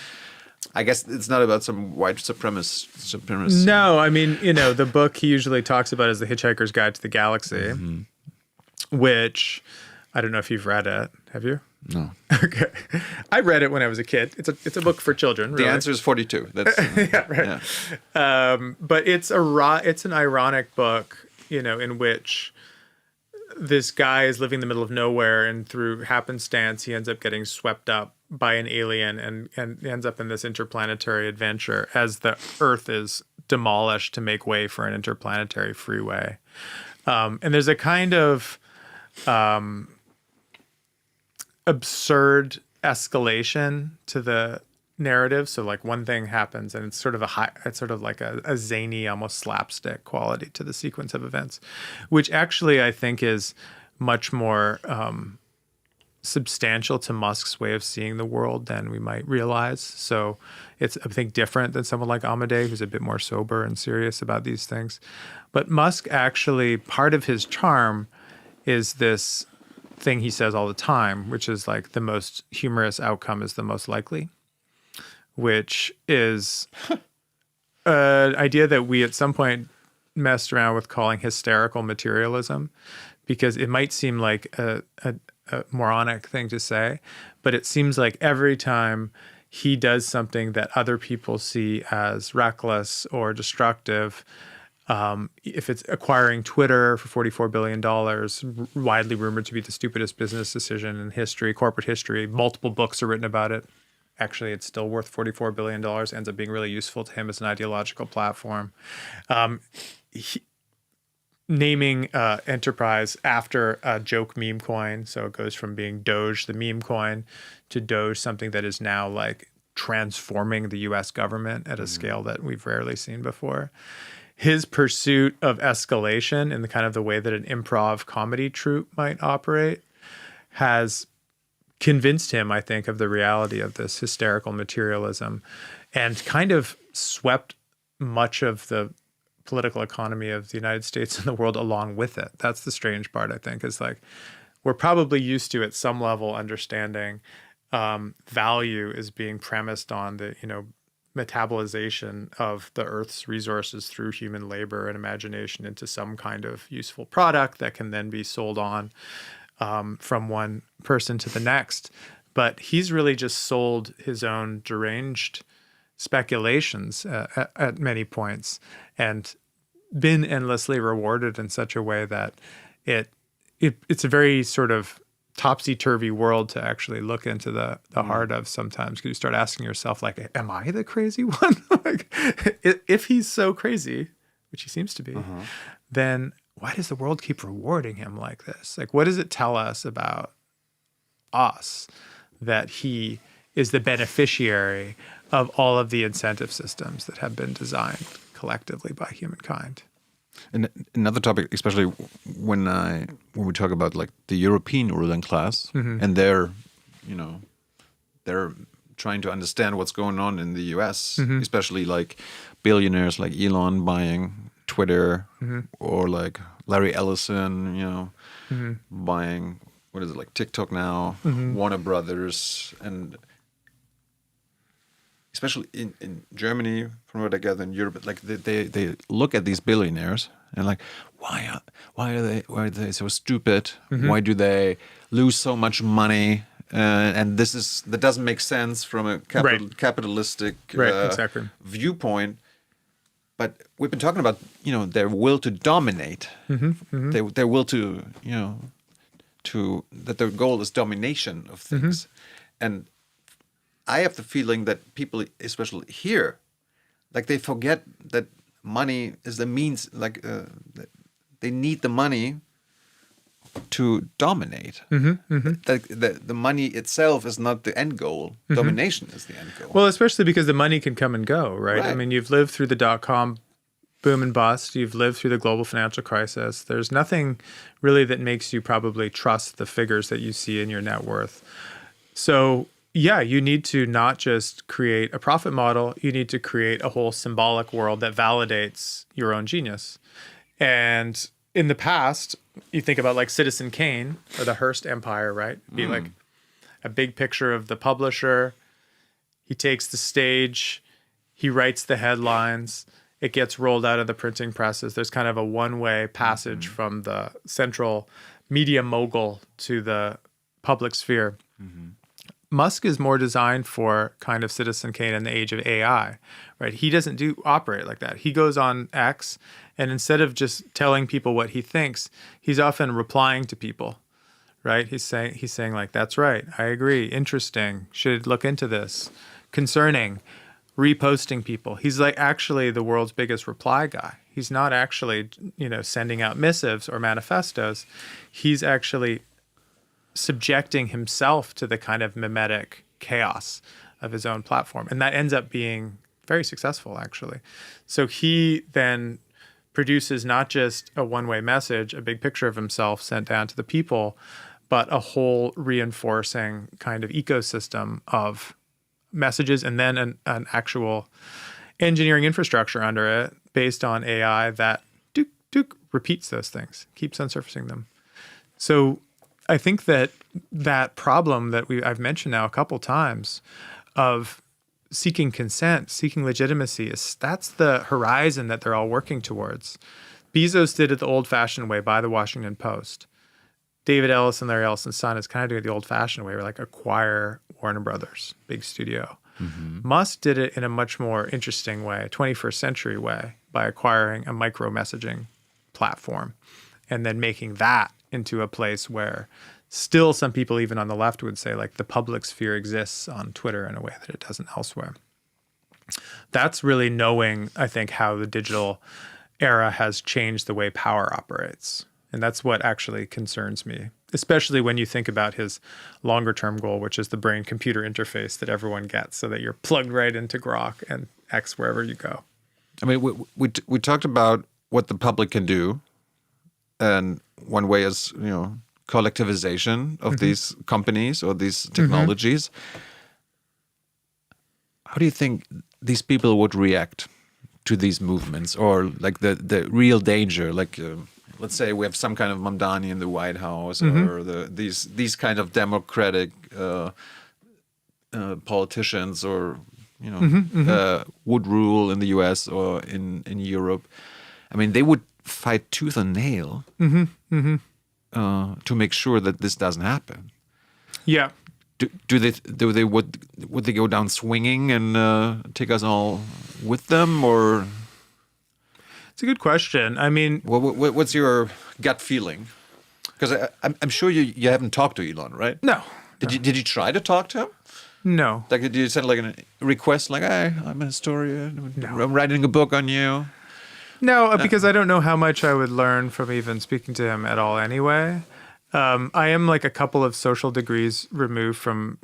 I guess it's not about some white supremacy. No, I mean, the book he usually talks about is The Hitchhiker's Guide to the Galaxy, which I don't know if you've read it. Have you? No. Okay. I read it when I was a kid. It's a book for children. Really. The answer is 42. That's yeah, right. Yeah. But it's an ironic book, in which this guy is living in the middle of nowhere, and through happenstance, he ends up getting swept up by an alien and ends up in this interplanetary adventure as the Earth is demolished to make way for an interplanetary freeway. And there's a kind of absurd escalation to the narrative. So like one thing happens and it's sort of like a zany, almost slapstick quality to the sequence of events, which actually I think is much more substantial to Musk's way of seeing the world than we might realize. So it's, I think, different than someone like Amadei, who's a bit more sober and serious about these things. But Musk actually, part of his charm is this thing he says all the time, which is like the most humorous outcome is the most likely, which is an idea that we at some point messed around with calling hysterical materialism, because it might seem like a moronic thing to say, but it seems like every time he does something that other people see as reckless or destructive, if it's acquiring Twitter for $44 billion, widely rumored to be the stupidest business decision in history, corporate history, multiple books are written about it. Actually, it's still worth $44 billion, ends up being really useful to him as an ideological platform. Naming Enterprise after a joke meme coin. So it goes from being Doge, the meme coin, to Doge, something that is now like transforming the US government at a scale that we've rarely seen before. His pursuit of escalation in the kind of the way that an improv comedy troupe might operate has convinced him, I think, of the reality of this hysterical materialism and kind of swept much of the political economy of the United States and the world along with it. That's the strange part, I think, is like we're probably used to at some level understanding value is being premised on the, metabolization of the Earth's resources through human labor and imagination into some kind of useful product that can then be sold on from one person to the next. But he's really just sold his own deranged speculations at many points and been endlessly rewarded in such a way that it's a very sort of topsy-turvy world to actually look into the heart of sometimes, because you start asking yourself, like, am I the crazy one? Like, if he's so crazy, which he seems to be, then why does the world keep rewarding him like this? Like, what does it tell us about us that he is the beneficiary of all of the incentive systems that have been designed collectively by humankind? And another topic, especially when we talk about like the European ruling class, and they're trying to understand what's going on in the US, especially like billionaires like Elon buying Twitter, or like Larry Ellison, buying, what is it, like TikTok now, Warner Brothers, and especially in Germany, from what I gather, in Europe, like they look at these billionaires and like, why are they so stupid? Why do they lose so much money? And that doesn't make sense from a capitalistic exactly. viewpoint. But we've been talking about their will to dominate, their will to that their goal is domination of things, and I have the feeling that people, especially here, like they forget that money is the means, like they need the money to dominate. The money itself is not the end goal. Domination is the end goal. Well, especially because the money can come and go, right? I mean, you've lived through the dot-com boom and bust. You've lived through the global financial crisis. There's nothing really that makes you probably trust the figures that you see in your net worth. So yeah, you need to not just create a profit model, you need to create a whole symbolic world that validates your own genius. And in the past, you think about like Citizen Kane or the Hearst Empire, right? Be like a big picture of the publisher. He takes the stage, he writes the headlines, it gets rolled out of the printing presses. There's kind of a one-way passage from the central media mogul to the public sphere. Musk is more designed for kind of Citizen Kane in the age of AI, right? He doesn't operate like that. He goes on X, and instead of just telling people what he thinks, he's often replying to people, right? He's saying like, that's right, I agree, interesting, should look into this, concerning, reposting people. He's like actually the world's biggest reply guy. He's not actually, sending out missives or manifestos. He's actually subjecting himself to the kind of mimetic chaos of his own platform. And that ends up being very successful, actually. So he then produces not just a one-way message, a big picture of himself sent down to the people, but a whole reinforcing kind of ecosystem of messages, and then an actual engineering infrastructure under it based on AI that repeats those things, keeps on surfacing them. So I think that problem that I've mentioned now a couple times of seeking consent, seeking legitimacy, that's the horizon that they're all working towards. Bezos did it the old-fashioned way by the Washington Post. David Ellison, Larry Ellison's son, is kind of doing it the old-fashioned way, like acquire Warner Brothers, big studio. Musk did it in a much more interesting way, a 21st century way, by acquiring a micro-messaging platform and then making that into a place where still some people even on the left would say like the public sphere exists on Twitter in a way that it doesn't elsewhere. That's really knowing, I think, how the digital era has changed the way power operates. And that's what actually concerns me, especially when you think about his longer term goal, which is the brain computer interface that everyone gets so that you're plugged right into Grok and X wherever you go. I mean, we talked about what the public can do. And one way is, collectivization of these companies or these technologies. How do you think these people would react to these movements, or like the real danger? Like, let's say we have some kind of Mamdani in the White House, or these kind of democratic politicians, or would rule in the U.S. or in Europe. I mean, they would fight tooth and nail to make sure that this doesn't happen. Yeah. Would they go down swinging and take us all with them, or? It's a good question. I mean, what's your gut feeling? Because I'm sure you haven't talked to Elon, right? No. Did you try to talk to him? No. Like, did you send like a request, like, "Hey, I'm a historian. No. I'm writing a book on you"? No, because I don't know how much I would learn from even speaking to him at all anyway. I am like a couple of social degrees removed from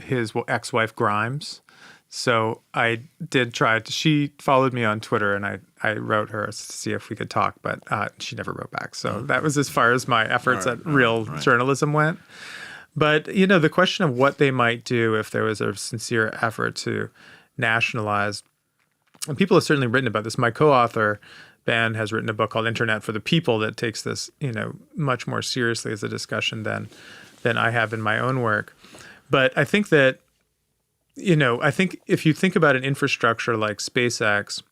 his ex-wife Grimes. So I did try to, she followed me on Twitter, and I wrote her to see if we could talk, but she never wrote back. So that was as far as my efforts at real journalism went. But, the question of what they might do if there was a sincere effort to nationalize, and people have certainly written about this. My co-author, Ben, has written a book called Internet for the People that takes this, much more seriously as a discussion than I have in my own work. But I think that, I think if you think about an infrastructure like SpaceX,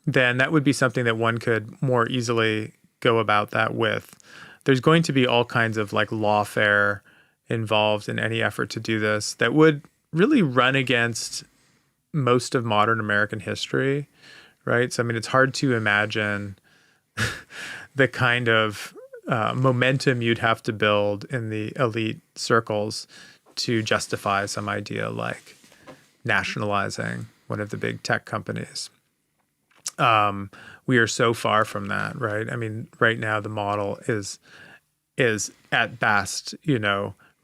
then that would be something that one could more easily go about that with. There's going to be all kinds of like lawfare involved in any effort to do this that would really run against most of modern American history, right? So, I mean, it's hard to imagine the kind of momentum you'd have to build in the elite circles to justify some idea like nationalizing one of the big tech companies. We are so far from that, right? I mean, right now the model is at best,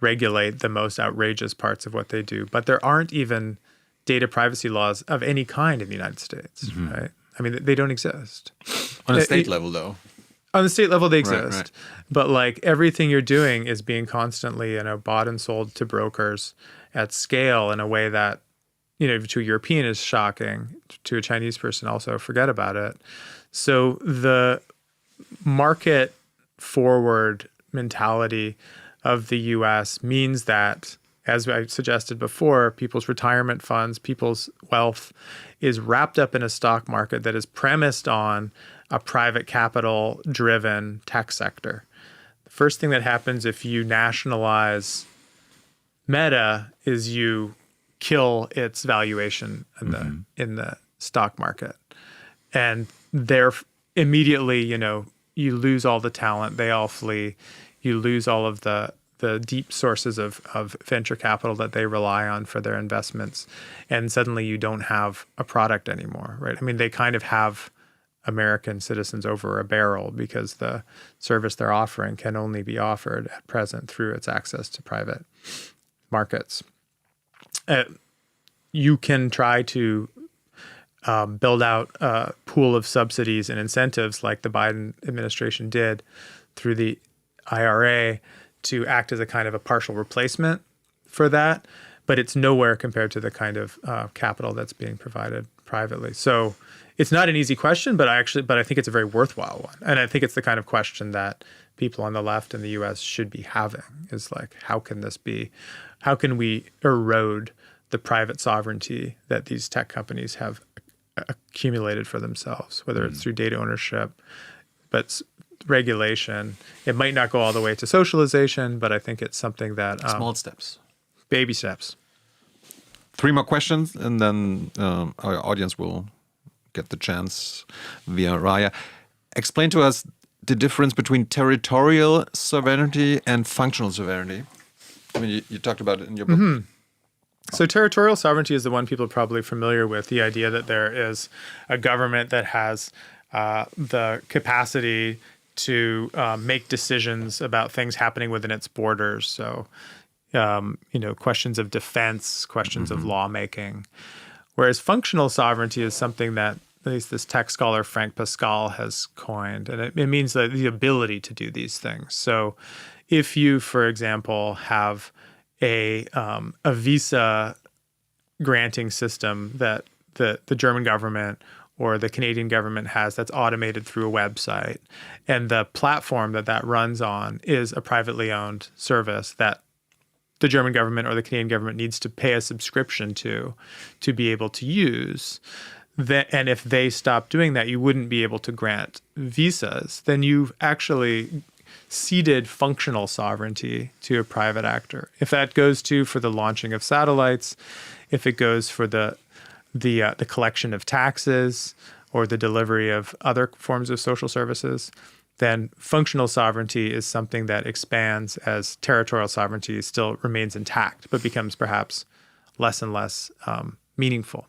regulate the most outrageous parts of what they do, but there aren't even data privacy laws of any kind in the United States, right? I mean, they don't exist. On a state level, though. On the state level, they exist. Right. But like everything you're doing is being constantly, bought and sold to brokers at scale in a way that, to a European is shocking. To a Chinese person also, forget about it. So the market forward mentality of the U.S. means that as I suggested before, people's retirement funds, people's wealth is wrapped up in a stock market that is premised on a private capital-driven tech sector. The first thing that happens if you nationalize Meta is you kill its valuation in the stock market. And there immediately, you lose all the talent, they all flee, you lose all of the deep sources of venture capital that they rely on for their investments, and suddenly you don't have a product anymore, right? I mean, they kind of have American citizens over a barrel because the service they're offering can only be offered at present through its access to private markets. You can try to build out a pool of subsidies and incentives like the Biden administration did through the IRA to act as a kind of a partial replacement for that, but it's nowhere compared to the kind of capital that's being provided privately. So it's not an easy question, but I think it's a very worthwhile one. And I think it's the kind of question that people on the left in the US should be having, is like, how can we erode the private sovereignty that these tech companies have accumulated for themselves, whether it's through data ownership, but regulation. It might not go all the way to socialization, but I think it's something that small steps, baby steps. 3 more questions, and then our audience will get the chance via Raya. Explain to us the difference between territorial sovereignty and functional sovereignty. I mean, you talked about it in your book. Mm-hmm. So territorial sovereignty is the one people are probably familiar with, the idea that there is a government that has the capacity to make decisions about things happening within its borders. So, questions of defense, questions of lawmaking. Whereas functional sovereignty is something that at least this tech scholar Frank Pascal has coined, and it means the ability to do these things. So if you, for example, have a visa granting system that the German government or the Canadian government has that's automated through a website, and the platform that runs on is a privately owned service that the German government or the Canadian government needs to pay a subscription to be able to use. And if they stop doing that, you wouldn't be able to grant visas. Then you've actually ceded functional sovereignty to a private actor. If that goes for the launching of satellites, if it goes for the collection of taxes or the delivery of other forms of social services, then functional sovereignty is something that expands as territorial sovereignty still remains intact, but becomes perhaps less and less meaningful.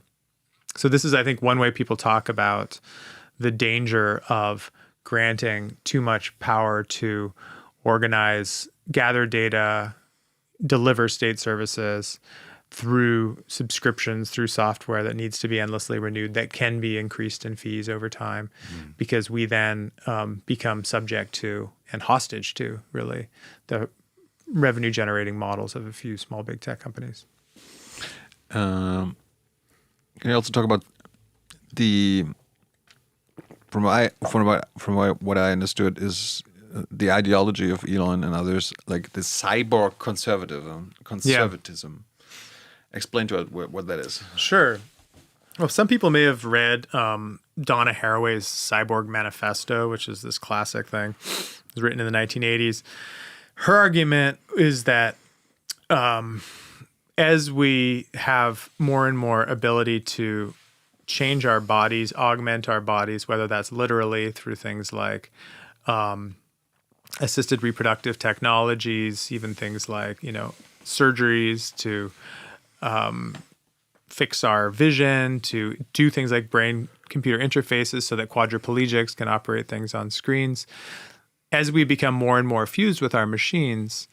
So this is, I think, one way people talk about the danger of granting too much power to organize, gather data, deliver state services through subscriptions, through software that needs to be endlessly renewed, that can be increased in fees over time, because we then become subject to and hostage to, really, the revenue-generating models of a few small big tech companies. Can you also talk about from what I understood is the ideology of Elon and others, like the cyborg conservatism. Yeah. Explain to us what that is. Sure. Well, some people may have read Donna Haraway's Cyborg Manifesto, which is this classic thing. It was written in the 1980s. Her argument is that as we have more and more ability to change our bodies, augment our bodies, whether that's literally through things like assisted reproductive technologies, even things like, surgeries to fix our vision, to do things like brain-computer interfaces so that quadriplegics can operate things on screens. As we become more and more fused with our machines,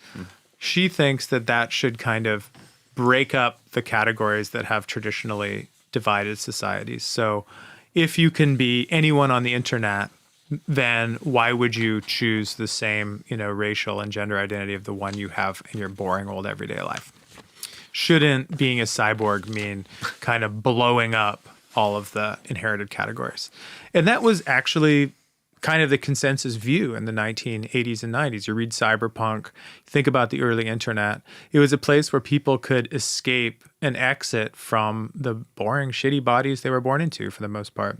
she thinks that should kind of break up the categories that have traditionally divided societies. So if you can be anyone on the internet, then why would you choose the same, racial and gender identity of the one you have in your boring old everyday life? Shouldn't being a cyborg mean kind of blowing up all of the inherited categories? And that was actually kind of the consensus view in the 1980s and 90s. You read Cyberpunk, think about the early internet. It was a place where people could escape and exit from the boring, shitty bodies they were born into for the most part.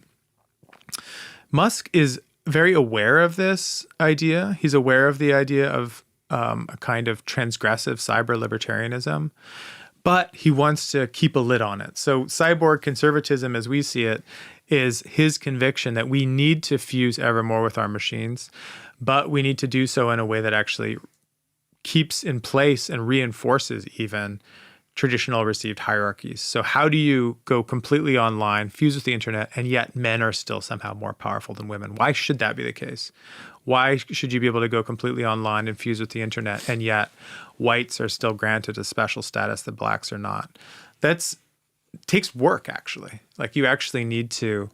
Musk is very aware of this idea. He's aware of the idea of a kind of transgressive cyber libertarianism, but he wants to keep a lid on it. So cyborg conservatism, as we see it, is his conviction that we need to fuse ever more with our machines, but we need to do so in a way that actually keeps in place and reinforces even traditional received hierarchies. So how do you go completely online, fuse with the internet, and yet men are still somehow more powerful than women? Why should that be the case? Why should you be able to go completely online and fuse with the internet, and yet whites are still granted a special status that blacks are not? That's takes work, actually. Like, you actually need to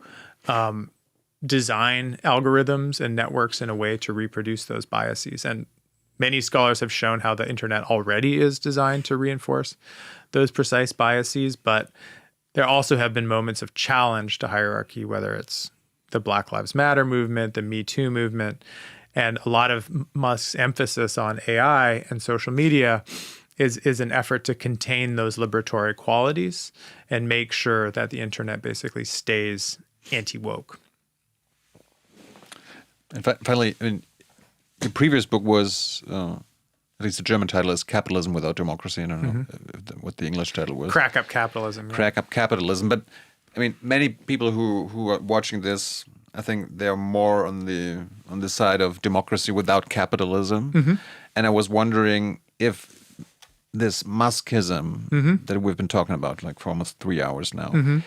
design algorithms and networks in a way to reproduce those biases. And many scholars have shown how the internet already is designed to reinforce those precise biases, but there also have been moments of challenge to hierarchy, whether it's the Black Lives Matter movement, the Me Too movement, and a lot of Musk's emphasis on AI and social media is an effort to contain those liberatory qualities and make sure that the internet basically stays anti-woke. And finally, I mean, the previous book was, at least the German title is Capitalism Without Democracy. I don't know what the English title was. Crack Up Capitalism. Yeah. Crack Up Capitalism. But I mean, many people who are watching this, I think they're more on the side of democracy without capitalism. And I was wondering if this Muskism that we've been talking about like for almost 3 hours now,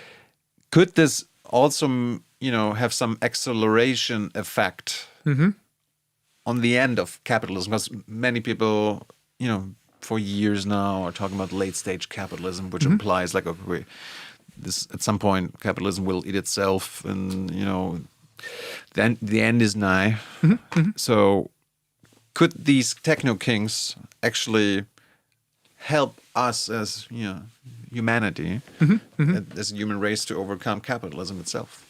could this also, have some acceleration effect on the end of capitalism? Because many people, for years now are talking about late stage capitalism, which implies like, okay, this at some point capitalism will eat itself, and then the end is nigh. So could these Technokings actually help us as humanity, as a human race, to overcome capitalism itself?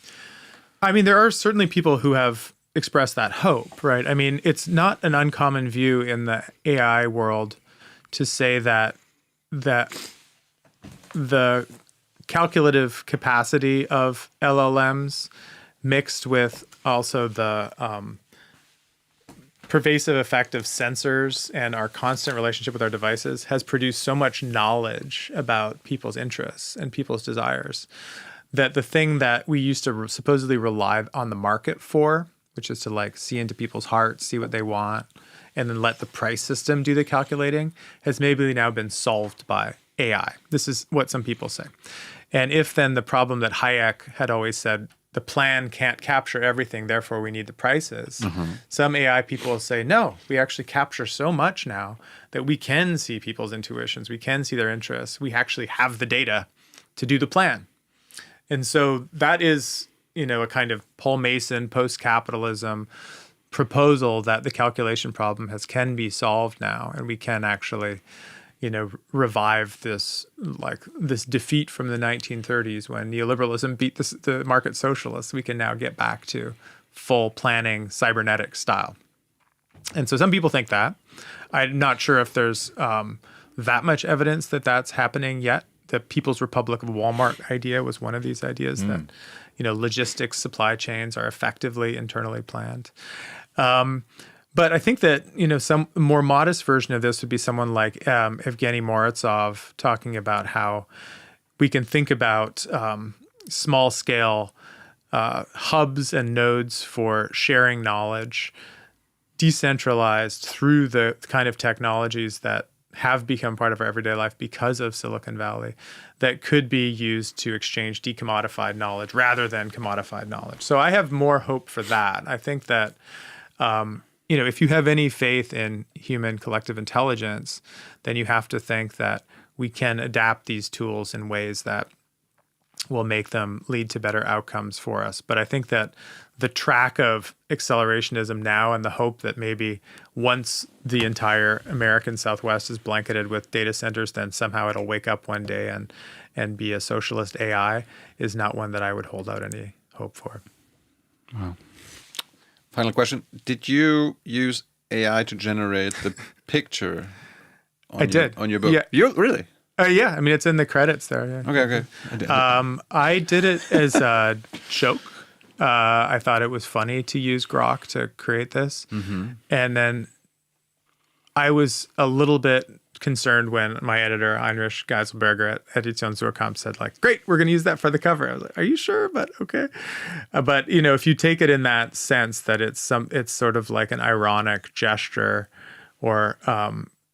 I mean, there are certainly people who have expressed that hope, right? I mean, it's not an uncommon view in the AI world to say that the calculative capacity of LLMs mixed with also the pervasive effect of sensors and our constant relationship with our devices has produced so much knowledge about people's interests and people's desires that the thing that we used to supposedly rely on the market for, which is to like see into people's hearts, see what they want, and then let the price system do the calculating, has maybe now been solved by AI. This is what some people say. And if then the problem that Hayek had always said, the plan can't capture everything, therefore we need the prices. Some AI people say, no, we actually capture so much now that we can see people's intuitions, we can see their interests, we actually have the data to do the plan. And so that is, a kind of Paul Mason post-capitalism proposal that the calculation problem can be solved now, and we can actually revive this defeat from the 1930s when neoliberalism beat the market socialists. We can now get back to full planning cybernetic style. And so some people think that. I'm not sure if there's that much evidence that that's happening yet. The People's Republic of Walmart idea was one of these ideas that, logistics supply chains are effectively internally planned. But I think that, some more modest version of this would be someone like Evgeny Morozov talking about how we can think about small-scale hubs and nodes for sharing knowledge, decentralized through the kind of technologies that have become part of our everyday life because of Silicon Valley, that could be used to exchange decommodified knowledge rather than commodified knowledge. So I have more hope for that. I think that if you have any faith in human collective intelligence, then you have to think that we can adapt these tools in ways that will make them lead to better outcomes for us. But I think that the track of accelerationism now and the hope that maybe once the entire American Southwest is blanketed with data centers, then somehow it'll wake up one day and be a socialist AI is not one that I would hold out any hope for. Wow. Final question. Did you use AI to generate the picture on your book? Yeah. You really? Yeah, I mean, it's in the credits there. Yeah. Okay. I did it as a joke. I thought it was funny to use Grok to create this. And then I was a little bit concerned when my editor, Heinrich Geiselberger at Edition Suhrkamp, said, like, great, we're going to use that for the cover. I was like, are you sure? But okay. But, you know, if you take it in that sense that it's sort of like an ironic gesture, or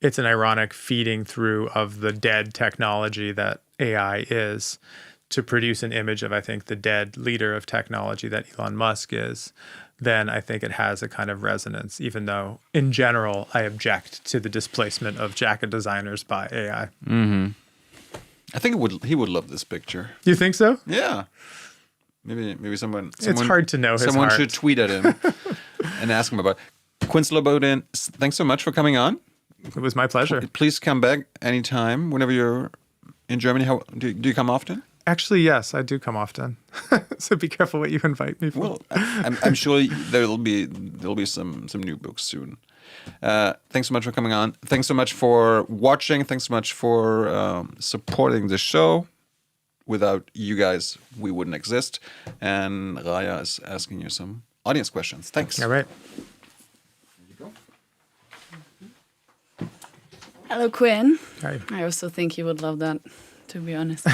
it's an ironic feeding through of the dead technology that AI is, to produce an image of, I think, the dead leader of technology that Elon Musk is, then I think it has a kind of resonance, even though in general I object to the displacement of jacket designers by AI. I think he would love this picture. You think so? Yeah. Maybe someone it's hard to know his someone heart. should tweet at him and ask him about it. Quinn Slobodian, thanks so much for coming on. It was my pleasure. Please come back anytime, whenever you're in Germany. How do you come often? Actually, yes, I do come often. So be careful what you invite me for. Well, I'm sure there'll be some new books soon. Thanks so much for coming on. Thanks so much for watching. Thanks so much for supporting the show. Without you guys, we wouldn't exist. And Raya is asking you some audience questions. Thanks. All right. Hello, Quinn. Hi. I also think you would love that, to be honest.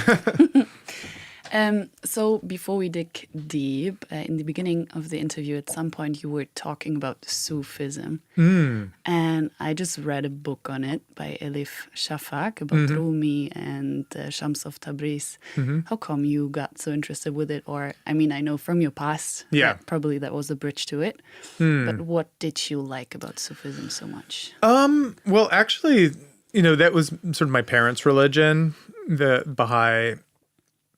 So before we dig deep, in the beginning of the interview, at some point you were talking about Sufism. And I just read a book on it by Elif Shafak about Rumi and Shams of Tabriz. How come you got so interested with it? Or, I mean, I know from your past, probably that was a bridge to it. But what did you like about Sufism so much? Well, actually, you know, that was sort of my parents' religion, the Baha'i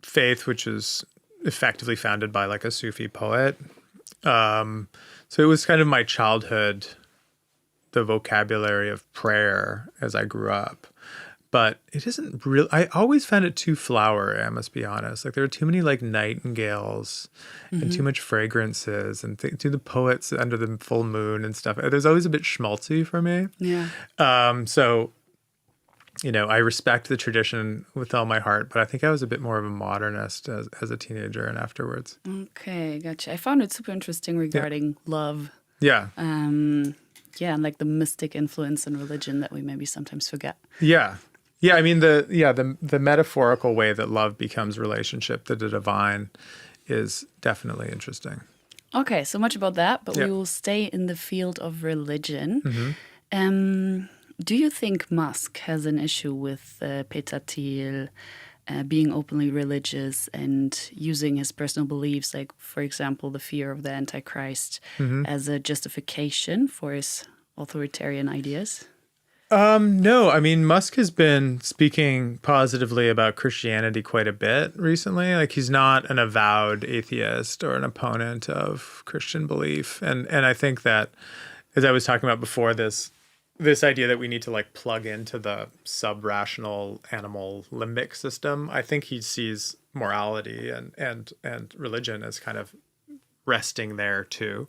faith, which is effectively founded by like a Sufi poet. So it was kind of my childhood, the vocabulary of prayer as I grew up. But it isn't real. I always found it too flowery, I must be honest. Like there are too many like nightingales and too much fragrances and to the poets under the full moon and stuff. There's always a bit schmaltzy for me. Yeah. So, you know, I respect the tradition with all my heart, but I think I was a bit more of a modernist as a teenager and afterwards. Okay, gotcha. I found it super interesting regarding love. Yeah. And like the mystic influence in religion that we maybe sometimes forget. Yeah. Yeah, I mean the metaphorical way that love becomes relationship to the divine is definitely interesting. Okay, so much about that, but we will stay in the field of religion. Do you think Musk has an issue with Peter Thiel being openly religious and using his personal beliefs, like, for example, the fear of the Antichrist, as a justification for his authoritarian ideas? No, I mean, Musk has been speaking positively about Christianity quite a bit recently. Like he's not an avowed atheist or an opponent of Christian belief. And I think that, as I was talking about before, this idea that we need to like plug into the sub-rational animal limbic system, I think he sees morality and religion as kind of resting there too.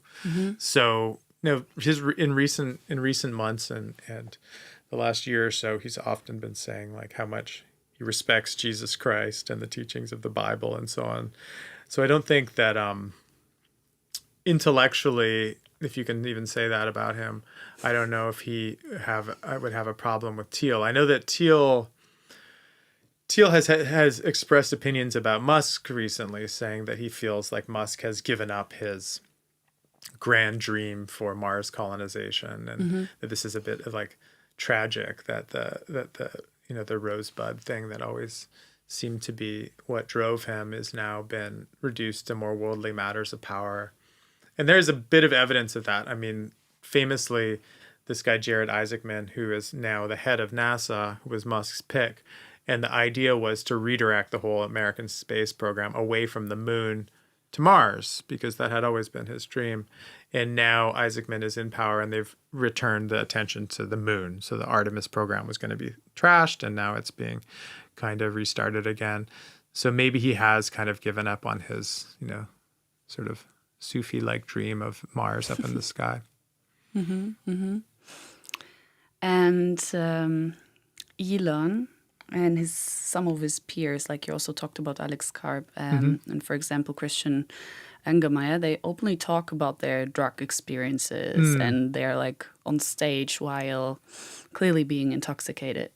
So, you know, in recent months and the last year or so, he's often been saying like how much he respects Jesus Christ and the teachings of the Bible and so on. So I don't think that intellectually, if you can even say that about him, I don't know if I would have a problem with Thiel. I know that Thiel has expressed opinions about Musk recently, saying that he feels like Musk has given up his grand dream for Mars colonization, and that this is a bit of like tragic that the rosebud thing that always seemed to be what drove him is now been reduced to more worldly matters of power. And there's a bit of evidence of that. I mean, famously, this guy Jared Isaacman, who is now the head of NASA, was Musk's pick, and the idea was to redirect the whole American space program away from the moon to Mars, because that had always been his dream. And now Isaacman is in power, and they've returned the attention to the moon. So the Artemis program was going to be trashed, and now it's being kind of restarted again. So maybe he has kind of given up on his, sort of Sufi-like dream of Mars up in the sky. And Elon and some of his peers, like you also talked about Alex Karp, and for example, Christian Angermeyer, they openly talk about their drug experiences and they're like on stage while clearly being intoxicated.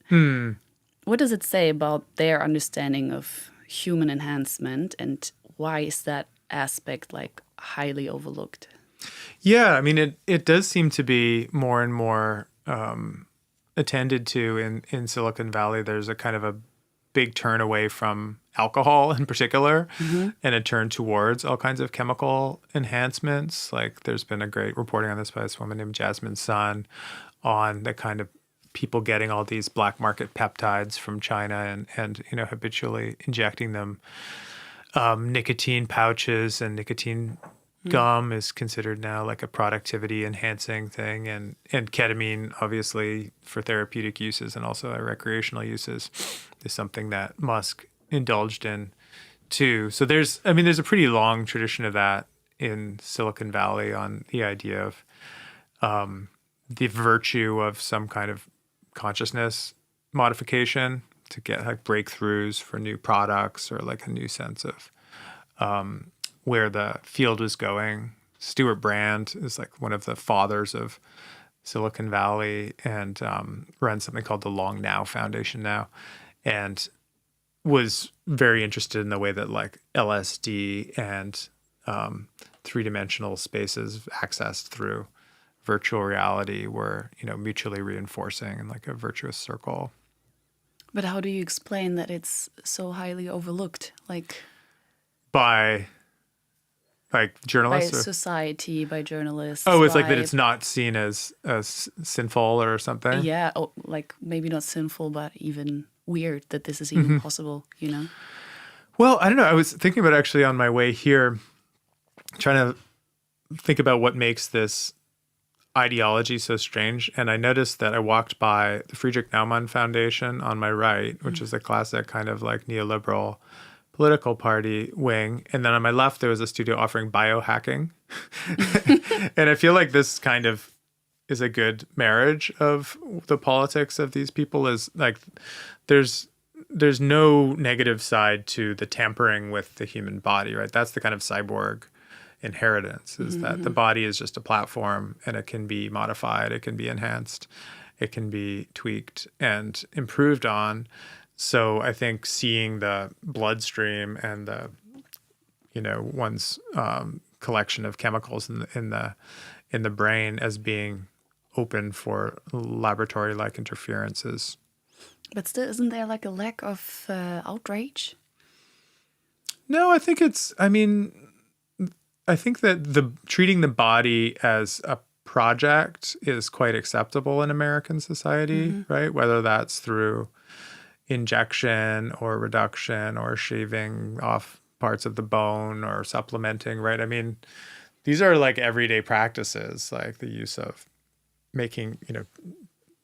What does it say about their understanding of human enhancement, and why is that aspect like highly overlooked? Yeah, I mean, it does seem to be more and more attended to in Silicon Valley. There's a kind of a big turn away from alcohol in particular and a turn towards all kinds of chemical enhancements. Like there's been a great reporting on this by this woman named Jasmine Sun on the kind of people getting all these black market peptides from China and habitually injecting them. Nicotine pouches and nicotine gum is considered now like a productivity enhancing thing, and ketamine, obviously for therapeutic uses and also recreational uses, is something that Musk indulged in too. So there's a pretty long tradition of that in Silicon Valley on the idea of the virtue of some kind of consciousness modification to get like breakthroughs for new products or like a new sense of where the field was going. Stuart Brand is like one of the fathers of Silicon Valley and runs something called the Long Now Foundation now, and was very interested in the way that like LSD and three-dimensional spaces accessed through virtual reality were, mutually reinforcing in like a virtuous circle. But how do you explain that it's so highly overlooked? By journalists? By society, by journalists. Oh, it's like that it's not seen as sinful or something? Yeah, like maybe not sinful, but even weird that this is even possible, Well, I don't know. I was thinking about actually on my way here, trying to think about what makes this ideology so strange. And I noticed that I walked by the Friedrich Naumann Foundation on my right, which is a classic kind of like neoliberal political party wing. And then on my left, there was a studio offering biohacking. And I feel like this kind of is a good marriage of the politics of these people. Is like there's no negative side to the tampering with the human body, right? That's the kind of cyborg inheritance, is that the body is just a platform and it can be modified, it can be enhanced, it can be tweaked and improved on. So I think seeing the bloodstream and the, one's collection of chemicals in the brain as being open for laboratory-like interferences. But still, isn't there like a lack of outrage? No, I think I think that treating the body as a project is quite acceptable in American society, right? Whether that's through injection or reduction or shaving off parts of the bone or supplementing, right? I mean, these are like everyday practices, like the use of making,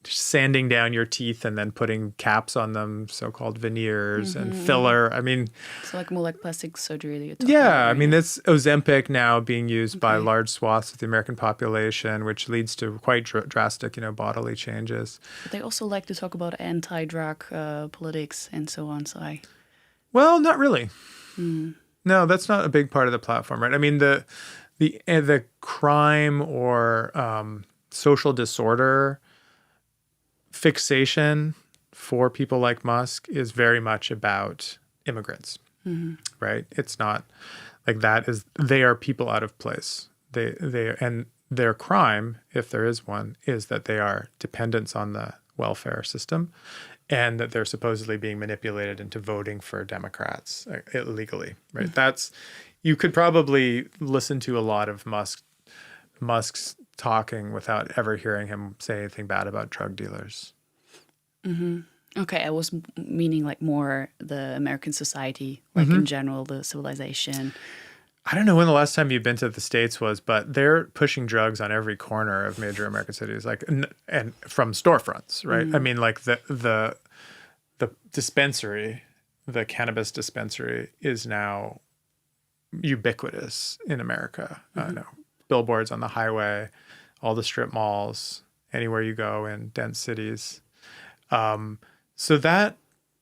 sanding down your teeth and then putting caps on them, so-called veneers and filler. I mean, it's like more like plastic surgery that you're talking yeah, about, I mean, right? it's Ozempic now being used by large swaths of the American population, which leads to quite drastic, bodily changes. But they also like to talk about anti-drug politics and so on. Well, not really. No, that's not a big part of the platform, right? I mean, the crime or social disorder fixation for people like Musk is very much about immigrants, right? It's not like that. They are people out of place. And their crime, if there is one, is that they are dependents on the welfare system, and that they're supposedly being manipulated into voting for Democrats illegally, right? You could probably listen to a lot of Musk's talking without ever hearing him say anything bad about drug dealers. Okay, I was meaning like more the American society, like in general, the civilization. I don't know when the last time you've been to the States was, but they're pushing drugs on every corner of major American cities, like and from storefronts, right? I mean, like the dispensary, the cannabis dispensary is now ubiquitous in America. Billboards on the highway, all the strip malls, anywhere you go in dense cities. So that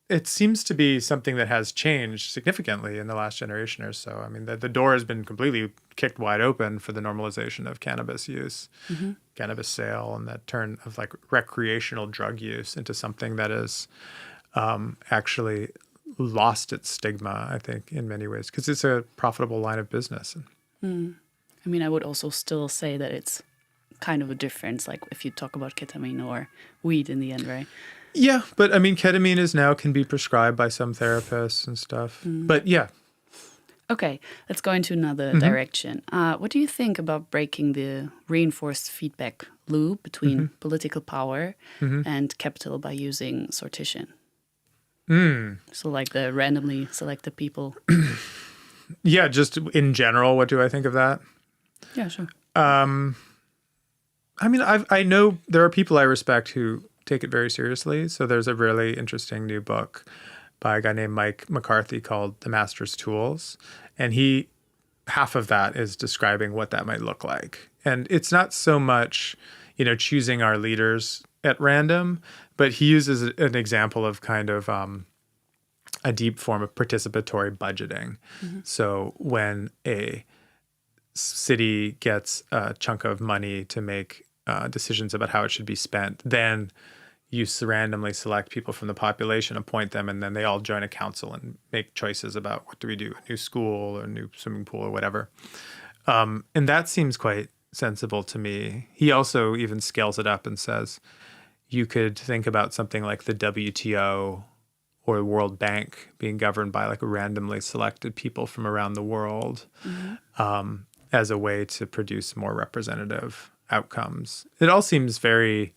it seems to be something that has changed significantly in the last generation or so. I mean, the door has been completely kicked wide open for the normalization of cannabis use, cannabis sale, and that turn of like recreational drug use into something that is actually lost its stigma, I think, in many ways, because it's a profitable line of business. I mean, I would also still say that it's kind of a difference, like if you talk about ketamine or weed in the end, right? Yeah, but I mean, ketamine can be prescribed by some therapists and stuff. But yeah. Okay, let's go into another direction. What do you think about breaking the reinforced feedback loop between political power and capital by using sortition? So like the randomly selected people. Yeah, just in general, what do I think of that? Yeah, sure. I mean, I know there are people I respect who take it very seriously. So there's a really interesting new book by a guy named Mike McCarthy called The Master's Tools. And half of that is describing what that might look like. And it's not so much, choosing our leaders at random, but he uses an example of kind of a deep form of participatory budgeting. So when a city gets a chunk of money to make decisions about how it should be spent, then you randomly select people from the population, appoint them, and then they all join a council and make choices about what do we do, a new school or a new swimming pool or whatever. And that seems quite sensible to me. He also even scales it up and says you could think about something like the WTO or the World Bank being governed by like randomly selected people from around the world as a way to produce more representative outcomes. It all seems very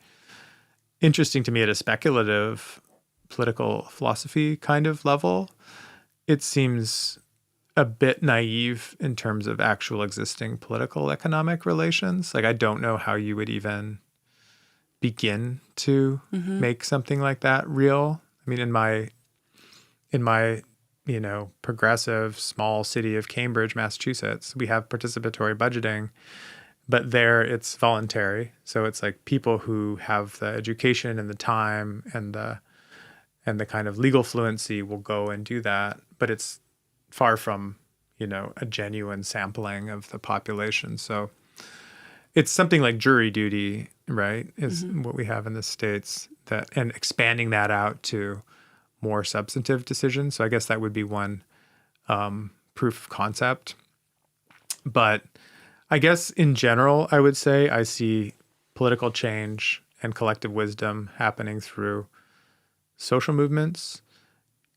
interesting to me at a speculative political philosophy kind of level. It seems a bit naive in terms of actual existing political economic relations. Like, I don't know how you would even begin to make something like that real. I mean, in my progressive small city of Cambridge, Massachusetts, we have participatory budgeting, but there it's voluntary. So it's like people who have the education and the time and the kind of legal fluency will go and do that. But it's far from, a genuine sampling of the population. So it's something like jury duty, right, is what we have in the States, and expanding that out to more substantive decisions. So I guess that would be one proof of concept. But I guess in general, I would say I see political change and collective wisdom happening through social movements.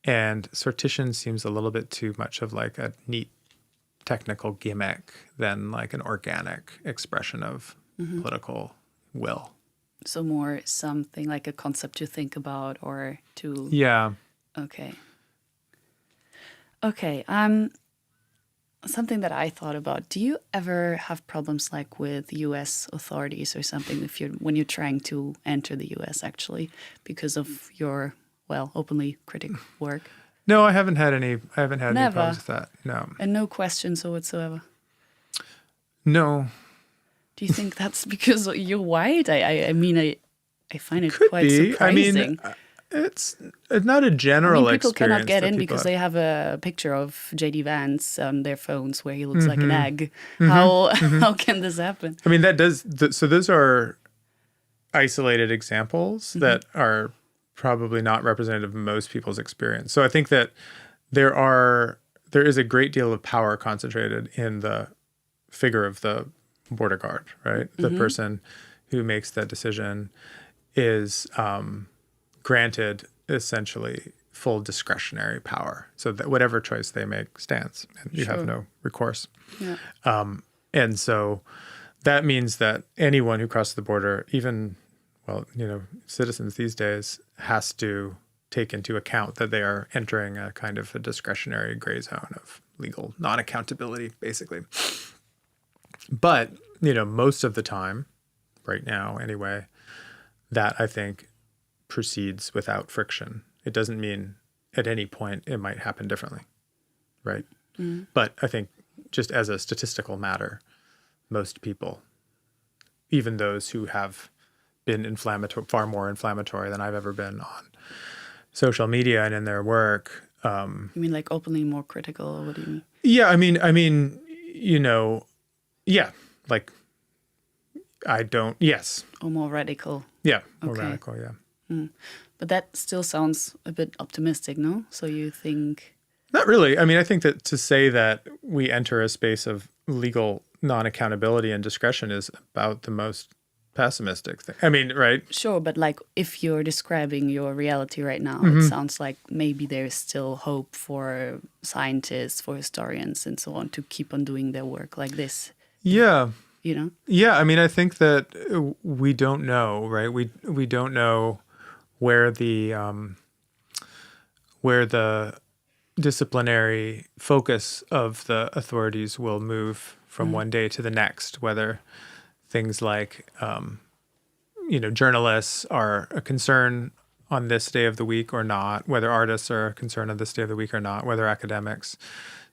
And sortition seems a little bit too much of like a neat technical gimmick than like an organic expression of political will. So more something like a concept to think about or to... Yeah. Okay. Something that I thought about, do you ever have problems like with US authorities or something when you're trying to enter the US actually because of your, openly critic work? No, I haven't had any problems with that. No. And no questions whatsoever? No. Do you think that's because you're white? I mean, I find it Could quite be. surprising. I mean, it's not a general people experience. Cannot get in because they have a picture of J.D. Vance on their phones where he looks like an egg. How can this happen? I mean, so those are isolated examples that are probably not representative of most people's experience. So I think that there is a great deal of power concentrated in the figure of the border guard, right? The person who makes that decision is granted essentially full discretionary power, so that whatever choice they make stands, and you have no recourse. Yeah. And so that means that anyone who crosses the border, even citizens these days, has to take into account that they are entering a kind of a discretionary gray zone of legal non-accountability, basically. But most of the time, right now anyway, that I think proceeds without friction. It doesn't mean at any point it might happen differently, right? But I think just as a statistical matter, most people, even those who have been far more inflammatory than I've ever been on social media and in their work. You mean like openly more critical, or what do you mean? Yeah, I mean, yeah, like I don't. Yes. Or more radical. Yeah, more Okay. radical. Yeah. But that still sounds a bit optimistic, no? So you think... Not really. I mean, I think that to say that we enter a space of legal non-accountability and discretion is about the most pessimistic thing. I mean, right? Sure, but like if you're describing your reality right now, Mm-hmm. it sounds like maybe there's still hope for scientists, for historians and so on to keep on doing their work like this, Yeah. you know? Yeah. I mean, I think that we don't know, right? We don't know where the disciplinary focus of the authorities will move from one day to the next, whether things like, journalists are a concern on this day of the week or not, whether artists are a concern on this day of the week or not, whether academics.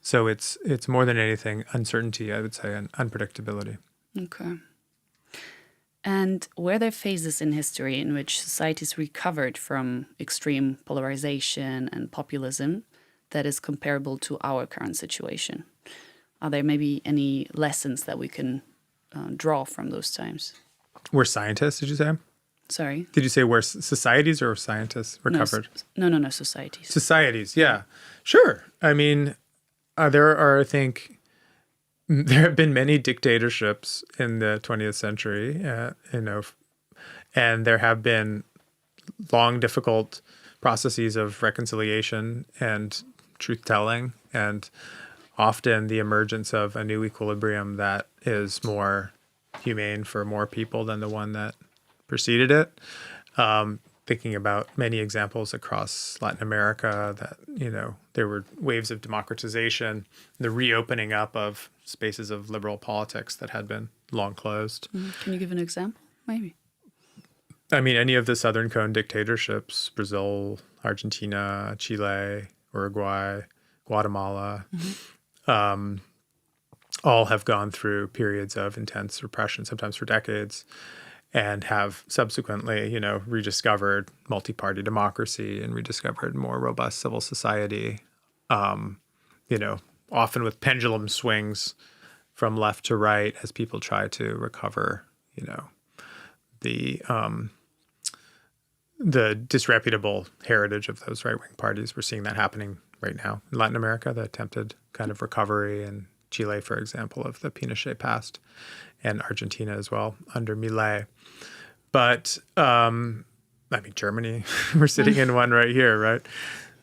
So it's more than anything uncertainty, I would say, and unpredictability. Okay. And were there phases in history in which societies recovered from extreme polarization and populism that is comparable to our current situation? Are there maybe any lessons that we can draw from those times? Were scientists, did you say? Sorry? Did you say where societies or scientists recovered? No, societies. Societies, yeah. Sure. I mean, there have been many dictatorships in the 20th century, and there have been long, difficult processes of reconciliation and truth-telling, and often the emergence of a new equilibrium that is more humane for more people than the one that preceded it. Thinking about many examples across Latin America that, there were waves of democratization, the reopening up of spaces of liberal politics that had been long closed. Can you give an example, maybe? I mean, any of the Southern Cone dictatorships, Brazil, Argentina, Chile, Uruguay, Guatemala, all have gone through periods of intense repression, sometimes for decades, and have subsequently, rediscovered multi-party democracy and rediscovered more robust civil society, often with pendulum swings from left to right as people try to recover, the disreputable heritage of those right-wing parties. We're seeing that happening right now in Latin America, the attempted kind of recovery in Chile, for example, of the Pinochet past, and Argentina as well under Milei. But, Germany, we're sitting in one right here, right?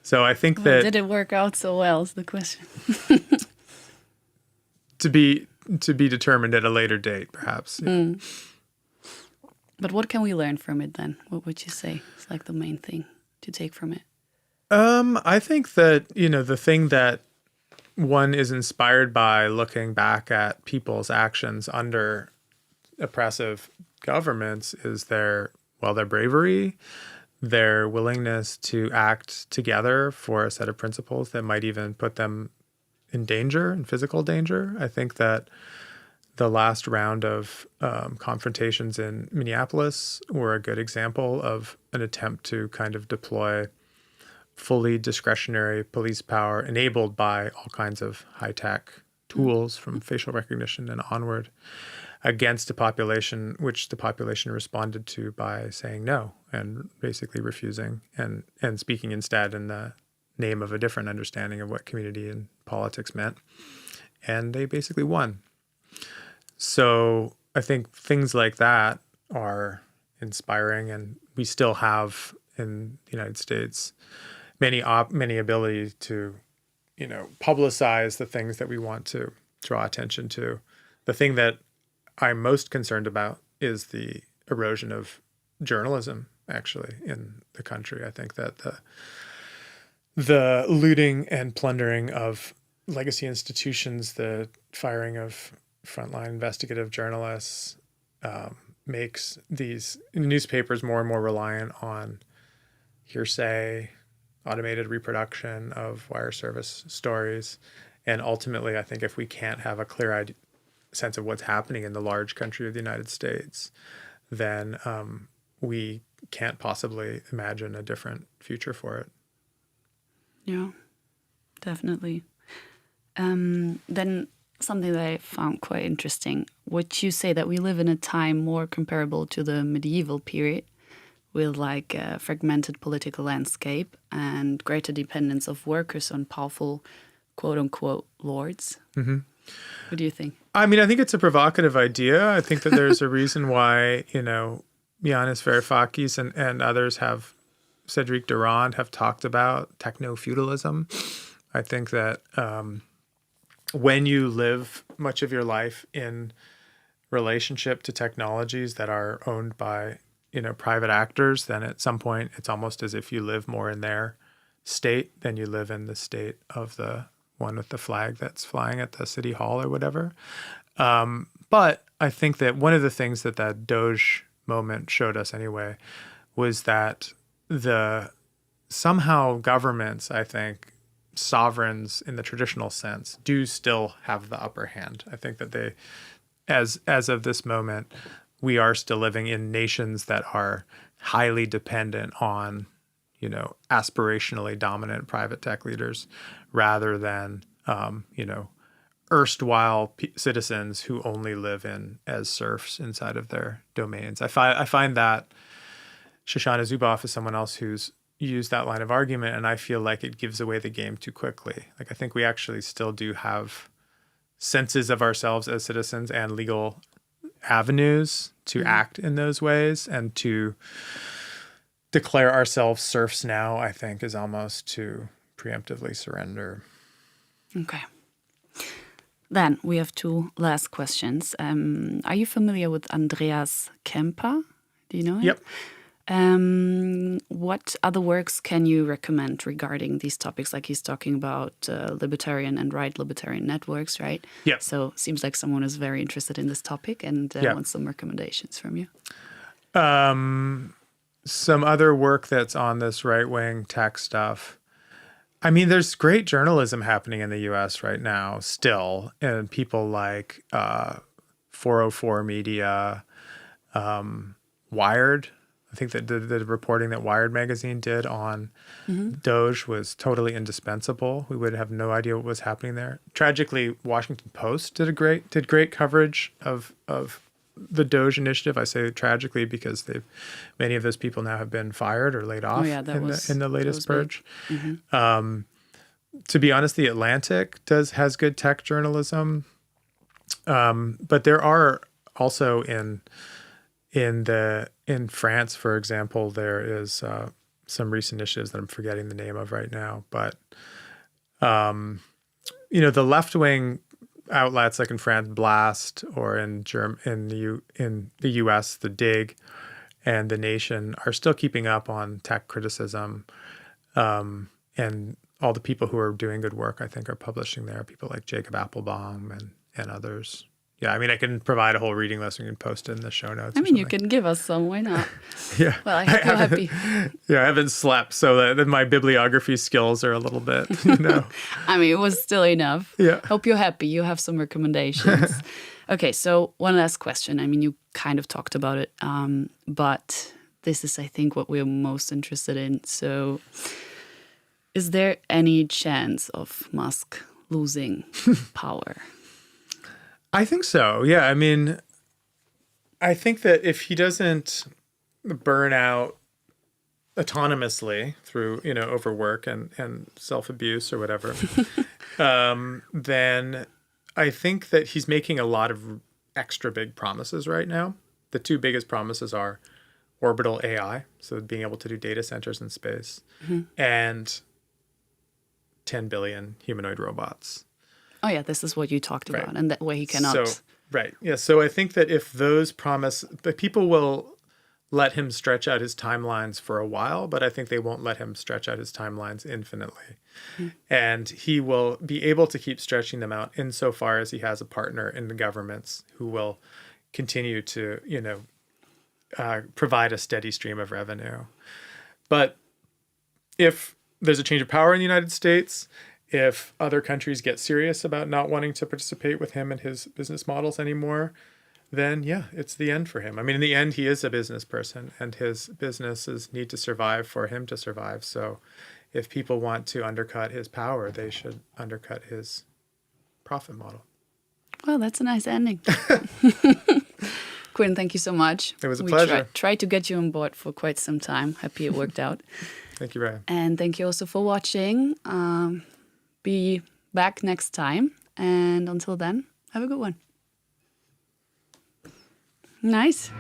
So I think that... Did it work out so well is the question. to be determined at a later date, perhaps. Yeah. But what can we learn from it then? What would you say is like the main thing to take from it? I think that, the thing that one is inspired by looking back at people's actions under oppressive governments is their bravery, their willingness to act together for a set of principles that might even put them in danger, in physical danger. I think that the last round of confrontations in Minneapolis were a good example of an attempt to kind of deploy fully discretionary police power enabled by all kinds of high-tech tools from facial recognition and onward against a population which the population responded to by saying no and basically refusing and speaking instead in the name of a different understanding of what community and politics meant. And they basically won. So I think things like that are inspiring, and we still have in the United States many ability to, publicize the things that we want to draw attention to. The thing that I'm most concerned about is the erosion of journalism, actually, in the country. I think that the looting and plundering of legacy institutions, the firing of frontline investigative journalists, makes these newspapers more and more reliant on hearsay, automated reproduction of wire service stories, And ultimately, I think if we can't have a clear sense of what's happening in the large country of the United States, then we can't possibly imagine a different future for it. Yeah, definitely. Then something that I found quite interesting. Would you say that we live in a time more comparable to the medieval period, with like a fragmented political landscape and greater dependence of workers on powerful, quote-unquote, lords? Mm-hmm. What do you think? I mean, I think it's a provocative idea. I think that there's a reason why, Yanis Varoufakis and others have, Cédric Durand, have talked about techno-feudalism. I think that when you live much of your life in relationship to technologies that are owned by, private actors, then at some point it's almost as if you live more in their state than you live in the state of the one with the flag that's flying at the city hall or whatever. But I think that one of the things that Doge moment showed us anyway was that somehow governments, I think, sovereigns in the traditional sense, do still have the upper hand. I think that they, as of this moment, we are still living in nations that are highly dependent on, aspirationally dominant private tech leaders, rather than, erstwhile citizens who only live as serfs inside of their domains. I find that Shoshana Zuboff is someone else who's used that line of argument, and I feel like it gives away the game too quickly. Like, I think we actually still do have senses of ourselves as citizens and legal avenues to act in those ways, and to declare ourselves serfs now, I think, is almost to preemptively surrender. Okay. Then we have two last questions. Are you familiar with Andreas Kemper? Do you know him? Yep. What other works can you recommend regarding these topics? Like, he's talking about libertarian and right libertarian networks, right? Yeah. So seems like someone is very interested in this topic and wants some recommendations from you. Some other work that's on this right-wing tech stuff. I mean, there's great journalism happening in the U.S. right now still, and people like 404 Media, Wired. I think that the reporting that Wired magazine did on Doge was totally indispensable. We would have no idea what was happening there. Tragically, Washington Post did great coverage of the Doge initiative. I say tragically because many of those people now have been fired or laid off in the latest purge. To be honest, The Atlantic has good tech journalism, but there are also in France, for example, there is some recent initiatives that I'm forgetting the name of right now. But the left-wing outlets, like in France, Blast, or in the U.S., The Dig and The Nation, are still keeping up on tech criticism, and all the people who are doing good work, I think, are publishing there. People like Jacob Appelbaum and others. Yeah, I mean, I can provide a whole reading list. We can post it in the show notes. I mean, you can give us some. Why not? Yeah. Well, I hope you're happy. Yeah, I haven't slept, so that my bibliography skills are a little bit, I mean, it was still enough. Yeah. Hope you're happy. You have some recommendations. Okay, so one last question. I mean, you kind of talked about it, but this is, I think, what we're most interested in. So is there any chance of Musk losing power? I think so. Yeah. I mean, I think that if he doesn't burn out autonomously through, overwork and self-abuse or whatever, then I think that he's making a lot of extra big promises right now. The two biggest promises are orbital AI, so being able to do data centers in space, and 10 billion humanoid robots. Oh, yeah, this is what you talked about, and that way he cannot. Right. Yeah. So I think that if those but people will let him stretch out his timelines for a while, but I think they won't let him stretch out his timelines infinitely. And he will be able to keep stretching them out insofar as he has a partner in the governments who will continue to, provide a steady stream of revenue. But if there's a change of power in the United States, if other countries get serious about not wanting to participate with him and his business models anymore, then yeah, it's the end for him. I mean, in the end, he is a business person, and his businesses need to survive for him to survive. So if people want to undercut his power, they should undercut his profit model. Well, that's a nice ending. Quinn, thank you so much. It was a pleasure. We tried to get you on board for quite some time. Happy it worked out. Thank you, Ryan. And thank you also for watching. Be back next time. And until then, have a good one. Nice.